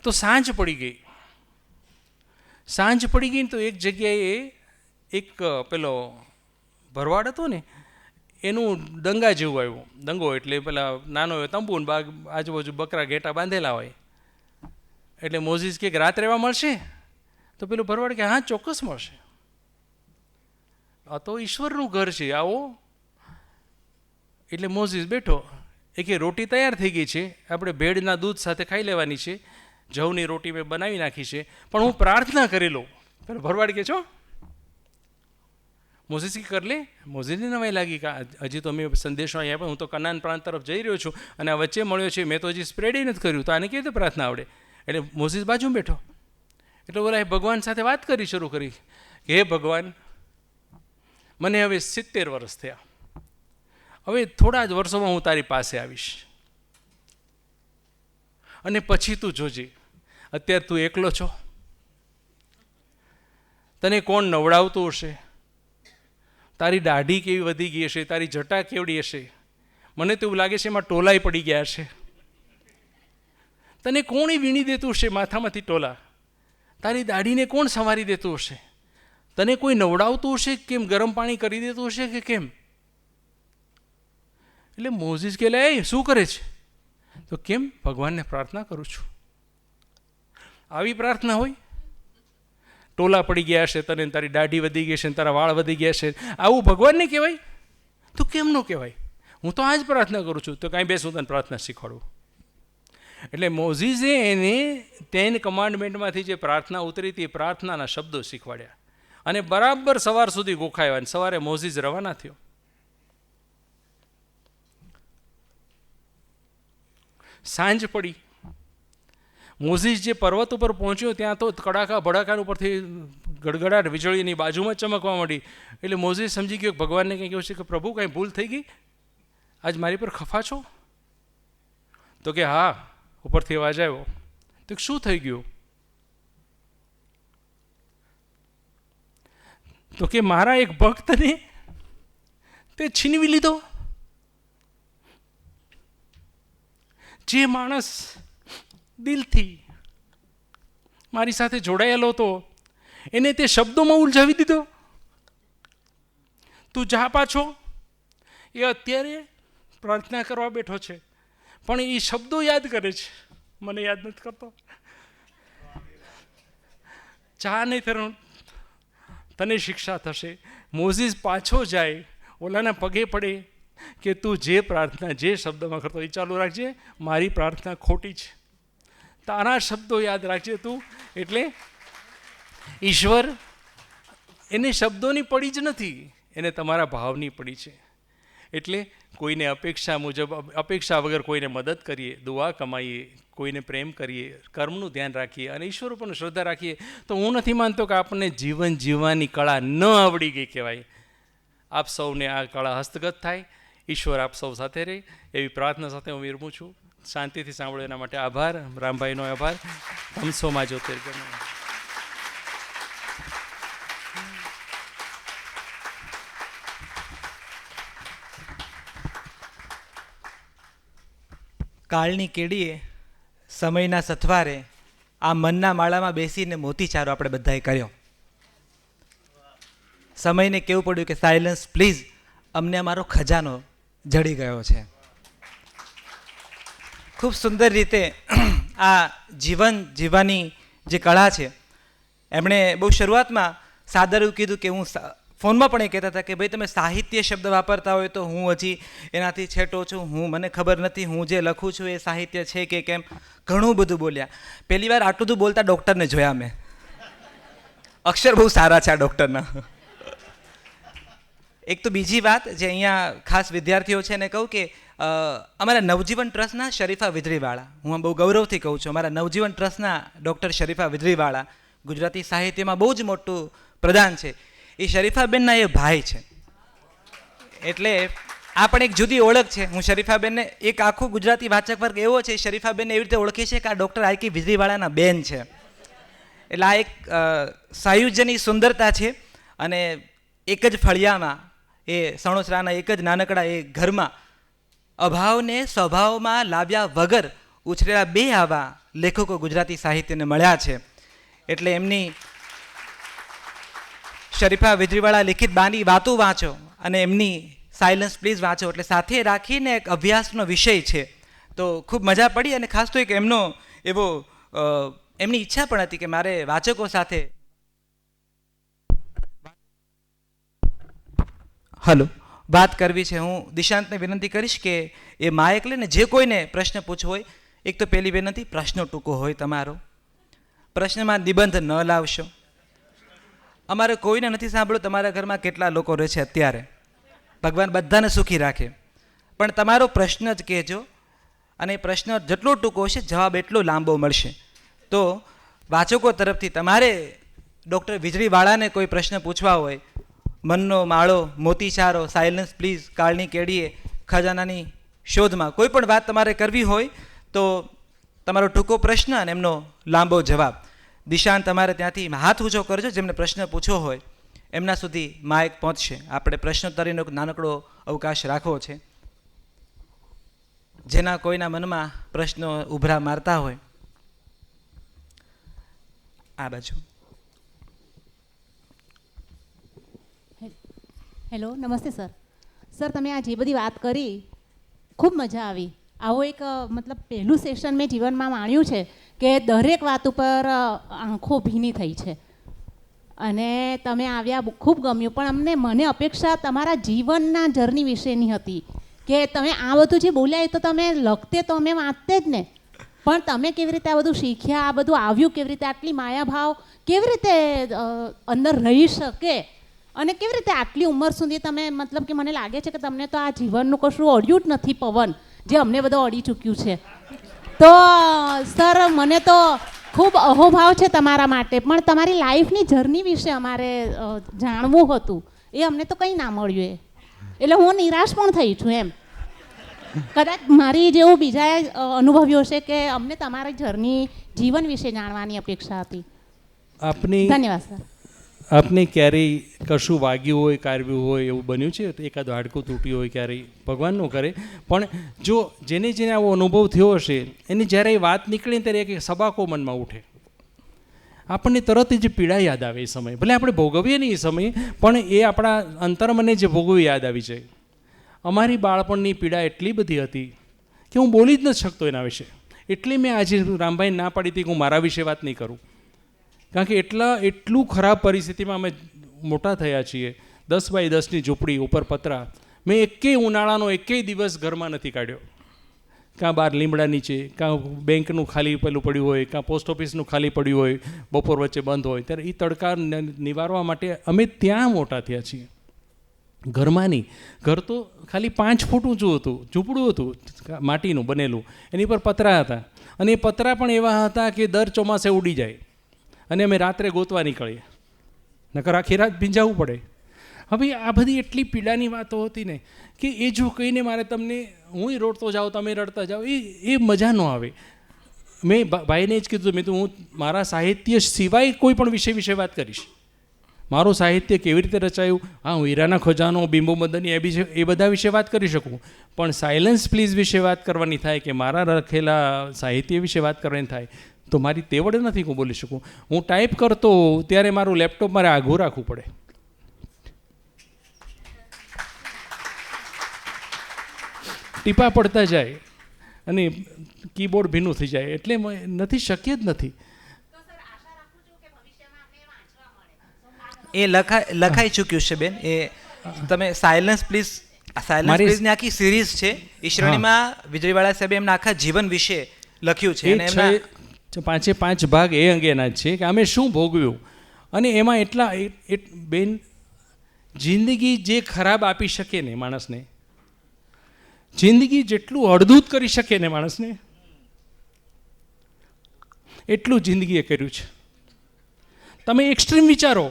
તો સાંજ પડી ગઈ ને તો એક જગ્યાએ એક પેલો ભરવાડ હતો ને, એનું દંગા જેવું આવ્યું. દંગો એટલે પેલા નાનો તંબુ ને આજુબાજુ બકરા ઘેટા બાંધેલા હોય. એટલે મોઝીસ કે રાત રહેવા મળશે? તો પેલું ભરવાડ કે હા ચોક્કસ મળશે, આ તો ઈશ્વરનું ઘર છે, આવો. એટલે મોઝીસ બેઠો. એ કે રોટી તૈયાર થઈ ગઈ છે, આપણે ભેળના દૂધ સાથે ખાઈ લેવાની છે, જવની રોટી મેં બનાવી નાખી છે, પણ હું પ્રાર્થના કરી લઉં. પેલો ભરવાડ કે છો મોઝીસ કે કર લે. મોઝીસને નવાઈ લાગી કે હજી તો મેં સંદેશો અહીંયા આપ્યો, હું તો કનાન પ્રાંત તરફ જઈ રહ્યો છું અને આ વચ્ચે મળ્યો છે, મેં તો હજી સ્પ્રેડ નથી કર્યું, તો આને કેવી રીતે પ્રાર્થના આવડે? એટલે મોઝીસ બાજુમાં બેઠો. એટલે બોલા ભગવાન સાથે વાત કરી શરૂ કરી કે હે ભગવાન, મને હવે 70 વર્ષ થયા, હવે થોડા જ વર્ષોમાં હું તારી પાસે આવીશ અને પછી તું જોજે, અત્યારે તું એકલો છો, તને કોણ નવડાવતું હશે, તારી દાઢી કેવી વધી ગઈ હશે, તારી જટા કેવડી હશે, મને તો એવું લાગે છે એમાં ટોલાય પડી ગયા હશે, તને કોણ વીણી દેતું હશે માથામાંથી ટોલા, તારી દાઢીને કોણ સંવારી દેતું હશે, તને કોઈ નવડાવતું હશે, કેમ ગરમ પાણી કરી દેતું હશે કે કેમ? એટલે મોઝીસ કે એ શું કરે છે? તો કેમ? ભગવાનને પ્રાર્થના કરું છું. આવી પ્રાર્થના હોય? ટોલા પડી ગયા હશે, તને તારી દાઢી વધી ગઈ છે, તારા વાળ વધી ગયા છે, આવું ભગવાનને કહેવાય? તો કેમ ન કહેવાય? હું તો આ જ પ્રાર્થના કરું છું. તો કાંઈ બેસ, હું તને પ્રાર્થના શીખવાડું. એટલે મોઝીસે એને 10 કમાન્ડમેન્ટમાંથી જે પ્રાર્થના ઉતરી હતી, પ્રાર્થનાના શબ્દો શીખવાડ્યા અને બરાબર સવાર સુધી ગોખાયા. અને સવારે મોઝીસ રવાના થયો. સાંજ પડી. મોઝીસ જે પર્વત ઉપર પહોંચ્યો ત્યાં તો કડાકા ભડાકા ઉપરથી ગડગડાટ વીજળીની બાજુમાં ચમકવા માંડી. એટલે મોઝીસ સમજી ગયો ભગવાનને કંઈ કહ્યું છે કે પ્રભુ કાંઈ ભૂલ થઈ ગઈ, આજ મારી પર ખફા છો? તો કે હા, ઉપરથી અવાજ આવ્યો. તો શું થઈ ગયું? તો કે મારા એક ભક્તને તે છીનવી લીધો. જે માણસ દિલથી મારી સાથે જોડાયેલો હતો એને તે શબ્દોમાં ઉલઝાવી દીધો. તું જા પાછો. એ અત્યારે પ્રાર્થના કરવા બેઠો છે પણ એ શબ્દો યાદ કરે છે, મને યાદ નથી કરતો. જા નહીં ફેર તને શિક્ષા થશે. મોઝીસ પાછો જાય, ઓલાના પગે પડે કે તું જે પ્રાર્થના જે શબ્દમાં કરતો એ ચાલુ રાખજે, મારી પ્રાર્થના ખોટી છે, તારા શબ્દો યાદ રાખજે તું. એટલે ઈશ્વર એને શબ્દોની પડી જ નથી, એને તમારા ભાવની પડી છે. એટલે કોઈને અપેક્ષા મુજબ, અપેક્ષા વગર કોઈને મદદ કરીએ, દુઆ કમાઈએ, કોઈને પ્રેમ કરીએ, કર્મનું ધ્યાન રાખીએ અને ઈશ્વર ઉપર શ્રદ્ધા રાખીએ, તો હું નથી માનતો કે આપણને જીવન જીવવાની કળા ન આવડી ગઈ કહેવાય. આપ સૌને આ કળા હસ્તગત થાય. ઈશ્વર આપ સૌ સાથે રહે એવી પ્રાર્થના સાથે હું વિરમું છું. શાંતિથી સાંભળો એના માટે આભાર. રામભાઈનો આભાર. તમસોમાં જ્યોતિર્ગમય. કાળની કેડીએ સમયના સથવારે આ મનના માળામાં બેસીને મોતીચારો આપણે બધાએ કર્યો. સમયને કેવું પડ્યું કે સાયલન્સ પ્લીઝ, અમને અમારો ખજાનો જડી ગયો છે. ખૂબ સુંદર રીતે આ જીવન જીવવાની જે કળા છે, એમણે બહુ શરૂઆતમાં સાદર એવું કીધું કે હું ફોનમાં પણ એ કહેતા હતા કે ભાઈ તમે સાહિત્ય શબ્દ વાપરતા હોય તો હું હજી એનાથી છેટો છું, મને ખબર નથી હું જે લખું છું એ સાહિત્ય છે કે કેમ. ઘણું બધું બોલ્યા. પહેલી વાર આટલું બધું બોલતા ડૉક્ટરને જોયા મેં. અક્ષર બહુ સારા છે આ ડૉક્ટરના. એક તો બીજી વાત જે અહીંયા ખાસ વિદ્યાર્થીઓ છે એને કહું કે અમારા નવજીવન ટ્રસ્ટના શરીફા વિધરીવાળા, હું બહુ ગૌરવથી કહું છું, અમારા નવજીવન ટ્રસ્ટના ડૉક્ટર શરીફા વિધરીવાળા ગુજરાતી સાહિત્યમાં બહુ જ મોટું પ્રદાન છે. એ શરીફાબેનના એ ભાઈ છે. એટલે આ પણ એક જુદી ઓળખ છે. હું શરીફાબેનને, એક આખું ગુજરાતી વાચક વર્ગ એવો છે શરીફાબેનને એવી રીતે ઓળખે છે કે આ ડૉક્ટર આઈ કે વિધરીવાળાના બેન છે. એટલે આ એક સાયુજ્યની સુંદરતા છે. અને એક જ ફળિયામાં, એ સણોસરાના એક જ નાનકડા એ ઘરમાં અભાવને સ્વભાવમાં લાવ્યા વગર ઉછરેલા બે આવા લેખકો ગુજરાતી સાહિત્યને મળ્યા છે. એટલે એમની શરીફા વિધરીવાળા લિખિત બાની વાતો વાંચો અને એમની સાયલન્સ પ્લીઝ વાંચો, એટલે સાથે રાખીને એક અભ્યાસનો વિષય છે. તો ખૂબ મજા પડી. અને ખાસ તો એક એમનો એવો એમની ઈચ્છા પણ હતી કે મારે વાચકો સાથે વાત કરવી છે. હું દિશાંતને વિનંતી કરીશ કે એ માયક લઈને જે કોઈને પ્રશ્ન પૂછવો હોય, એક તો પહેલી વિનંતી, પ્રશ્ન ટૂંકો હોય તમારો, પ્રશ્નમાં નિબંધ ન લાવશો. અમારે કોઈને નથી સાંભળ્યું તમારા ઘરમાં કેટલા લોકો રહે છે અત્યારે. ભગવાન બધાને સુખી રાખે. પણ તમારો પ્રશ્ન જ કહેજો, અને એ પ્રશ્ન જેટલો ટૂંકો હશે જવાબ એટલો લાંબો મળશે. તો વાચકો તરફથી તમારે ડૉક્ટર વીજળીવાળાને કોઈ પ્રશ્ન પૂછવા હોય, મનનો માળો, મોતીચારો, સાયલન્સ પ્લીઝ, કાળની કેડીએ, ખજાનાની શોધમાં, કોઈ પણ વાત તમારે કરવી હોય તો તમારો ટૂંકો પ્રશ્ન અને એમનો લાંબો જવાબ. દિશાન, તમારે ત્યાંથી હાથ ઊંચો કરજો. જેમને પ્રશ્ન પૂછવો હોય એમના સુધી માઇક પહોંચશે. આપણે પ્રશ્નોત્તરીનો નાનકડો અવકાશ રાખવો છે. જેના કોઈના મનમાં પ્રશ્નો ઉભરા મારતા હોય આ બાજુ. હેલો, નમસ્તે સર. સર, તમે આ જે બધી વાત કરી ખૂબ મજા આવી. આવો એક મતલબ પહેલું સેશન મેં જીવનમાં માણ્યું છે કે દરેક વાત ઉપર આંખો ભીની થઈ છે. અને તમે આવ્યા, ખૂબ ગમ્યું. પણ મને અપેક્ષા તમારા જીવનના જર્ની વિશેની હતી કે તમે આ બધું જે બોલ્યા એ તો તમે લખતે તો અમે વાંચતે જ ને, પણ તમે કેવી રીતે આ બધું શીખ્યા, આ બધું આવ્યું કેવી રીતે, આટલી માયાભાવ કેવી રીતે અંદર રહી શકે, અને કેવી રીતે આટલી ઉંમર સુધી તમે, મતલબ કે મને લાગે છે કે તમને તો આ જીવનનું કશું અડ્યું જ નથી, પવન જે અમને બધો અડી ચૂક્યું છે. તો સર, મને તો ખૂબ અહોભાવ છે તમારા માટે, પણ તમારી લાઈફની જર્ની વિશે અમારે જાણવું હતું. એ અમને તો કંઈ ના મળ્યું. એટલે હું નિરાશ પણ થઈ છું એમ. કદાચ મારી જેવું બીજાએ અનુભવ્યું હશે કે અમને તમારી જર્ની, જીવન વિશે જાણવાની અપેક્ષા હતી. ધન્યવાદ સર. આપને ક્યારેય કશું વાગ્યું હોય, કારવ્યું હોય એવું બન્યું છે? એકાદ હાડકું તૂટ્યું હોય ક્યારેય, ભગવાન ન કરે, પણ જો જેને આવો અનુભવ થયો હશે એની જ્યારે એ વાત નીકળે ત્યારે એક સબાકો મનમાં ઉઠે. આપણને તરત જ પીડા યાદ આવે એ સમયે. ભલે આપણે ભોગવીએ નહીં એ સમયે, પણ એ આપણા અંતરમને જે ભોગવી યાદ આવી જાય. અમારી બાળપણની પીડા એટલી બધી હતી કે હું બોલી જ નથી શકતો એના વિશે. એટલે મેં આજે રામભાઈ ના પાડી હતી કે હું મારા વિશે વાત નહીં કરું, કારણ કે એટલું ખરાબ પરિસ્થિતિમાં અમે મોટા થયા છીએ. 10x10ની ઝૂંપડી ઉપર પતરા. મેં એકેય ઉનાળાનો એકેય દિવસ ઘરમાં નથી કાઢ્યો. કાં બહાર લીમડા નીચે, કાં બેંકનું ખાલી પેલું પડ્યું હોય, કાં પોસ્ટ ઓફિસનું ખાલી પડ્યું હોય, બપોર વચ્ચે બંધ હોય, ત્યારે એ તડકા નિવારવા માટે અમે ત્યાં મોટા થયા છીએ. ઘરમાં નહીં, ઘર તો ખાલી 5 ફૂટ ઊંચું હતું, ઝૂંપડું હતું માટીનું બનેલું, એની પર પતરા હતા, અને એ પતરા પણ એવા હતા કે દર ચોમાસે ઉડી જાય, અને અમે રાત્રે ગોતવા નીકળીએ, નકર આખી રાત ભીંજાવવું પડે. હવે આ બધી એટલી પીડાની વાતો હતી ને કે એ જો કહીને મારે તમને, હું રોડતો જાઉં, તમે રડતા જાઓ, એ મજા ન આવે. મેં ભાઈને જ કીધું, મેં તો હું મારા સાહિત્ય સિવાય કોઈ પણ વિષય વાત કરીશ. મારું સાહિત્ય કેવી રીતે રચાયું, હા, હું હીરાના ખજાનો, બિંબો મદની, એ બધા વિશે વાત કરી શકું, પણ સાયલન્સ પ્લીઝ વિશે વાત કરવાની થાય કે મારા લખેલા સાહિત્ય વિશે વાત કરવાની થાય તો મારી તેવડ નથી હું બોલી શકું. હું ટાઈપ કરતો ત્યારે મારું લેપટોપ મારે આઘું રાખવું પડે. ટીપા પડતા જાય અને કીબોર્ડ ભીનું થઈ જાય, એટલે નથી, શક્ય જ નથી. એ લખાઈ ચૂક્યું છે બેન. એ તમે સાયલન્સ પ્લીઝ, સાયલન્સ પ્લીઝની આખી સિરીઝ છે. ઈશ્વરીમાં વીજળીવાળા સાહેબે એમના આખા જીવન વિશે લખ્યું છે, અને એમના 5 ભાગ એ અંગેના જ છે કે અમે શું ભોગવ્યું. અને એમાં એટલા બેન, જિંદગી જે ખરાબ આપી શકે ને માણસને, જિંદગી જેટલું અડધૂત કરી શકે ને માણસને, એટલું જિંદગીએ કર્યું છે. તમે એક્સ્ટ્રીમ વિચારો,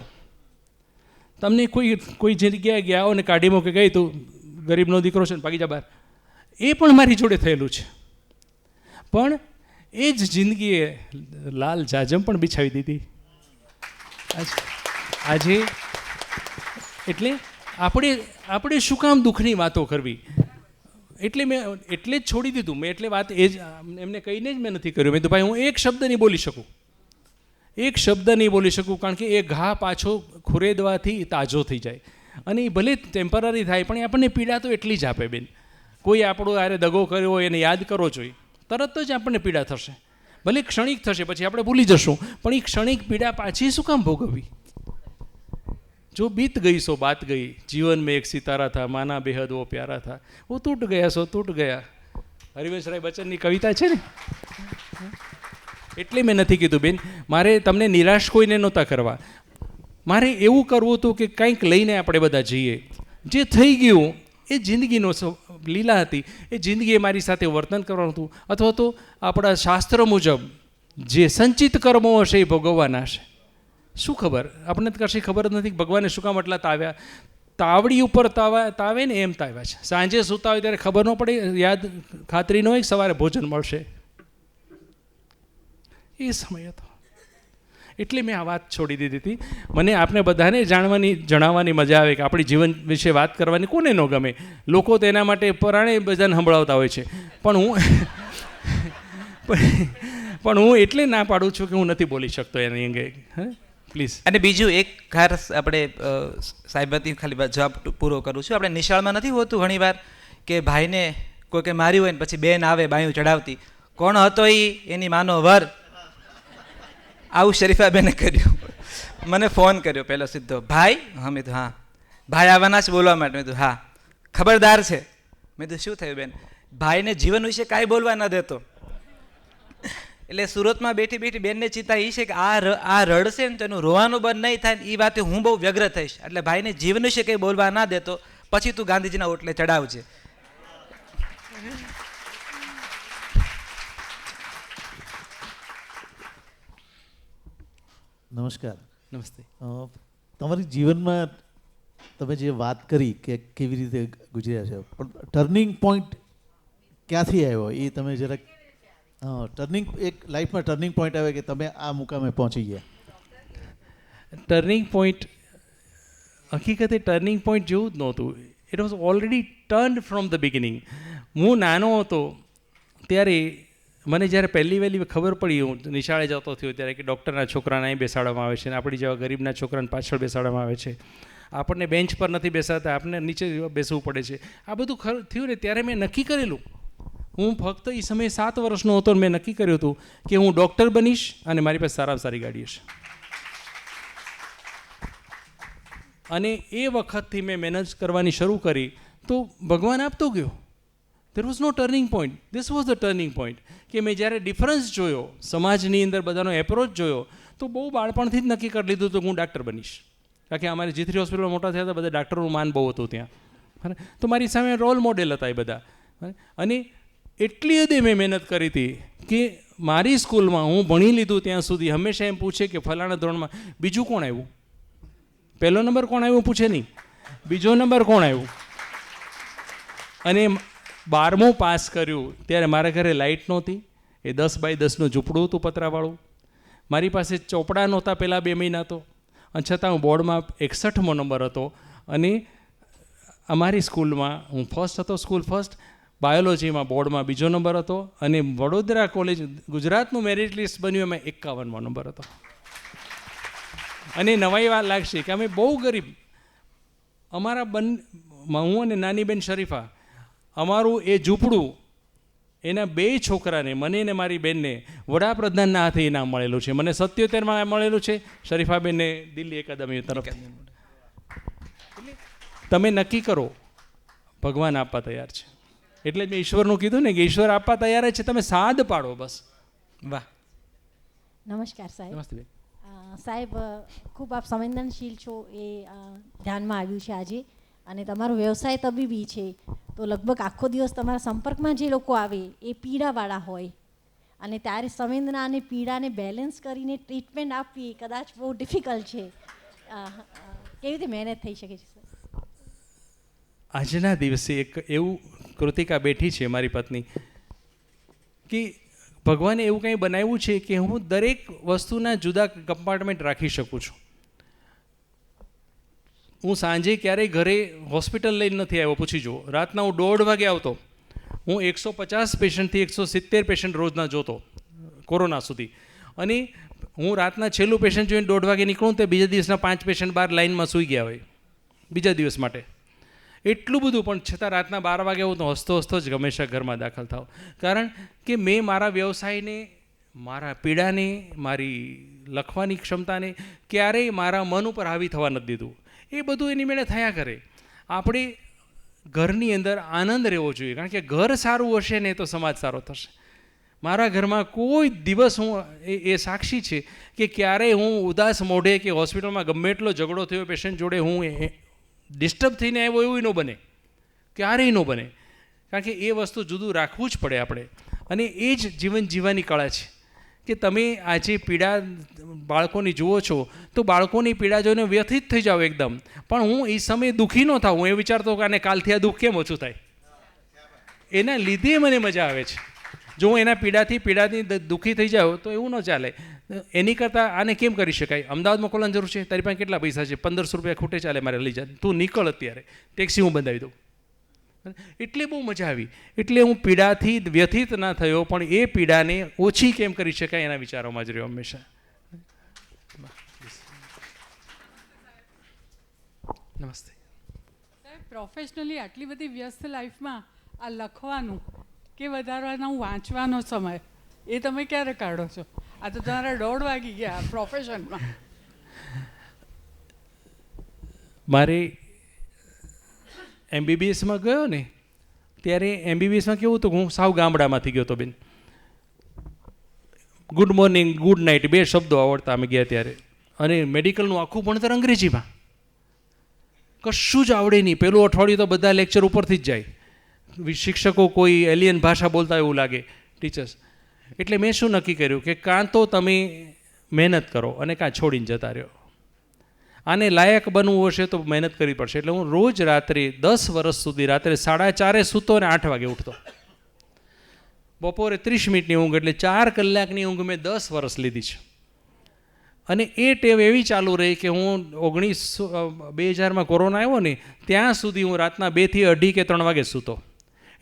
તમને કોઈ જગ્યાએ ગયા હો ને કાઢી મૂકે ગઈ તો ગરીબનો દીકરો છે ને ભાગી જા બહાર, એ પણ મારી જોડે થયેલું છે. પણ એ જ જિંદગીએ લાલ જાજમ પણ બિછાવી દીધી આજે. એટલે આપણે શું કામ દુઃખની વાતો કરવી? એટલે મેં એટલે જ છોડી દીધું. મેં એટલે વાત એ જ એમને કહીને જ મેં નથી કર્યું. મેં તો ભાઈ હું એક શબ્દ નહીં બોલી શકું, એક શબ્દ નહીં બોલી શકું, કારણ કે એ ઘા પાછો ખુરેદવાથી તાજો થઈ જાય, અને એ ભલે ટેમ્પરરી થાય પણ એ આપણને પીડા તો એટલી જ આપે બેન. કોઈ આપણો આરે દગો કર્યો હોય એને યાદ કરો જોઈએ, તરત જ આપણને પીડા થશે. ભલે ક્ષણિક થશે, પછી આપણે ભૂલી જશું, પણ એ ક્ષણિક પીડા પાછી શું કામ ભોગવવી? જો બીત ગઈ સો બાત ગઈ, જીવન મેં એક સિતારા થા, માના બેહદ વો પ્યારા થા, वो टूट गया सो टूट गया. હરિવંશરાય બચ્ચનની કવિતા છે ને. એટલે મેં નથી કીધું બેન, મારે તમને નિરાશ કોઈને નહોતા કરવા. મારે એવું કરવું હતું કે કંઈક લઈને આપણે બધા જઈએ. જે થઈ ગયું એ જિંદગીનો લીલા હતી, એ જિંદગીએ મારી સાથે વર્તન કરવાનું હતું. અથવા તો આપણા શાસ્ત્ર મુજબ જે સંચિત કર્મો હશે એ ભોગવવાના હશે. શું ખબર, આપણને તો કશી ખબર જ નથી કે ભગવાને શું કામ એટલા તાવ્યા. તાવડી ઉપર તાવે ને એમ તાવ્યા છે. સાંજે સૂતા હોય ત્યારે ખબર ન પડે, યાદ ખાતરી ન હોય કે સવારે ભોજન મળશે. એ સમય હતો. એટલે મેં આ વાત છોડી દીધી હતી. મને આપને બધાને જણાવવાની મજા આવે કે આપણી જીવન વિશે વાત કરવાની કોને ન ગમે. લોકો તેના માટે પરાણે બધાને સંભળાવતા હોય છે. પણ હું એટલે ના પાડું છું કે હું નથી બોલી શકતો એની અંગે. પ્લીઝ. અને બીજું એક ખાસ આપણે સાહેબથી ખાલી જવાબ પૂરો કરું છું. આપણે નિશાળમાં નથી હોતું ઘણીવાર કે ભાઈને કોઈકે માર્યું હોય ને પછી બેન આવે બાયું ચડાવતી, કોણ હતો એની માનો વર. આવું શરીફાબેને કર્યું. મને ફોન કર્યો પહેલો સીધો, ભાઈ. હા મેં કીધું હા. ભાઈ આવવાના છે બોલવા માટે? મેં કીધું હા. ખબરદાર છે. મેં કીધું શું થયું બેન? ભાઈને જીવન વિશે કાંઈ બોલવા ન દેતો. એટલે સુરતમાં બેઠી બેઠી બેનને ચિંતા એ છે કે આ રડશે ને તો એનું રોવાનું બંધ નહીં થાય ને એ વાતે હું બહુ વ્યગ્ર થઈશ. એટલે ભાઈને જીવન વિશે કંઈ બોલવા ના દેતો, પછી તું ગાંધીજીના ઓટલે ચડાવજે. નમસ્કાર. નમસ્તે. તમારી જીવનમાં તમે જે વાત કરી કે કેવી રીતે ગુજર્યા છે, પણ ટર્નિંગ પોઈન્ટ ક્યાંથી આવ્યો એ તમે જરાક એક લાઈફમાં ટર્નિંગ પોઈન્ટ આવે કે તમે આ મુકામે પહોંચી ગયા? ટર્નિંગ પોઈન્ટ હકીકતે ટર્નિંગ પોઈન્ટ જેવું જ નહોતું. It was already turn from the beginning. હું નાનો હતો ત્યારે મને જ્યારે વહેલી ખબર પડી, હું નિશાળે જતો થયો ત્યારે કે ડૉક્ટરના છોકરાને અહીં બેસાડવામાં આવે છે અને આપણી જેવા ગરીબના છોકરાને પાછળ બેસાડવામાં આવે છે. આપણને બેન્ચ પર નથી બેસાડતા, આપણને નીચે બેસવું પડે છે. આ બધું થયું ને ત્યારે મેં નક્કી કરેલું. હું ફક્ત એ સમયે 7 વર્ષનો હતો અને મેં નક્કી કર્યું હતું કે હું ડૉક્ટર બનીશ અને મારી પાસે સારામાં સારી ગાડી હશે. અને એ વખતથી મેં મહેનત કરવાની શરૂ કરી તો ભગવાન આપતો ગયો. There was no turning point. This was the turning point. કે મેં જ્યારે ડિફરન્સ જોયો, સમાજની અંદર બધાનો એપ્રોચ જોયો, તો બહુ બાળપણથી જ નક્કી કરી લીધું તો હું ડાક્ટર બનીશ. કારણ કે અમારી G3 હોસ્પિટલમાં મોટા થયા હતા, બધા ડાક્ટરનું માન બહુ હતું ત્યાં. તો મારી સામે રોલ મોડેલ હતા એ બધા. અને એટલી હદે મેં મહેનત કરી હતી કે મારી સ્કૂલમાં હું ભણી લીધું ત્યાં સુધી હંમેશા એમ પૂછે કે ફલાણા ધોરણમાં બીજું કોણ આવ્યું? પહેલો નંબર કોણ આવ્યું પૂછે નહીં, બીજો નંબર કોણ આવ્યું. અને 12મું પાસ કર્યું ત્યારે મારા ઘરે લાઇટ નહોતી. એ 10 બાય 10નું ઝૂંપડું હતું પતરાવાળું. મારી પાસે ચોપડા નહોતા પહેલાં 2 મહિના તો. અને છતાં હું બોર્ડમાં 61મો નંબર હતો. અને અમારી સ્કૂલમાં હું ફર્સ્ટ હતો, સ્કૂલ ફર્સ્ટ. બાયોલોજીમાં બોર્ડમાં 2જો નંબર હતો. અને વડોદરા કોલેજ ગુજરાતનું મેરિટ લિસ્ટ બન્યું એમાં 51મો નંબર હતો. અને નવાઈ વાત લાગશે કે અમે બહુ ગરીબ, અમારા હું અને નાની બેન શરીફા, અમારું એ ઝૂંપડું એના 2 છોકરાને, મને ને મારી બેનને વડાપ્રધાનના હાથે ઇનામ મળેલું છે. મને 77માં મળેલું છે, શરીફાબેનને દિલ્હી એકેડમી તરફ. તમે નક્કી કરો, ભગવાન આપવા તૈયાર છે. એટલે જ મેં ઈશ્વરનું કીધું ને કે ઈશ્વર આપવા તૈયાર છે, તમે સાદ પાડો બસ. વાહ. નમસ્કાર સાહેબ. નમસ્તે બેન. સાહેબ, ખૂબ આપ સંવેદનશીલ છો એ ધ્યાનમાં આવ્યું છે આજે. અને તમારો વ્યવસાય તબીબી છે, તો લગભગ આખો દિવસ તમારા સંપર્કમાં જે લોકો આવે એ પીડાવાળા હોય, અને ત્યારે સંવેદના અને પીડાને બેલેન્સ કરીને ટ્રીટમેન્ટ આપવી કદાચ બહુ ડિફિકલ્ટ છે. કેવી રીતે મહેનત થઈ શકે છે સર? આજના દિવસે એક એવું કૃતિકા બેઠી છે મારી પત્ની, કે ભગવાને એવું કંઈ બનાવ્યું છે કે હું દરેક વસ્તુના જુદા કમ્પાર્ટમેન્ટ રાખી શકું છું. હું સાંજે ક્યારેય ઘરે હોસ્પિટલ લઈને નથી આવ્યો, પૂછી જુઓ. રાતના હું 1:30 વાગે આવતો. હું 150 પેશન્ટથી 170 પેશન્ટ રોજના જોતો કોરોના સુધી. અને હું રાતના છેલ્લું પેશન્ટ જોઈને 1:30 વાગે નીકળું તો બીજા દિવસના 5 પેશન્ટ બહાર લાઇનમાં સૂઈ ગયા હોય બીજા દિવસ માટે. એટલું બધું, પણ છતાં રાતના 12 વાગે હું તો હસતો જ હંમેશા ઘરમાં દાખલ થાવ. કારણ કે મેં મારા વ્યવસાયને, મારા પીડાને, મારી લખવાની ક્ષમતાને ક્યારેય મારા મન ઉપર હાવી થવા નથી દીધું. એ બધું એની મેળે થયા કરે. આપણે ઘરની અંદર આનંદ રહેવો જોઈએ, કારણ કે ઘર સારું હશે ને તો સમાજ સારો થશે. મારા ઘરમાં કોઈ દિવસ હું એ સાક્ષી છે કે ક્યારેય હું ઉદાસ મોઢે કે હોસ્પિટલમાં ગમે એટલો ઝઘડો થયો પેશન્ટ જોડે હું ડિસ્ટર્બ થઈને આવ્યો એવું ન બને, ક્યારેય ન બને. કારણ કે એ વસ્તુ જુદું રાખવું જ પડે આપણે. અને એ જ જીવન જીવવાની કળા છે કે તમે આજે પીડા બાળકોની જુઓ છો તો બાળકોની પીડા જોઈને વ્યથિત થઈ જાઓ એકદમ, પણ હું એ સમયે દુઃખી ન થાઉં. હું એ વિચારતો કે આને કાલથી આ દુઃખ કેમ ઓછું થાય, એના લીધે મને મજા આવે છે. જો હું એના પીડાથી દુઃખી થઈ જાઉં તો એવું ન ચાલે. એની કરતાં આને કેમ કરી શકાય? અમદાવાદમાં મોકલવાની જરૂર છે, તારી પાસે કેટલા પૈસા છે? 1500 રૂપિયા ખૂટે, ચાલે મારે લઈ જા, તું નીકળ અત્યારે, ટેક્સી હું બંધાવી દઉં. એટલે બહુ મજા આવી. એટલે હું પીડાથી વ્યથિત ના થયો, પણ એ પીડાને ઓછી કેમ કરી શકાય એના વિચારોમાં જ રહ્યો હંમેશા. નમસ્તે. પ્રોફેશનલી આટલી બધી વ્યસ્ત લાઈફમાં આ લખવાનું કે વધારવાનો વાંચવાનો સમય એ તમે ક્યારે કાઢો છો? આ તો તમારા 1:30 વાગી ગયા પ્રોફેશનમાં. મારે MBBSમાં ગયો ને ત્યારે MBBSમાં કેવું હતું, હું સાવ ગામડામાંથી ગયો હતો બેન. ગુડ મોર્નિંગ, ગુડ નાઇટ 2 શબ્દો આવડતા અમે ગયા ત્યારે. અને મેડિકલનું આખું ભણતર અંગ્રેજીમાં, કશું જ આવડે નહીં. પહેલું અઠવાડિયું તો બધા લેક્ચર ઉપરથી જ જાય. શિક્ષકો કોઈ એલિયન ભાષા બોલતા એવું લાગે, ટીચર્સ. એટલે મેં શું નક્કી કર્યું કે કાં તો તમે મહેનત કરો અને કાં છોડીને જતા રહ્યો. આને લાયક બનવું હશે તો મહેનત કરવી પડશે. એટલે હું રોજ રાત્રે 10 વર્ષ સુધી રાત્રે 4:30 સૂતો અને 8 વાગે ઉઠતો. બપોરે 30 મિનિટની ઊંઘ, એટલે 4 કલાકની ઊંઘ મેં 10 વર્ષ લીધી છે. અને એ ટેવ એવી ચાલુ રહી કે હું 2000માં કોરોના આવ્યો ને ત્યાં સુધી હું રાતના 2 થી 2:30 કે 3 વાગે સૂતો.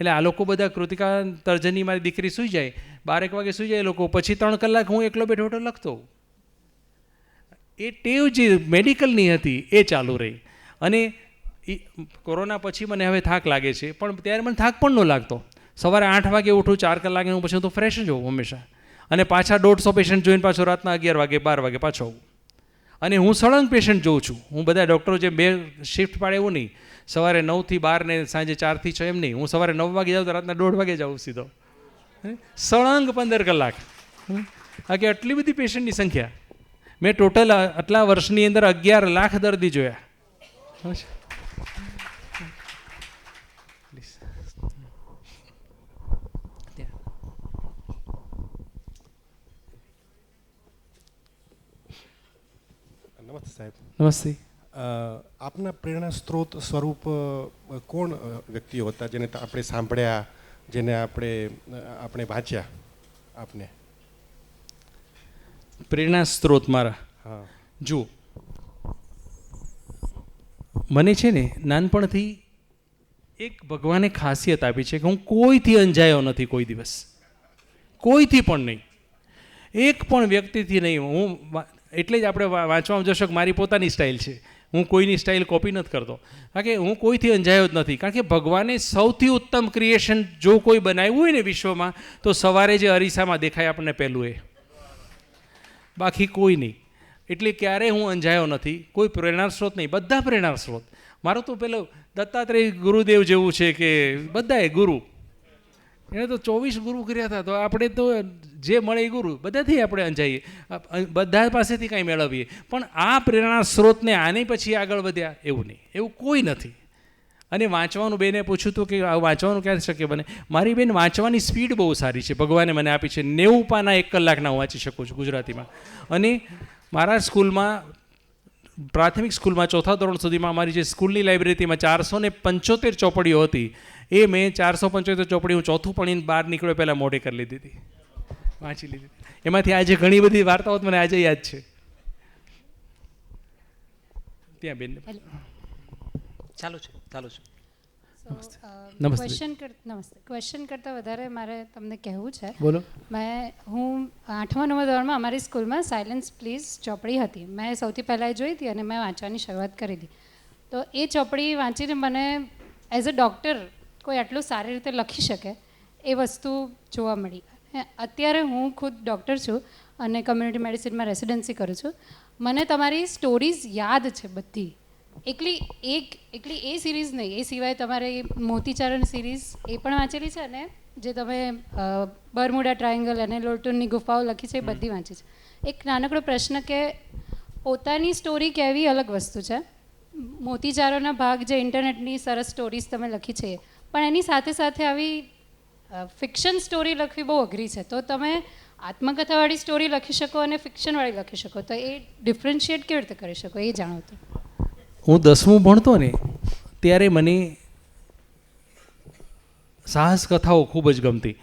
એટલે આ લોકો બધા કૃતિકા તર્જની મારી દીકરી સૂઈ જાય, 12 વાગે સૂઈ જાય એ લોકો, પછી 3 કલાક હું એકલો બેઠો લખતો. એ ટેવ જે મેડિકલની હતી એ ચાલુ રહી. અને કોરોના પછી મને હવે થાક લાગે છે, પણ ત્યારે મને થાક પણ ન લાગતો. સવારે 8 વાગે ઉઠું, 4 કલાકે હું પછી તો ફ્રેશ જ હોઉં હંમેશા. અને પાછા 150 પેશન્ટ જોઈને પાછો રાતના 11 વાગે 12 વાગે પાછો આવું. અને હું સળંગ પેશન્ટ જોઉં છું. હું બધા ડૉક્ટરો જે 2 શિફ્ટ પાડે એવું નહીં, સવારે 9 થી 12 ને સાંજે 4 થી 6 એમ નહીં. હું સવારે 9 વાગે જાઉં તો રાતના 1:30 વાગે જાઉં સીધો, સળંગ 15 કલાક. આ કે આટલી બધી પેશન્ટની સંખ્યા મેં ટોટલ આટલા વર્ષની અંદર 11 લાખ દર્દી જોયા. નમસ્તે સાહેબ. નમસ્તે. આપના પ્રેરણા સ્ત્રોત સ્વરૂપ કોણ વ્યક્તિઓ હતા જેને આપણે સાંભળ્યા, જેને આપણે વાંચ્યા? આપને પ્રેરણા સ્ત્રોત મારા, હા, જુઓ, મને છે ને નાનપણથી એક ભગવાને ખાસિયત આપી છે કે હું કોઈથી અંજાયો નથી, કોઈ દિવસ, કોઈથી પણ નહીં, એક પણ વ્યક્તિથી નહીં. હું એટલે જ આપણે વાંચવામાં જોશો કે મારી પોતાની સ્ટાઇલ છે, હું કોઈની સ્ટાઇલ કોપી નથી કરતો. કારણ કે હું કોઈથી અંજાયો જ નથી. કારણ કે ભગવાને સૌથી ઉત્તમ ક્રિએશન જો કોઈ બનાવ્યું હોય ને વિશ્વમાં, તો સવારે જે અરીસામાં દેખાય આપણને પહેલું એ, બાકી કોઈ નહીં. એટલે ક્યારેય હું અંજાયો નથી, કોઈ પ્રેરણા સ્ત્રોત નહીં, બધા પ્રેરણા સ્ત્રોત. મારો તો પેલો દત્તાત્રેય ગુરુદેવ જેવું છે કે બધાએ ગુરુ, એણે તો 24 ગુરુ કર્યા હતા. તો આપણે તો જે મળે એ ગુરુ, બધાથી આપણે અંજાઈએ, બધા પાસેથી કાંઈ મેળવીએ. પણ આ પ્રેરણા સ્ત્રોતને આને પછી આગળ વધ્યા એવું નહીં, એવું કોઈ નથી. અને વાંચવાનું, બેને પૂછ્યું હતું કે વાંચવાનું ક્યાં શક્ય બને? મારી બેન વાંચવાની સ્પીડ બહુ સારી છે, ભગવાને મને આપી છે. 90 પાના 1 કલાકના હું વાંચી શકું છું ગુજરાતીમાં. અને મારા સ્કૂલમાં, પ્રાથમિક સ્કૂલમાં 4થા ધોરણ સુધીમાં અમારી જે સ્કૂલની લાઇબ્રેરી હતી એમાં 475 ચોપડીઓ હતી. એ મેં 475 ચોપડી હું 4થું ભણીને બહાર નીકળ્યો પહેલાં મોઢે કરી લીધી હતી, વાંચી લીધી. એમાંથી આજે ઘણી બધી વાર્તાઓ મને આજે યાદ છે. ત્યાં બેન ચાલુ છે. નમસ્તે. ક્વેશ્ચન કરતાં વધારે મારે તમને કહેવું છે. બોલો. હું 8મા 9મા ધોરણમાં અમારી સ્કૂલમાં સાયલન્સ પ્લીઝ ચોપડી હતી. મેં સૌથી પહેલાં એ જોઈ હતી અને મેં વાંચવાની શરૂઆત કરી હતી. તો એ ચોપડી વાંચીને મને એઝ અ ડૉક્ટર કોઈ આટલું સારી રીતે લખી શકે એ વસ્તુ જોવા મળી. અત્યારે હું ખુદ ડૉક્ટર છું અને કમ્યુનિટી મેડિસિનમાં રેસિડન્સી કરું છું. મને તમારી સ્ટોરીઝ યાદ છે બધી, એકલી એ સિરીઝ નહીં, એ સિવાય તમારે મોતીચરણ સિરીઝ એ પણ વાંચેલી છે અને જે તમે બરમુડા ટ્રાયેંગલ અને લોટુનની ગુફાઓ લખી છે એ બધી વાંચી છે. એક નાનકડો પ્રશ્ન કે પોતાની સ્ટોરી કહેવી અલગ વસ્તુ છે, મોતીચારોના ભાગ જે ઇન્ટરનેટની સરસ સ્ટોરીઝ તમે લખી છે, પણ એની સાથે સાથે આવી ફિક્શન સ્ટોરી લખવી બહુ અઘરી છે. તો તમે આત્મકથાવાળી સ્ટોરી લખી શકો અને ફિક્શનવાળી લખી શકો, તો એ ડિફરન્શિએટ કેવી રીતે કરી શકો એ જાણો તો. હું 10મું ભણતો ને ત્યારે મને સાહસ કથાઓ ખૂબ જ ગમતી.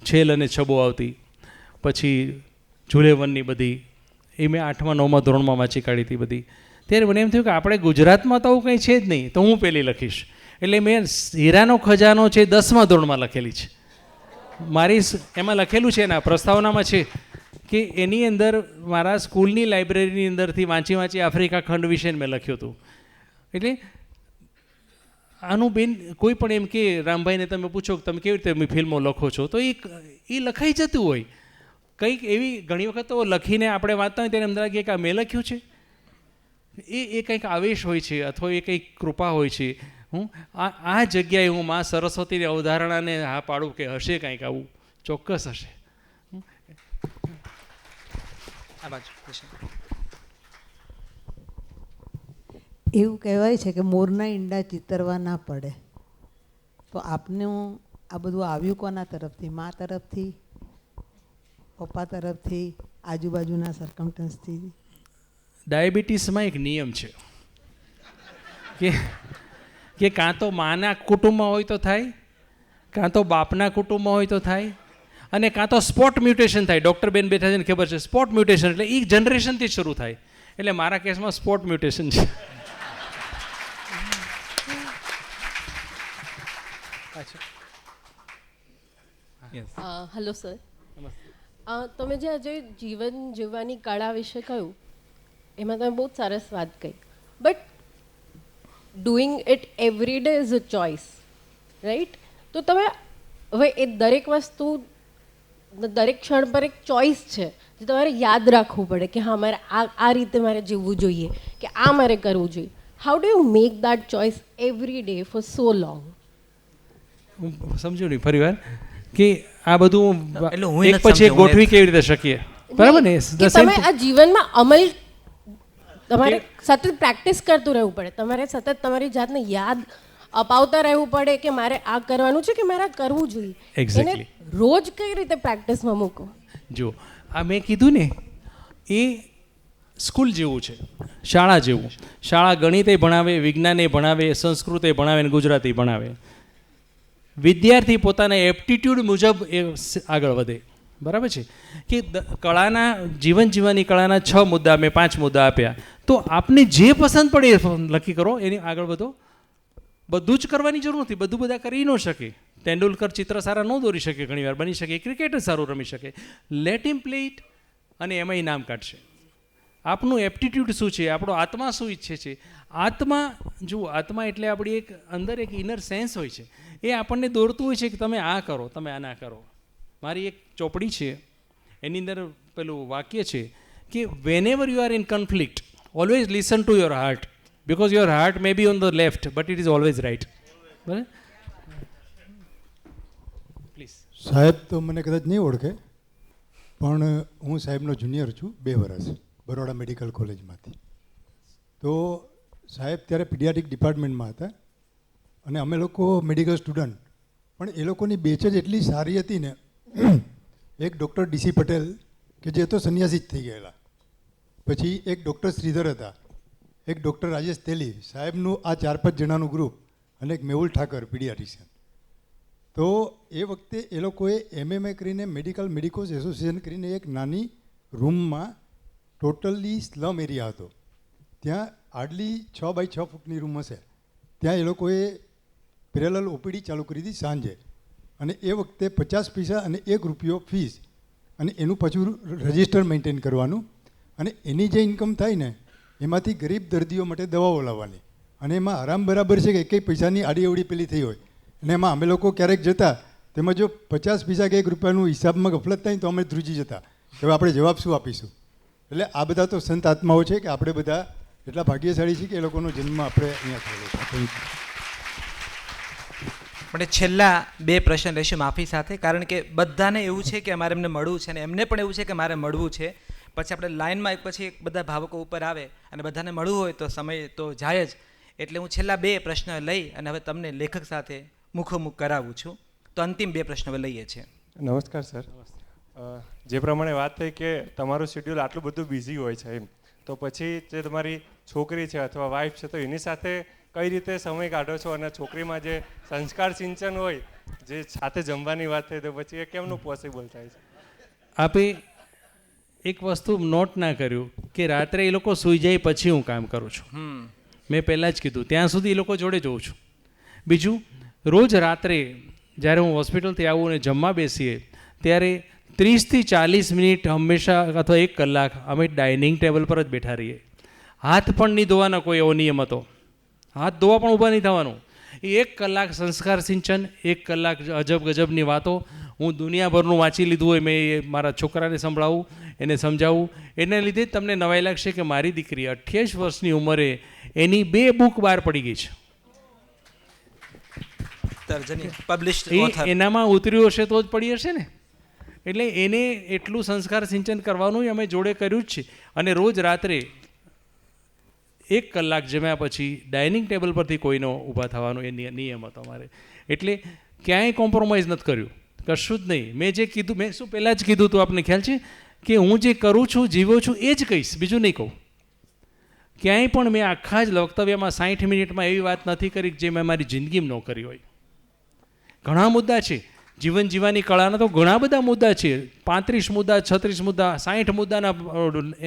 છેલ અને છબો આવતી, પછી ઝૂલેવનની બધી, એ મેં 8મા 9મા ધોરણમાં વાંચી કાઢી હતી બધી. ત્યારે મને એમ થયું કે આપણે ગુજરાતમાં તો આવું કંઈ છે જ નહીં, તો હું પેલી લખીશ. એટલે મેં હીરાનો ખજાનો છે 10મા ધોરણમાં લખેલી છે. મારી એમાં લખેલું છે, એના પ્રસ્તાવનામાં છે કે એની અંદર મારા સ્કૂલની લાઇબ્રેરીની અંદરથી વાંચી વાંચી આફ્રિકા ખંડ વિશે મેં લખ્યું હતું. એટલે આનું બેન કોઈ પણ એમ કે રામભાઈને તમે પૂછો કે તમે કેવી રીતે ફિલ્મો લખો છો, તો એ લખાઈ જતું હોય. કંઈક એવી ઘણી વખત તો લખીને આપણે વાંચતા હોય ત્યારે એમ લાગે કે આ મેં લખ્યું છે. એ કંઈક આવેશ હોય છે અથવા એ કંઈક કૃપા હોય છે. હું આ જગ્યાએ હું મા સરસ્વતીની અવધારણાને હા પાડું કે હશે કંઈક આવું, ચોક્કસ હશે. આ બાજુ એવું કહેવાય છે કે મોરના ઈંડા ચિતરવા ના પડે, તો આપનું આ બધું આવ્યું કોના તરફથી? મા તરફથી, પપ્પા તરફથી, આજુબાજુના સરકમસ્ટન્સથી? ડાયાબિટીસમાં એક નિયમ છે કે કાં તો માના કુટુંબમાં હોય તો થાય, કાં તો બાપના કુટુંબમાં હોય તો થાય, અને કાં તો સ્પોટ મ્યુટેશન થાય. ડૉક્ટર બેન બેઠા છે ને ખબર છે, સ્પોટ મ્યુટેશન એટલે એ જનરેશનથી જ શરૂ થાય. એટલે મારા કેસમાં સ્પોટ મ્યુટેશન છે. હેલો સર, તમે જે આજે જીવન જીવવાની કળા વિશે કહ્યું એમાં તમે બહુ સરસ વાત કહી, but doing it every day is a choice, right? તો તમે હવે એ દરેક વસ્તુ દરેક ક્ષણ પર એક ચોઇસ છે જે તમારે યાદ રાખવું પડે કે હા મારે આ રીતે મારે જીવવું જોઈએ કે આ મારે કરવું જોઈએ. How do you make that choice every day four so long? હું સમજ્યો નહીં ફરી વાર કે આ બધું એટલે હું એક પછી એક ગોઠવી કેવી રીતે શકીએ, બરાબર ને? તમે આ જીવનમાં અમલ તમારે સતત પ્રેક્ટિસ કરતું રહેવું પડે, તમારે સતત તમારી જાતને યાદ અપાવતા રહેવું પડે કે મારે આ કરવાનું છે કે મારે આ કરવું જોઈએ. એને રોજ કઈ રીતે પ્રેક્ટિસમાં મૂકો? જો આ મેં કીધું ને એ સ્કૂલ જેવું છે, શાળા જેવું. શાળા ગણિતે ભણાવે, વિજ્ઞાને ભણાવે, સંસ્કૃતે ભણાવે ને ગુજરાતી ભણાવે. વિદ્યાર્થી પોતાના એપ્ટિટ્યૂડ મુજબ એ આગળ વધે, બરાબર છે? કે કળાના જીવન જીવવાની કળાના 6 મુદ્દા મેં 5 મુદ્દા આપ્યા, તો આપને જે પસંદ પડે એ નક્કી કરો, એની આગળ વધો. બધું જ કરવાની જરૂર નથી, બધું બધા કરી ન શકે. તેંડુલકર ચિત્ર સારા ન દોરી શકે, ઘણીવાર બની શકે, ક્રિકેટ સારું રમી શકે. લેટ હિમ પ્લે ઇટ, અને એમાં ઇનામ કાઢશે. આપનું એપ્ટિટ્યૂડ શું છે, આપણો આત્મા શું ઈચ્છે છે. આત્મા જુઓ, આત્મા એટલે આપણી એક અંદર એક ઇનર સેન્સ હોય છે, એ આપણને દોરતું હોય છે કે તમે આ કરો, તમે આ ના કરો. મારી એક ચોપડી છે, એની અંદર પેલું વાક્ય છે કે whenever you are in conflict always listen to your heart, because your heart may be on the left but it is always right. બરાબર? પ્લીઝ. સાહેબ તો મને કદાચ નહીં ઓળખે, પણ હું સાહેબનો જુનિયર છું 2 વર્ષ, બરોડા મેડિકલ કોલેજમાંથી. તો સાહેબ ત્યારે પીડિયાટ્રિક ડિપાર્ટમેન્ટમાં હતા અને અમે લોકો મેડિકલ સ્ટુડન્ટ, પણ એ લોકોની બેચ જ એટલી સારી હતી ને. એક ડૉક્ટર ડીસી પટેલ કે જે તો સંન્યાસી જ થઈ ગયેલા, પછી એક ડૉક્ટર શ્રીધર હતા, એક ડૉક્ટર રાજેશ તેલી, સાહેબનું આ 4-5 જણાનું ગ્રુપ, અને એક મેહુલ ઠાકર પીડિયાટ્રિશિયન. તો એ વખતે એ લોકોએ MMA કરીને મેડિકલ મેડિકોસ એસોસિએશન કરીને એક નાની રૂમમાં ટોટલી સ્લમ એરિયા હતો, ત્યાં હાર્ડલી 6x6 ફૂટની રૂમ હશે, ત્યાં એ લોકોએ પેરેલલ ઓપીડી ચાલુ કરી હતી સાંજે. અને એ વખતે 50 પૈસા અને ₹1 ફીસ, અને એનું પાછું રજિસ્ટર મેન્ટેન કરવાનું, અને એની જે ઇન્કમ થાય ને એમાંથી ગરીબ દર્દીઓ માટે દવાઓ લાવવાની. અને એમાં આરામ બરાબર છે કે કંઈ પૈસાની આડી અવડી પેલી થઈ હોય, અને એમાં અમે લોકો ક્યારેક જતા, તેમાં જો 50 પૈસા કે ₹1 હિસાબમાં ગફલત થાય તો અમે ધ્રુજી જતા, હવે આપણે જવાબ શું આપીશું. એટલે આ બધા તો સંત આત્માઓ છે કે આપણે બધા એટલા ભાગ્યશાળી છીએ કે એ લોકોનો જન્મ આપણે અહીંયા થયેલો છે. પણ છેલ્લા 2 પ્રશ્ન લેશું માફી સાથે, કારણ કે બધાને એવું છે કે અમારે એમને મળવું છે અને એમને પણ એવું છે કે મારે મળવું છે. પછી આપણે લાઇનમાં પછી બધા ભાવકો ઉપર આવે અને બધાને મળવું હોય તો સમય તો જાય જ. એટલે હું છેલ્લા 2 પ્રશ્ન લઈ અને હવે તમને લેખક સાથે મુખોમુખ કરાવું છું. તો અંતિમ 2 પ્રશ્ન હવે લઈએ છીએ. નમસ્કાર સર. જે પ્રમાણે વાત થઈ કે તમારું શેડ્યુલ આટલું બધું બિઝી હોય છે એમ, તો પછી જે તમારી છોકરી છે અથવા વાઈફ છે તો એની સાથે કઈ રીતે સમય કાઢો છો? અને છોકરીમાં જે સંસ્કાર સિંચન હોય, જે સાથે જમવાની વાત થઈ, તો પછી એ કેમનું પોસિબલ થાય છે? આપે એક વસ્તુ નોટ ના કર્યું કે રાત્રે એ લોકો સૂઈ જાય પછી હું કામ કરું છું. મેં પહેલાં જ કીધું, ત્યાં સુધી એ લોકો જોડે જોઉં છું. બીજું, રોજ રાત્રે જ્યારે હું હોસ્પિટલથી આવું અને જમવા બેસીએ ત્યારે 30 થી 40 મિનિટ હંમેશા અથવા 1 કલાક અમે ડાઇનિંગ ટેબલ પર જ બેઠા રહીએ. હાથ પણ નહીં ધોવાના, કોઈ એવો નિયમ હતો. હાથ ધોવા પણ ઊભા નહીં થવાનું. એ 1 કલાક સંસ્કાર સિંચન, 1 કલાક અજબ ગજબની વાતો. હું દુનિયાભરનું વાંચી લીધું હોય, મેં એ મારા છોકરાને સંભળાવું, એને સમજાવું. એને લીધે જ તમને નવાઈ લાગશે કે મારી દીકરી 28 વર્ષની ઉંમરે એની 2 બુક બહાર પડી ગઈ છે. એનામાં ઉતર્યું હશે તો જ પડી હશે ને. એટલે એને એટલું સંસ્કાર સિંચન કરવાનું અમે જોડે કર્યું જ છે. અને રોજ રાત્રે 1 કલાક જમ્યા પછી ડાઇનિંગ ટેબલ પરથી કોઈનો ઊભા થવાનો એ નિયમ હતો અમારે. એટલે ક્યાંય કોમ્પ્રોમાઇઝ નથી કર્યું, કશું જ નહીં. મેં જે કીધું, મેં શું પહેલાં જ કીધું હતું, આપને ખ્યાલ છે કે હું જે કરું છું, જીવું છું એ જ કહીશ, બીજું નહીં કહું. ક્યાંય પણ મેં આખા જ વક્તવ્યમાં 60 મિનિટમાં એવી વાત નથી કરી જે મેં મારી જિંદગીમાં ન કરી હોય. ઘણા મુદ્દા છે. જીવન જીવવાની કળાના તો ઘણા બધા મુદ્દા છે. 35 મુદ્દા, 36 મુદ્દા, 60 મુદ્દાના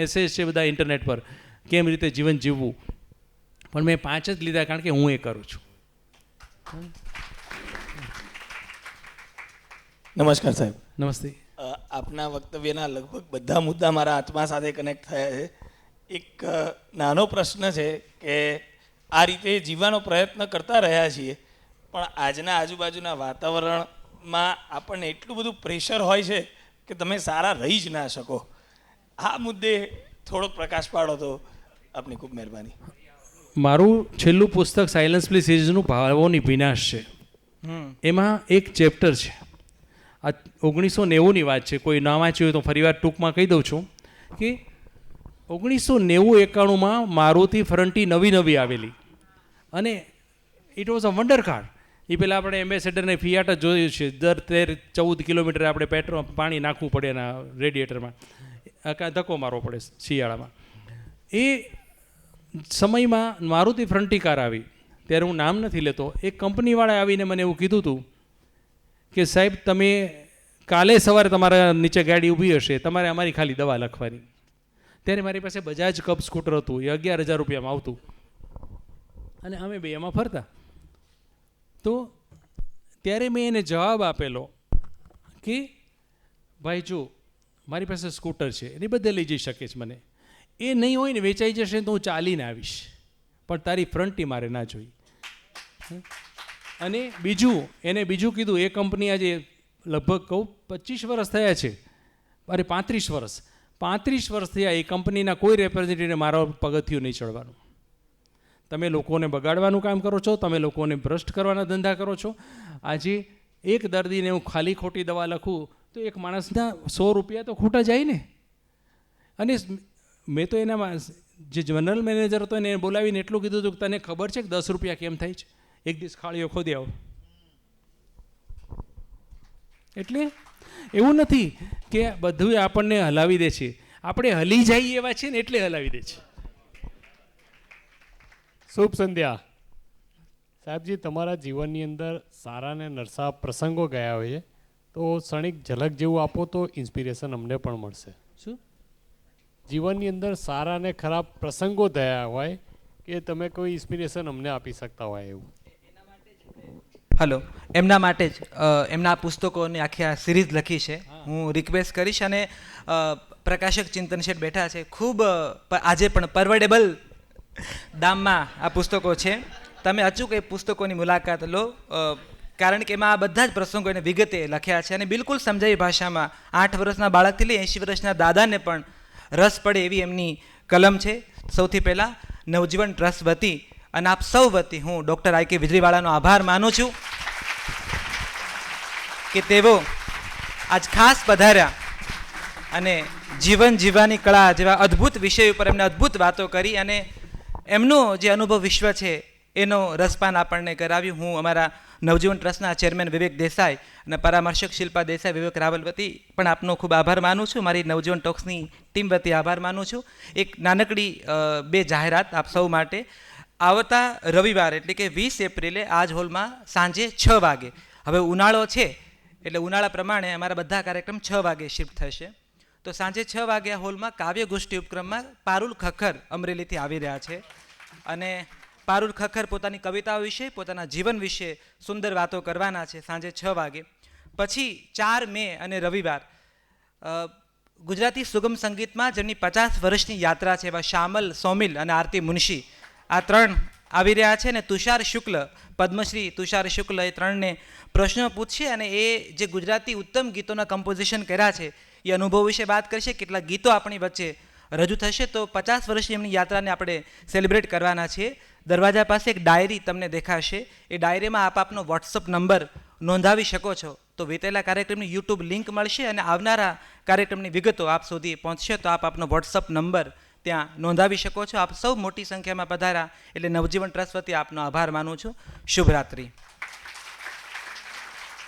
એસેસ છે બધા ઇન્ટરનેટ પર, કેમ રીતે જીવન જીવવું. પણ મેં 5 જ લીધા કારણ કે હું એ કરું છું. નમસ્કાર સાહેબ. નમસ્તે. આપના વક્તવ્યના લગભગ બધા મુદ્દા મારા આત્મા સાથે કનેક્ટ થયા છે. એક નાનો પ્રશ્ન છે કે આ રીતે જીવવાનો પ્રયત્ન કરતા રહ્યા છીએ, પણ આજના આજુબાજુના વાતાવરણમાં આપણને એટલું બધું પ્રેશર હોય છે કે તમે સારા રહી જ ના શકો. આ મુદ્દે થોડોક પ્રકાશ પાડો તો આપની ખૂબ મહેરબાની. મારું છેલ્લું પુસ્તક સાયલન્સ પ્લીઝ સિરીઝનું ભાવોની વિનાશ છે. એમાં એક ચેપ્ટર છે, આ 1990ની વાત છે. કોઈ ના વાંચ્યું હોય તો ફરીવાર ટૂંકમાં કહી દઉં છું કે 1990-91માં મારુતિ ફ્રન્ટી નવી આવેલી અને it was a wonder car. એ પહેલાં આપણે એમ્બેસેડરને ફિયાટ જ જોયું છે. દર 13-14 કિલોમીટર આપણે પાણી નાખવું પડે એના રેડિએટરમાં, ધક્કો મારવો પડે શિયાળામાં. એ સમયમાં મારુતિ ફ્રન્ટી કાર આવી ત્યારે હું નામ નથી લેતો, એક કંપનીવાળાએ આવીને મને એવું કીધું હતું કે સાહેબ તમે કાલે સવારે તમારા નીચે ગાડી ઊભી હશે, તમારે અમારી ખાલી દવા લખવાની. ત્યારે મારી પાસે બજાજ કપ સ્કૂટર હતું, એ 11,000 રૂપિયામાં આવતું અને અમે બે એમાં ફરતા. તો ત્યારે મેં એને જવાબ આપેલો કે ભાઈ જો મારી પાસે સ્કૂટર છે, એની બધે લઈ જઈ શકે છે મને, એ નહીં હોય ને વેચાઈ જશે તો હું ચાલીને આવીશ, પણ તારી ફ્રન્ટી મારે ના જોઈ. અને એને બીજું કીધું, એ કંપની આજે લગભગ કહું 25 વર્ષ થયા છે, અરે 35 વર્ષ થયા. એ કંપનીના કોઈ રિપ્રેઝેન્ટેટિવને મારા પગથિયું નહીં ચડવાનું. તમે લોકોને બગાડવાનું કામ કરો છો, તમે લોકોને ભ્રષ્ટ કરવાના ધંધા કરો છો. આજે એક દર્દીને હું ખાલી ખોટી દવા લખું તો એક માણસના 100 રૂપિયા તો ખોટા જાય ને. અને મેં તો એના જે જનરલ મેનેજર હતો એને બોલાવીને એટલું કીધું હતું કે તને ખબર છે કે 10 રૂપિયા કેમ થાય છે? એક દિવસ ખાળીઓ ખોદી આવો. એટલે એવું નથી કે બધું આપણને હલાવી દે છે, આપણે હલી જઈએ એવા છે ને એટલે હલાવી દે છે. શુભ સંધ્યા સાહેબજી. તમારા જીવનની અંદર સારા ને નરસા પ્રસંગો ગયા હોય તો ક્ષણિક ઝલક જેવું આપો તો ઇન્સ્પિરેશન અમને પણ મળશે. શું જીવનની અંદર સારા ને ખરાબ પ્રસંગો થયા હોય કે તમે કોઈ ઇન્સ્પિરેશન અમને આપી શકતા હોય એવું? હલો, એમના માટે જ એમના પુસ્તકોની આખી આ સિરીઝ લખી છે. હું રિક્વેસ્ટ કરીશ. અને પ્રકાશક ચિંતન શેઠ બેઠા છે, ખૂબ આજે પણ પરવડેબલ દામમાં આ પુસ્તકો છે. તમે અચૂક એ પુસ્તકોની મુલાકાત લો, કારણ કે એમાં આ બધા જ પ્રસંગો એને વિગતે લખ્યા છે અને બિલકુલ સમજાવી ભાષામાં 8 વર્ષના બાળકથી લઈ 80 વર્ષના દાદાને પણ રસ પડે એવી એમની કલમ છે. સૌથી પહેલાં નવજીવન ટ્રસ્ટ વતી અને આપ સૌ વતી હું ડૉક્ટર આઈ કે વીજળીવાળાનો આભાર માનું છું. કે તેઓ આજ ખાસ પધાર્યા અને જીવન જીવવાની કળા જેવા અદ્ભુત વિષય ઉપર એમને અદ્ભુત વાતો કરી અને એમનો જે અનુભવ વિશ્વ છે એનો રસપાન આપણને કરાવ્યું. હું અમારા નવજીવન ટ્રસ્ટના ચેરમેન વિવેક દેસાઈ અને પરામર્શક શિલ્પા દેસાઈ, વિવેક રાવલ વતી પણ આપનો ખૂબ આભાર માનું છું. મારી નવજીવન ટોક્સની ટીમ વતી આભાર માનું છું. એક નાનકડી બે જાહેરાત આપ સૌ માટે. આવતા રવિવાર એટલે કે 20 એપ્રિલે આજ હોલમાં સાંજે 6 વાગે, હવે ઉનાળો છે એટલે ઉનાળા પ્રમાણે અમારા બધા કાર્યક્રમ 6 વાગે શિફ્ટ થશે. તો સાંજે 6 વાગ્યા હોલમાં કાવ્ય ગોષ્ઠી ઉપક્રમમાં પારુલ ખખર અમરેલીથી આવી રહ્યા છે અને પારુલ ખખર પોતાની કવિતાઓ વિશે, પોતાના જીવન વિશે સુંદર વાતો કરવાના છે સાંજે 6 વાગે. પછી 4 મે અને રવિવાર ગુજરાતી સુગમ સંગીતમાં જેમની 50 વર્ષની યાત્રા છે એવા શામલ સોમિલ અને આરતી મુનશી, આ 3 આવી રહ્યા છે. અને તુષાર શુક્લ, પદ્મશ્રી તુષાર શુક્લ, એ 3ને પ્રશ્નો પૂછશે અને એ જે ગુજરાતી ઉત્તમ ગીતોના કમ્પોઝિશન કર્યા છે એ અનુભવ વિશે વાત કરશે. કેટલાક ગીતો આપણી વચ્ચે રજૂ થશે. તો 50 વર્ષની એમની યાત્રાને આપણે સેલિબ્રેટ કરવાના છીએ. દરવાજા પાસે એક ડાયરી તમને દેખાશે. એ ડાયરીમાં આપ આપનો વોટ્સઅપ નંબર નોંધાવી શકો છો. તો વીતેલા કાર્યક્રમની યુટ્યુબ લિંક મળશે અને આવનારા કાર્યક્રમની વિગતો આપ સુધી પહોંચશે. તો આપ આપનો વોટ્સઅપ નંબર ત્યાં નોંધાવી શકો છો. આપ સૌ મોટી સંખ્યામાં પધાર્યા એટલે નવજીવન ટ્રસ્ટ વતી આપનો આભાર માનું છું. શુભરાત્રિ.